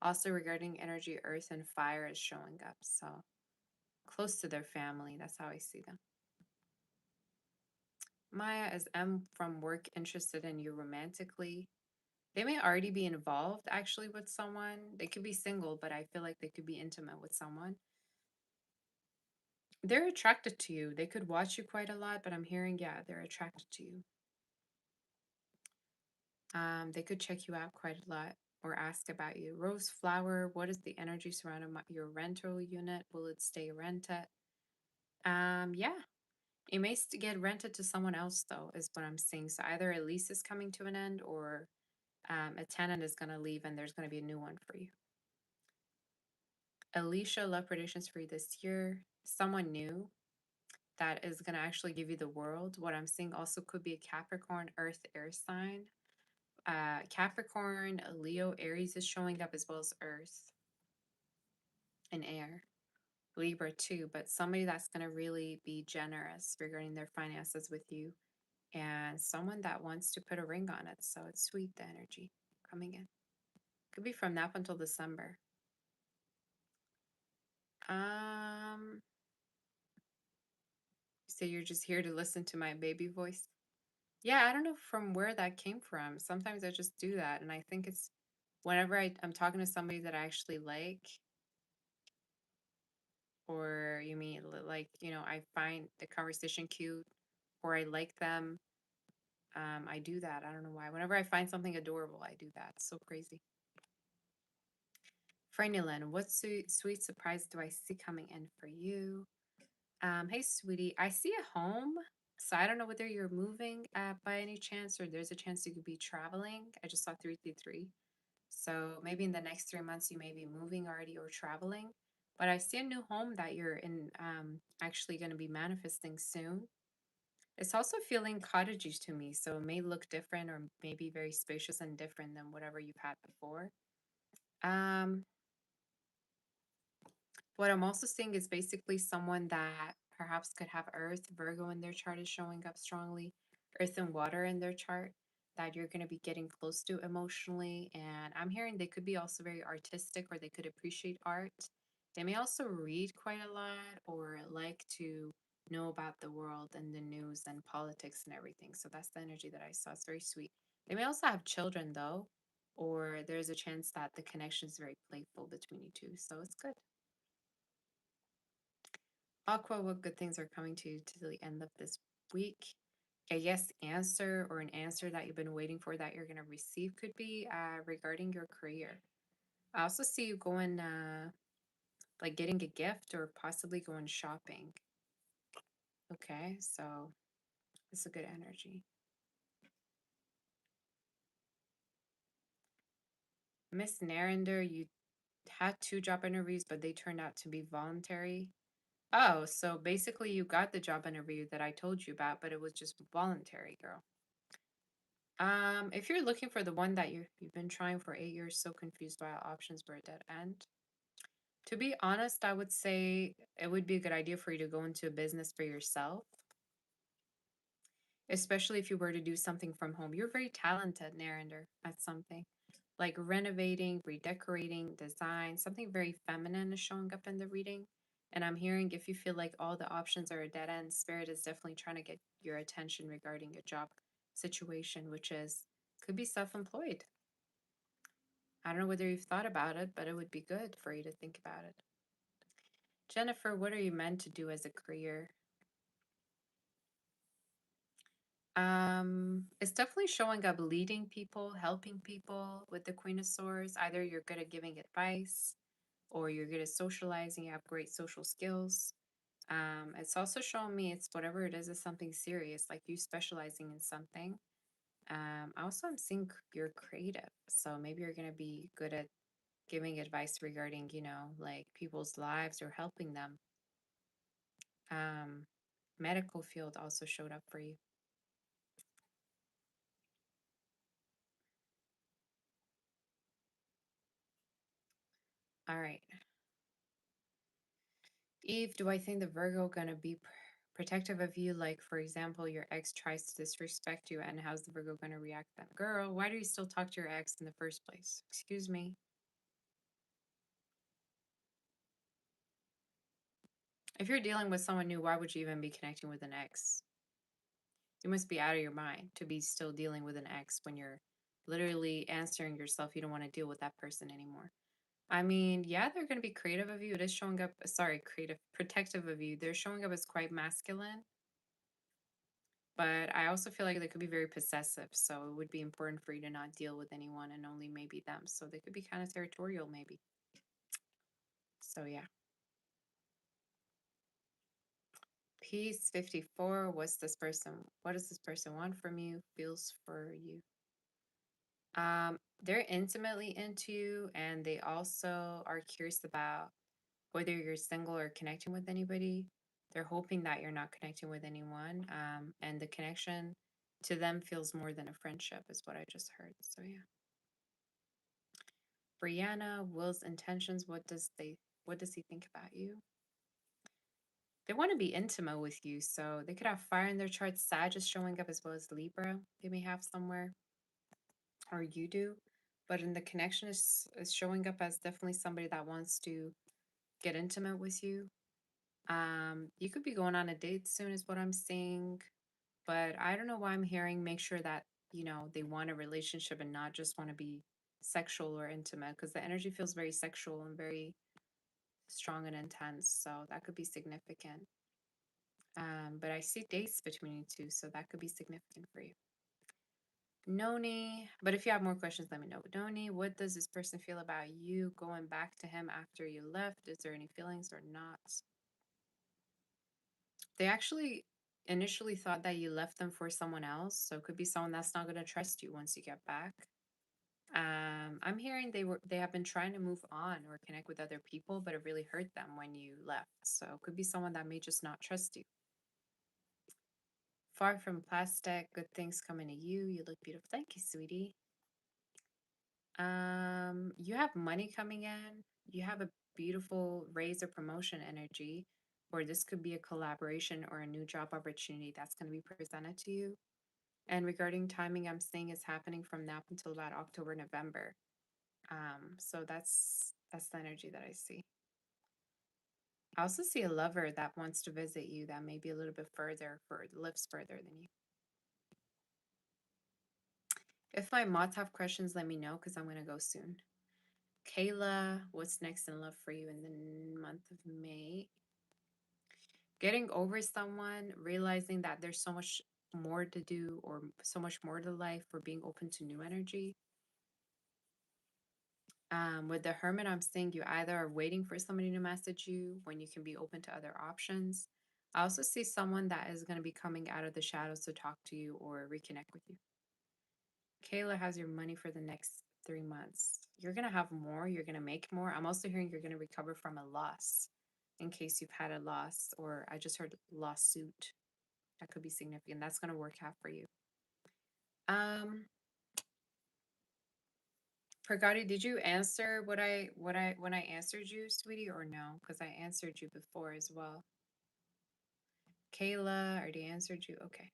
Also regarding energy, earth and fire is showing up. So close to their family. That's how I see them. Maya is M from work interested in you romantically. They may already be involved actually with someone. They could be single, but I feel like they could be intimate with someone. They're attracted to you. They could watch you quite a lot, but I'm hearing, yeah, they're attracted to you. They could check you out quite a lot or ask about you. Rose flower, what is the energy surrounding your rental unit? Will it stay rented? Yeah, it may get rented to someone else though, is what I'm seeing. So either a lease is coming to an end or a tenant is going to leave and there's going to be a new one for you. Alicia, love predictions for you this year. Someone new that is going to actually give you the world. What I'm seeing also could be a Capricorn, Earth, air sign. Capricorn, Leo, Aries is showing up as well as Earth and air. Libra too, but somebody that's going to really be generous regarding their finances with you and someone that wants to put a ring on it. So it's sweet, the energy coming in. Could be from now until December. Um, so you're just here to listen to my baby voice? Yeah, I don't know from where that came from. Sometimes I just do that, and I think it's whenever I'm talking to somebody that I actually like, or you mean like, I find the conversation cute, or I like them. I do that. I don't know why. Whenever I find something adorable, I do that. It's so crazy. Frenulin, what sweet surprise do I see coming in for you? Hey, sweetie, I see a home. So I don't know whether you're moving by any chance or there's a chance you could be traveling. I just saw 333. So maybe in the next 3 months you may be moving already or traveling. But I see a new home that you're in actually going to be manifesting soon. It's also feeling cottagey to me, so it may look different or maybe very spacious and different than whatever you've had before. Um, what I'm also seeing is basically someone that perhaps could have Earth, Virgo in their chart is showing up strongly, Earth and water in their chart that you're going to be getting close to emotionally. And I'm hearing they could be also very artistic or they could appreciate art. They may also read quite a lot or like to know about the world and the news and politics and everything. So that's the energy that I saw. It's very sweet. They may also have children though, or there's a chance that the connection is very playful between you two. So it's good. Aqua, what good things are coming to you to the end of this week? A yes answer or an answer that you've been waiting for that you're going to receive could be regarding your career. I also see you going, like getting a gift or possibly going shopping. Okay, so it's a good energy. Miss Narender, you had two job interviews, but they turned out to be voluntary. Oh, so basically you got the job interview that I told you about, but it was just voluntary, girl. If you're looking for the one that you've been trying for 8 years, so confused by options were a dead end. To be honest, I would say it would be a good idea for you to go into a business for yourself, especially if you were to do something from home. You're very talented, Narender, at something like renovating, redecorating, design, something very feminine is showing up in the reading. And I'm hearing if you feel like all the options are a dead end, Spirit is definitely trying to get your attention regarding a job situation, which is could be self employed. I don't know whether you've thought about it, but it would be good for you to think about it. Jennifer, what are you meant to do as a career? It's definitely showing up leading people, helping people with the Queen of Swords. Either you're good at giving advice or you're good at socializing, you have great social skills. It's also showing me it's whatever it is something serious, like you specializing in something. Also, I'm seeing you're creative, so maybe you're gonna be good at giving advice regarding, like people's lives or helping them. Um, Medical field also showed up for you. All right. Eve, do I think the Virgo gonna be protective of you? Like, for example, your ex tries to disrespect you, and how's the Virgo gonna react then? Girl, why do you still talk to your ex in the first place? Excuse me. If you're dealing with someone new, why would you even be connecting with an ex? You must be out of your mind to be still dealing with an ex when you're literally answering yourself you don't want to deal with that person anymore. I mean, yeah, they're going to be creative of you. It is showing up, sorry, creative, protective of you. They're showing up as quite masculine, but I also feel like they could be very possessive. So it would be important for you to not deal with anyone and only maybe them. So they could be kind of territorial, maybe. So yeah. Piece 54. What does this person want from you? Feels for you. They're intimately into you and they also are curious about whether you're single or connecting with anybody. They're hoping that you're not connecting with anyone. And the connection to them feels more than a friendship, is what I just heard. So yeah. Brianna, Will's intentions, what does he think about you? They want to be intimate with you, so they could have fire in their chart. Sag is showing up as well as Libra. They may have somewhere, or you do. But in the connection is showing up as definitely somebody that wants to get intimate with you. You could be going on a date soon, is what I'm seeing. But I don't know why I'm hearing make sure that, they want a relationship and not just want to be sexual or intimate, because the energy feels very sexual and very strong and intense. So that could be significant. But I see dates between you two, so that could be significant for you. Noni, but if you have more questions, let me know. Noni, what does this person feel about you going back to him after you left? Is there any feelings or not? They actually initially thought that you left them for someone else, so it could be someone that's not going to trust you once you get back. I'm hearing they have been trying to move on or connect with other people, but it really hurt them when you left. So it could be someone that may just not trust you. Far from plastic, good things coming to you. You look beautiful. Thank you, sweetie. You have money coming in. You have a beautiful raise or promotion energy, or this could be a collaboration or a new job opportunity that's going to be presented to you. And regarding timing, I'm seeing is happening from now until about October, November. So that's the energy that I see. I also see a lover that wants to visit you that may be a little bit further for lives further than you. If my mods have questions, let me know because I'm gonna go soon. Kayla, what's next in love for you in the month of May? Getting over someone, realizing that there's so much more to do or so much more to life, or being open to new energy. With the Hermit, I'm seeing you either are waiting for somebody to message you when you can be open to other options. I also see someone that is going to be coming out of the shadows to talk to you or reconnect with you. Kayla has your money for the next 3 months. You're going to have more, you're going to make more. I'm also hearing you're going to recover from a loss in case you've had a loss, or I just heard lawsuit. That could be significant. That's going to work out for you. Um, Pragati, did you answer what I when I answered you, sweetie, or no? Because I answered you before as well. Kayla, I already answered you. Okay.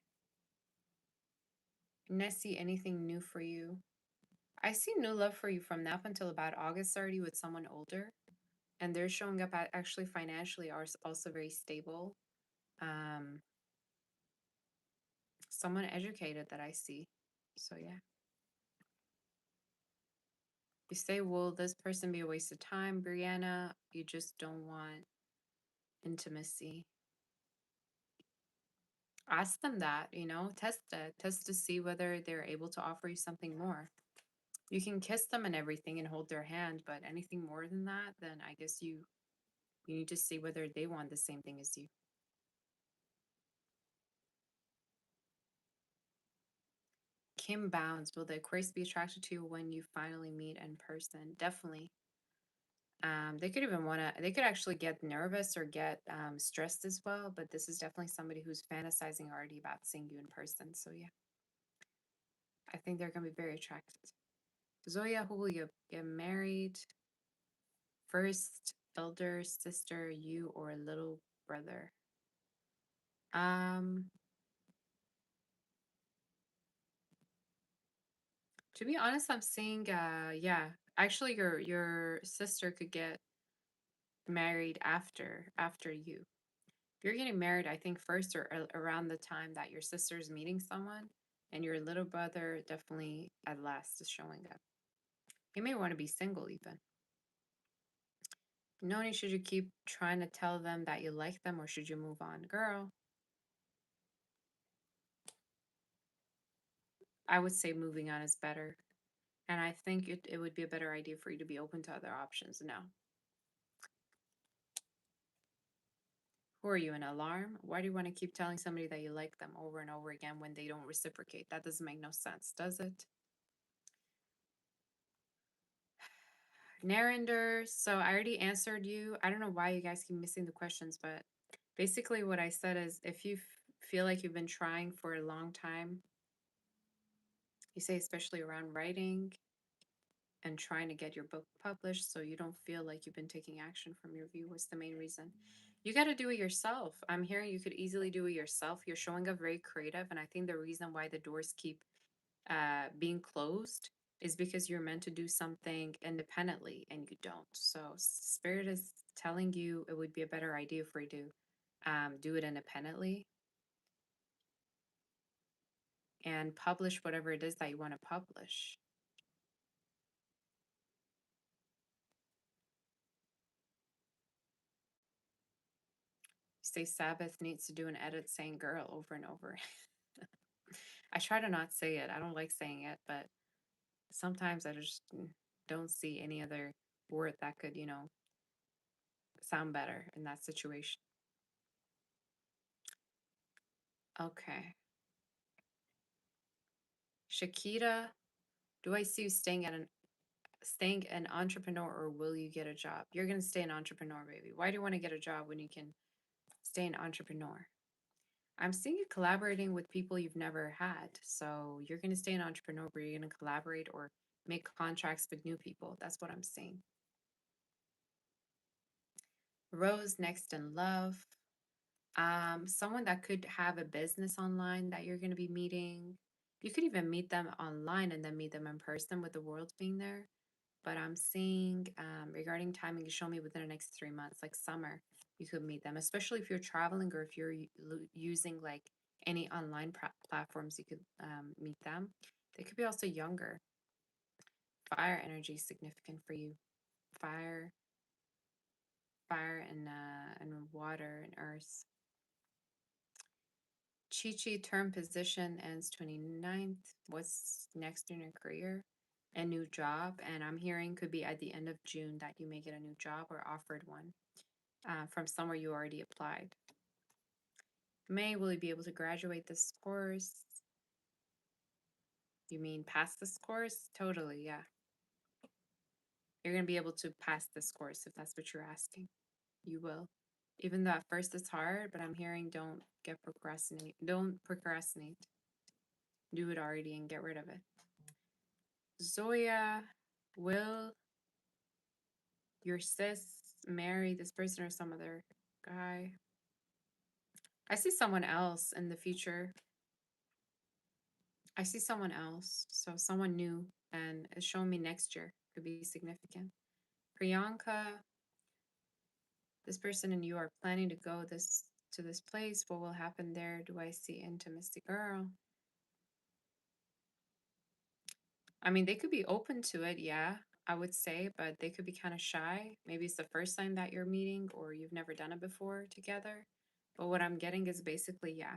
Nessie, anything new for you? I see new love for you from now up until about August already with someone older, and they're showing up actually financially are also very stable. Um, Someone educated that I see. So yeah. You say, will this person be a waste of time, Brianna? You just don't want intimacy. Ask them that, test it, test to see whether they're able to offer you something more. You can kiss them and everything and hold their hand, but anything more than that, then I guess you need to see whether they want the same thing as you. Kim Bounds, will the Aquarius be attracted to you when you finally meet in person? Definitely. They could actually get nervous or get stressed as well, but this is definitely somebody who's fantasizing already about seeing you in person. So yeah, I think they're gonna be very attracted. Zoya, who will you get married? First, elder sister, you, or little brother? Um, to be honest, I'm seeing yeah, actually your sister could get married after you. You're getting married, I think, first or around the time that your sister's meeting someone, and your little brother definitely at last is showing up. He may want to be single even. Noni, should you keep trying to tell them that you like them or should you move on? Girl, I would say moving on is better. And I think it would be a better idea for you to be open to other options now. Who are you, an alarm? Why do you want to keep telling somebody that you like them over and over again when they don't reciprocate? That doesn't make no sense, does it? Narrander, so I already answered you. I don't know why you guys keep missing the questions, but basically what I said is if you feel like you've been trying for a long time, you say especially around writing and trying to get your book published so you don't feel like you've been taking action from your view was the main reason. You got to do it yourself. I'm hearing you could easily do it yourself. You're showing up very creative, and I think the reason why the doors keep being closed is because you're meant to do something independently and you don't. So spirit is telling you it would be a better idea for you to do it independently and publish whatever it is that you want to publish. Say Sabbath needs to do an edit saying girl over and over. I try to not say it. I don't like saying it, but sometimes I just don't see any other word that could, sound better in that situation. Okay. Shakira, do I see you staying an entrepreneur or will you get a job? You're gonna stay an entrepreneur, baby. Why do you want to get a job when you can stay an entrepreneur? I'm seeing you collaborating with people you've never had. So you're gonna stay an entrepreneur, but you're gonna collaborate or make contracts with new people. That's what I'm seeing. Rose next in love. Someone that could have a business online that you're gonna be meeting. You could even meet them online and then meet them in person with the world being there. But I'm seeing regarding timing, you show me within the next 3 months, like summer, you could meet them, especially if you're traveling or if you're using like any online platforms, you could meet them. They could be also younger. Fire energy is significant for you. Fire, fire, and water and earth. Chi Chi term position ends 29th. What's next in your career? A new job, and I'm hearing could be at the end of June that you may get a new job or offered one from somewhere you already applied. May, will you be able to graduate this course? You mean pass this course? Totally, yeah. You're going to be able to pass this course if that's what you're asking. You will. Even though at first it's hard, but I'm hearing don't get procrastinate. Don't procrastinate. Do it already and get rid of it. Zoya, will your sis marry this person or some other guy? I see someone else in the future. I see someone else. So someone new and it's showing me next year could be significant. Priyanka, this person and you are planning to go to this place. What will happen there? Do I see intimacy? Girl. I mean, they could be open to it, yeah, I would say, but they could be kind of shy. Maybe it's the first time that you're meeting or you've never done it before together. But what I'm getting is basically, yeah.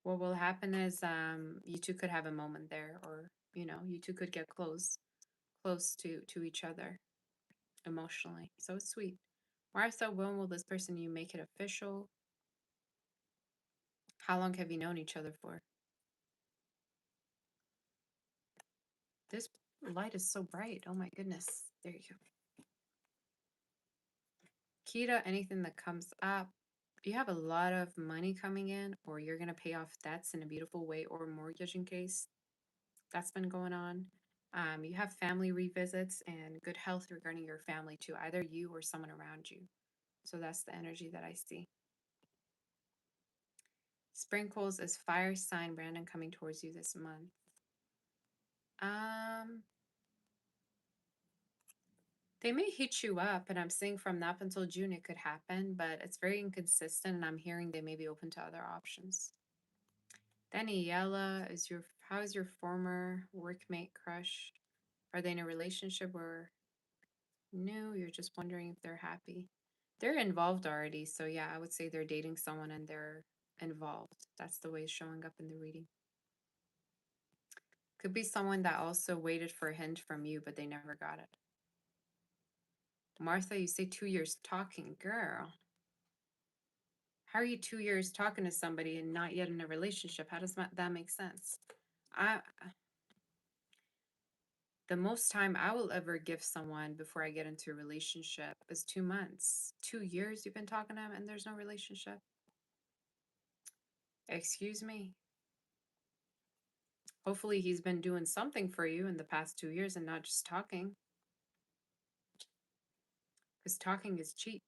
What will happen is you two could have a moment there or, you two could get close to each other emotionally. So it's sweet. Martha, when will this person you make it official? How long have you known each other for? This light is so bright. Oh my goodness. There you go. Kita, anything that comes up, you have a lot of money coming in, or you're going to pay off debts in a beautiful way, or mortgage in case that's been going on. You have family revisits and good health regarding your family too, either you or someone around you. So that's the energy that I see. Sprinkles is fire sign Brandon coming towards you this month. They may hit you up, and I'm saying from now up until June it could happen, but it's very inconsistent, and I'm hearing they may be open to other options. Daniela, how is your former workmate crush? Are they in a relationship or new? You're just wondering if they're happy. They're involved already, so yeah, I would say they're dating someone and they're involved. That's the way it's showing up in the reading. Could be someone that also waited for a hint from you, but they never got it. Martha, you say 2 years talking, girl. How are you 2 years talking to somebody and not yet in a relationship? How does that make sense? I the most time I will ever give someone before I get into a relationship is 2 months. 2 years you've been talking to him and there's no relationship. Excuse me. Hopefully he's been doing something for you in the past 2 years and not just talking. Because talking is cheap.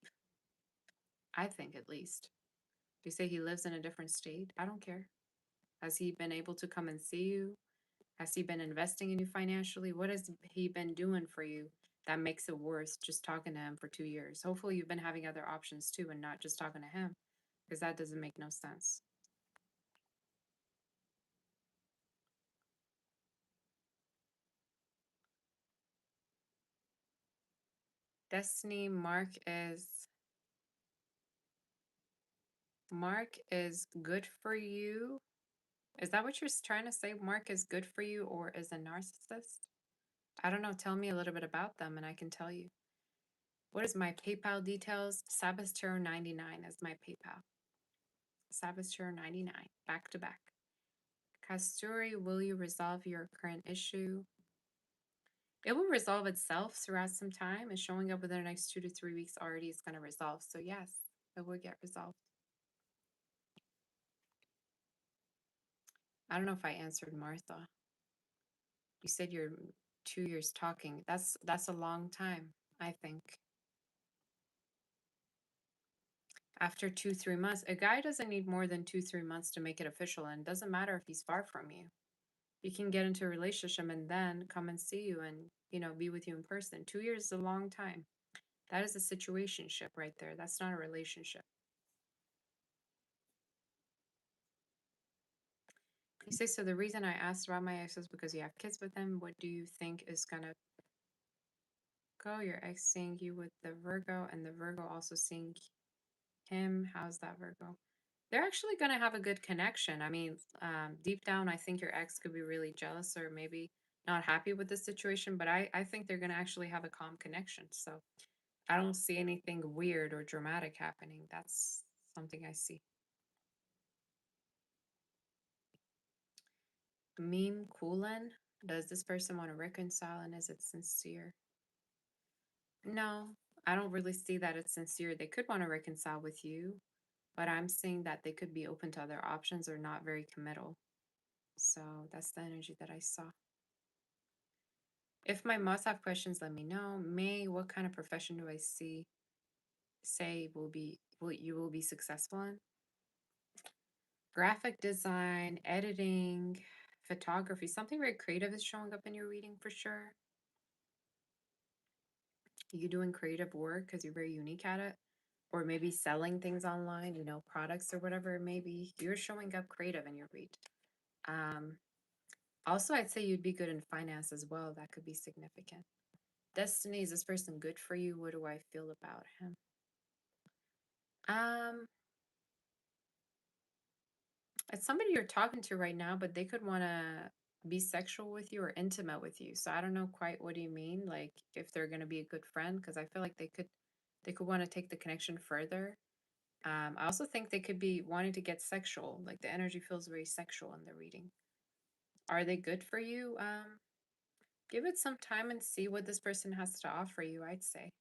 I think at least. Do you say he lives in a different state? I don't care. Has he been able to come and see you? Has he been investing in you financially? What has he been doing for you that makes it worth just talking to him for 2 years? Hopefully, you've been having other options too and not just talking to him because that doesn't make no sense. Destiny, Mark is good for you. Is that what you're trying to say? Mark is good for you or is a narcissist? I don't know. Tell me a little bit about them and I can tell you. What is my PayPal details? Sabbathterror99 is my PayPal. Sabbathterror99, back to back. Kasturi, will you resolve your current issue? It will resolve itself throughout some time. It's showing up within the next 2 to 3 weeks already. It's going to resolve. So, yes, it will get resolved. I don't know if I answered Martha. You said you're 2 years talking. That's a long time, I think. After 2, 3 months, a guy doesn't need more than 2, 3 months to make it official, and it doesn't matter if he's far from you. You can get into a relationship and then come and see you and be with you in person. 2 years is a long time. That is a situationship right there. That's not a relationship. You say, so the reason I asked about my ex is because you have kids with him. What do you think is gonna go? Your ex seeing you with the Virgo and the Virgo also seeing him. How's that, Virgo? They're actually gonna have a good connection. I mean, deep down, I think your ex could be really jealous or maybe not happy with the situation, but I think they're gonna actually have a calm connection. So I don't see anything weird or dramatic happening. That's something I see. Meme Coolen. Does this person want to reconcile and is it sincere? No, I don't really see that it's sincere. They could want to reconcile with you, but I'm seeing that they could be open to other options or not very committal. So that's the energy that I saw. If my must have questions, let me know. May, what kind of profession do I say you will be successful in? Graphic design, editing, photography, something very creative is showing up in your reading for sure. You doing creative work because you're very unique at it, or maybe selling things online, products or whatever it may be. You're showing up creative in your read. Um, Also, I'd say you'd be good in finance as well. That could be significant. Destiny, is this person good for you? What do I feel about him? Um, it's somebody you're talking to right now, but they could want to be sexual with you or intimate with you. So I don't know quite what do you mean, like if they're going to be a good friend, because I feel like they could want to take the connection further. I also think they could be wanting to get sexual. Like the energy feels very sexual in the reading. Are they good for you? Give it some time and see what this person has to offer you, I'd say.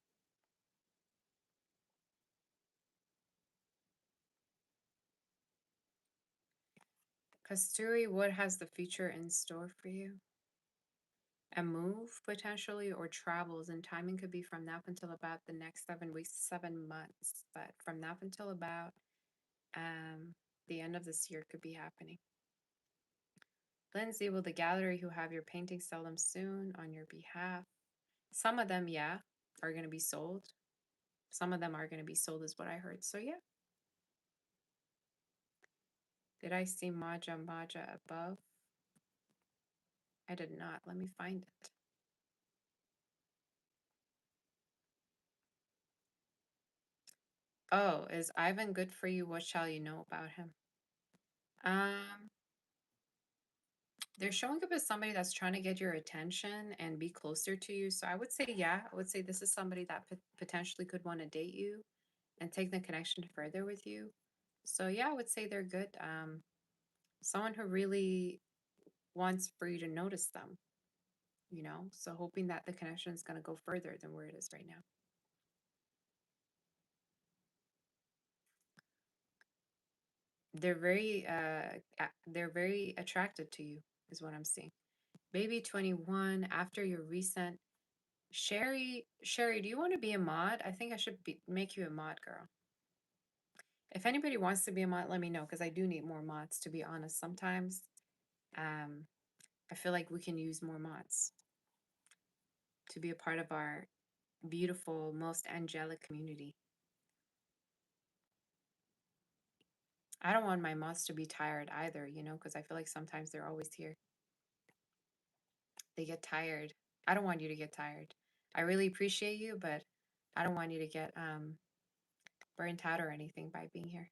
Kasturi, what has the future in store for you? A move potentially or travels, and timing could be from now up until about the next 7 weeks, 7 months. But from now up until about um the end of this year could be happening. Lindsay, will the gallery who have your paintings sell them soon on your behalf? Some of them, yeah. are going to be sold. Some of them are going to be sold, is what I heard. So, yeah. Did I see Maja Maja above? I did not. Let me find it. Oh, is Ivan good for you? What shall you know about him? Um, they're showing up as somebody that's trying to get your attention and be closer to you. So I would say, yeah, I would say this is somebody that potentially could want to date you and take the connection further with you. So yeah, I would say they're good. Someone who really wants for you to notice them, you know. So hoping that the connection is going to go further than where it is right now. They're very attracted to you, is what I'm seeing. Baby 21, after your recent Sherry, do you want to be a mod? I think I should make you a mod, girl. If anybody wants to be a mod, let me know because I do need more mods, to be honest. Sometimes um, I feel like we can use more mods to be a part of our beautiful, most angelic community. I don't want my mods to be tired either, you know, because I feel like sometimes they're always here. They get tired. I don't want you to get tired. I really appreciate you, but I don't want you to get burnt out or anything by being here.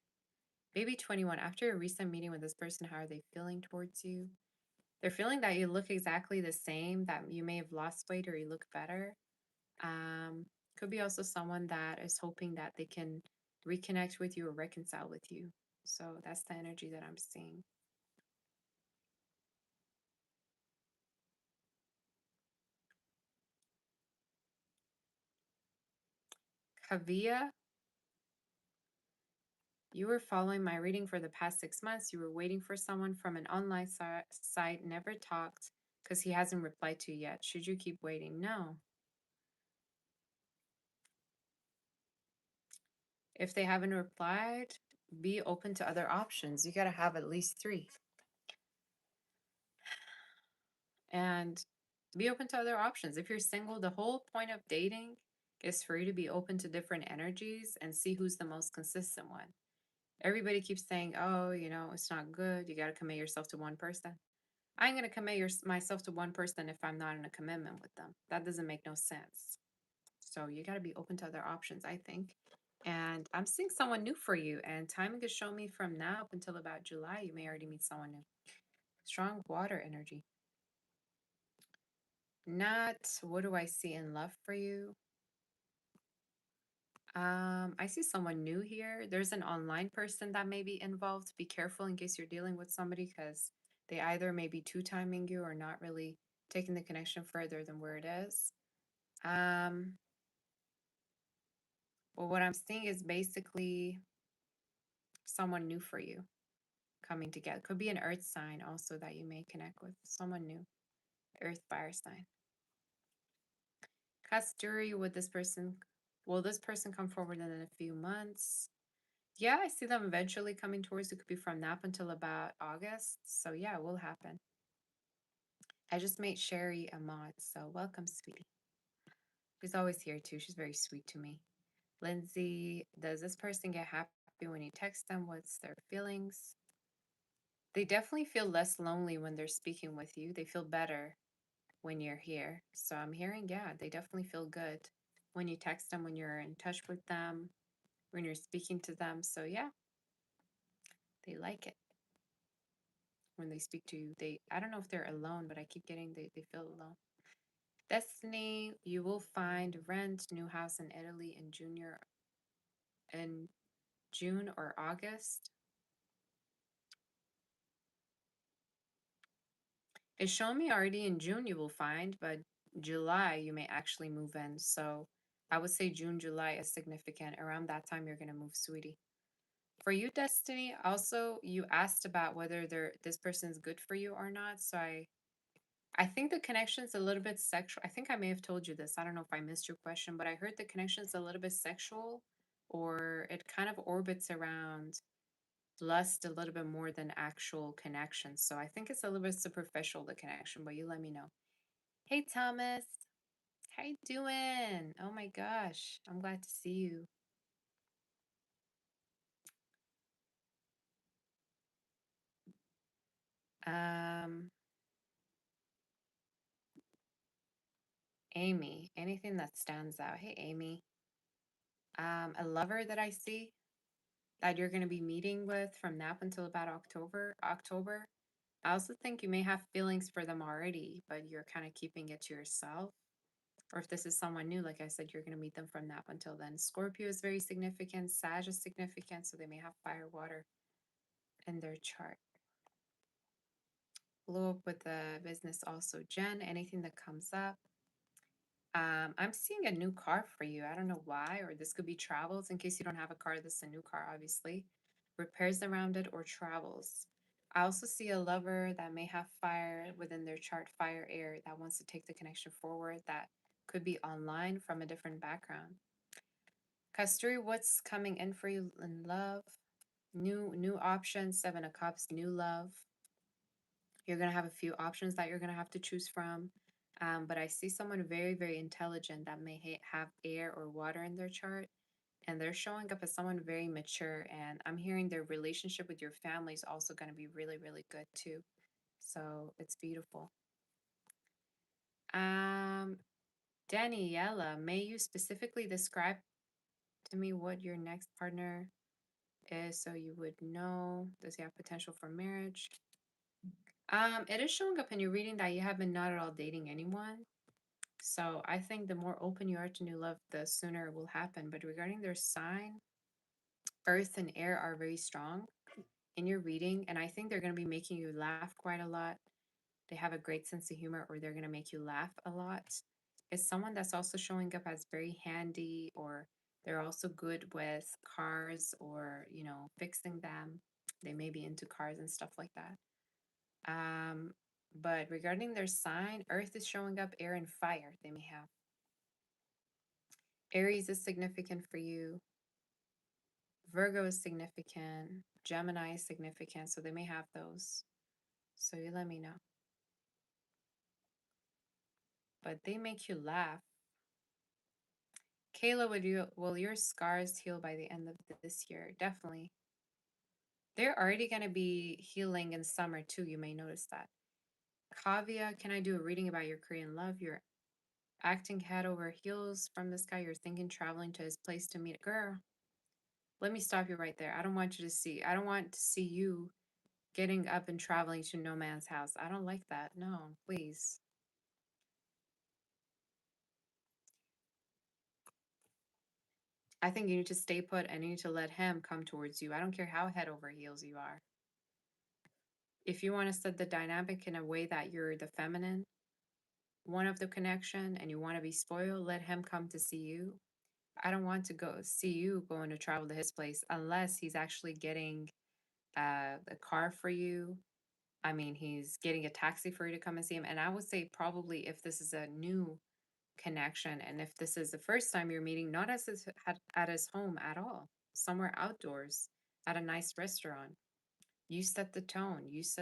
Baby 21, after a recent meeting with this person, how are they feeling towards you? They're feeling that you look exactly the same, that you may have lost weight or you look better. Um, could be also someone that is hoping that they can reconnect with you or reconcile with you. So that's the energy that I'm seeing. Kavia, you were following my reading for the past 6 months. You were waiting for someone from an online site, never talked because he hasn't replied to you yet. Should you keep waiting? No. If they haven't replied, be open to other options. You got to have at least three. And be open to other options. If you're single, the whole point of dating is for you to be open to different energies and see who's the most consistent one. Everybody keeps saying, oh, you know, it's not good. You got to commit yourself to one person. I ain't going to commit myself to one person if I'm not in a commitment with them. That doesn't make no sense. So you got to be open to other options, I think. And I'm seeing someone new for you. And timing is showing me from now up until about July, you may already meet someone new. Strong water energy. Not what do I see in love for you? I see someone new here. There's an online person that may be involved. Be careful in case you're dealing with somebody because they either may be two timing you or not really taking the connection further than where it is. Um, well, what I'm seeing is basically someone new for you coming together. Could be an earth sign also that you may connect with. Someone new. Earth fire sign. Kasturi, would this person will this person come forward in a few months? Yeah, I see them eventually coming towards. It could be from now up until about August. So yeah, it will happen. I just made Sherry a mod, so welcome, sweetie. She's always here too. She's very sweet to me. Lindsay, does this person get happy when you text them? What's their feelings? They definitely feel less lonely when they're speaking with you. They feel better when you're here. So I'm hearing, yeah, they definitely feel good when you text them, when you're in touch with them, when you're speaking to them. So yeah, they like it when they speak to you. I don't know if they're alone, but I keep getting they feel alone. Destiny, you will find rent, new house in Italy in June or August. It's showing me already in June you will find, but July you may actually move in. So I would say June, July is significant. Around that time you're gonna move, sweetie. For you, Destiny, also you asked about whether this person is good for you or not. So I think the connection's a little bit sexual. I think I may have told you this. I don't know if I missed your question, but I heard the connection's a little bit sexual or it kind of orbits around lust a little bit more than actual connection. So I think it's a little bit superficial, the connection, but you let me know. Hey, Thomas. How you doing? Oh my gosh, I'm glad to see you. Um, Amy, anything that stands out? Hey, Amy. A lover that I see that you're going to be meeting with from now until about October. I also think you may have feelings for them already, but you're kind of keeping it to yourself. Or if this is someone new, like I said, you're going to meet them from now until then. Scorpio is very significant. Sag is significant, so they may have fire, water in their chart. Blow up with the business also. Jen, anything that comes up. I'm seeing a new car for you. I don't know why, or this could be travels. In case you don't have a car, this is a new car, obviously. Repairs around it or travels. I also see a lover that may have fire within their chart, fire, air, that wants to take the connection forward, that could be online from a different background. Kasturi, what's coming in for you in love? New options, Seven of Cups, new love. You're going to have a few options that you're going to have to choose from. But I see someone very, very intelligent that may have air or water in their chart. And they're showing up as someone very mature. And I'm hearing their relationship with your family is also going to be really, really good too. So it's beautiful. Um, Daniela, may you specifically describe to me what your next partner is so you would know? Does he have potential for marriage? It is showing up in your reading that you have been not at all dating anyone. So I think the more open you are to new love, the sooner it will happen. But regarding their sign, earth and air are very strong in your reading. And I think they're going to be making you laugh quite a lot. They have a great sense of humor, or they're going to make you laugh a lot. It's someone that's also showing up as very handy, or they're also good with cars or, fixing them. They may be into cars and stuff like that. Um, but regarding their sign, earth is showing up, air and fire they may have. Aries is significant for you. Virgo is significant. Gemini is significant. So they may have those. So you let me know. But they make you laugh. Kayla, will your scars heal by the end of this year? Definitely. They're already going to be healing in summer too. You may notice that. Kavya, can I do a reading about your Korean love? You're acting head over heels from this guy. You're thinking traveling to his place to meet a girl. Let me stop you right there. I don't want you to see. I don't want to see you getting up and traveling to no man's house. I don't like that. No, please. I think you need to stay put and you need to let him come towards you. I don't care how head over heels you are. If you want to set the dynamic in a way that you're the feminine one of the connection and you want to be spoiled, let him come to see you. I don't want to go see you going to travel to his place unless he's actually getting a car for you. I mean, he's getting a taxi for you to come and see him. And I would say probably if this is a new connection and if this is the first time you're meeting, not at his home at all, somewhere outdoors at a nice restaurant. You set the tone. You set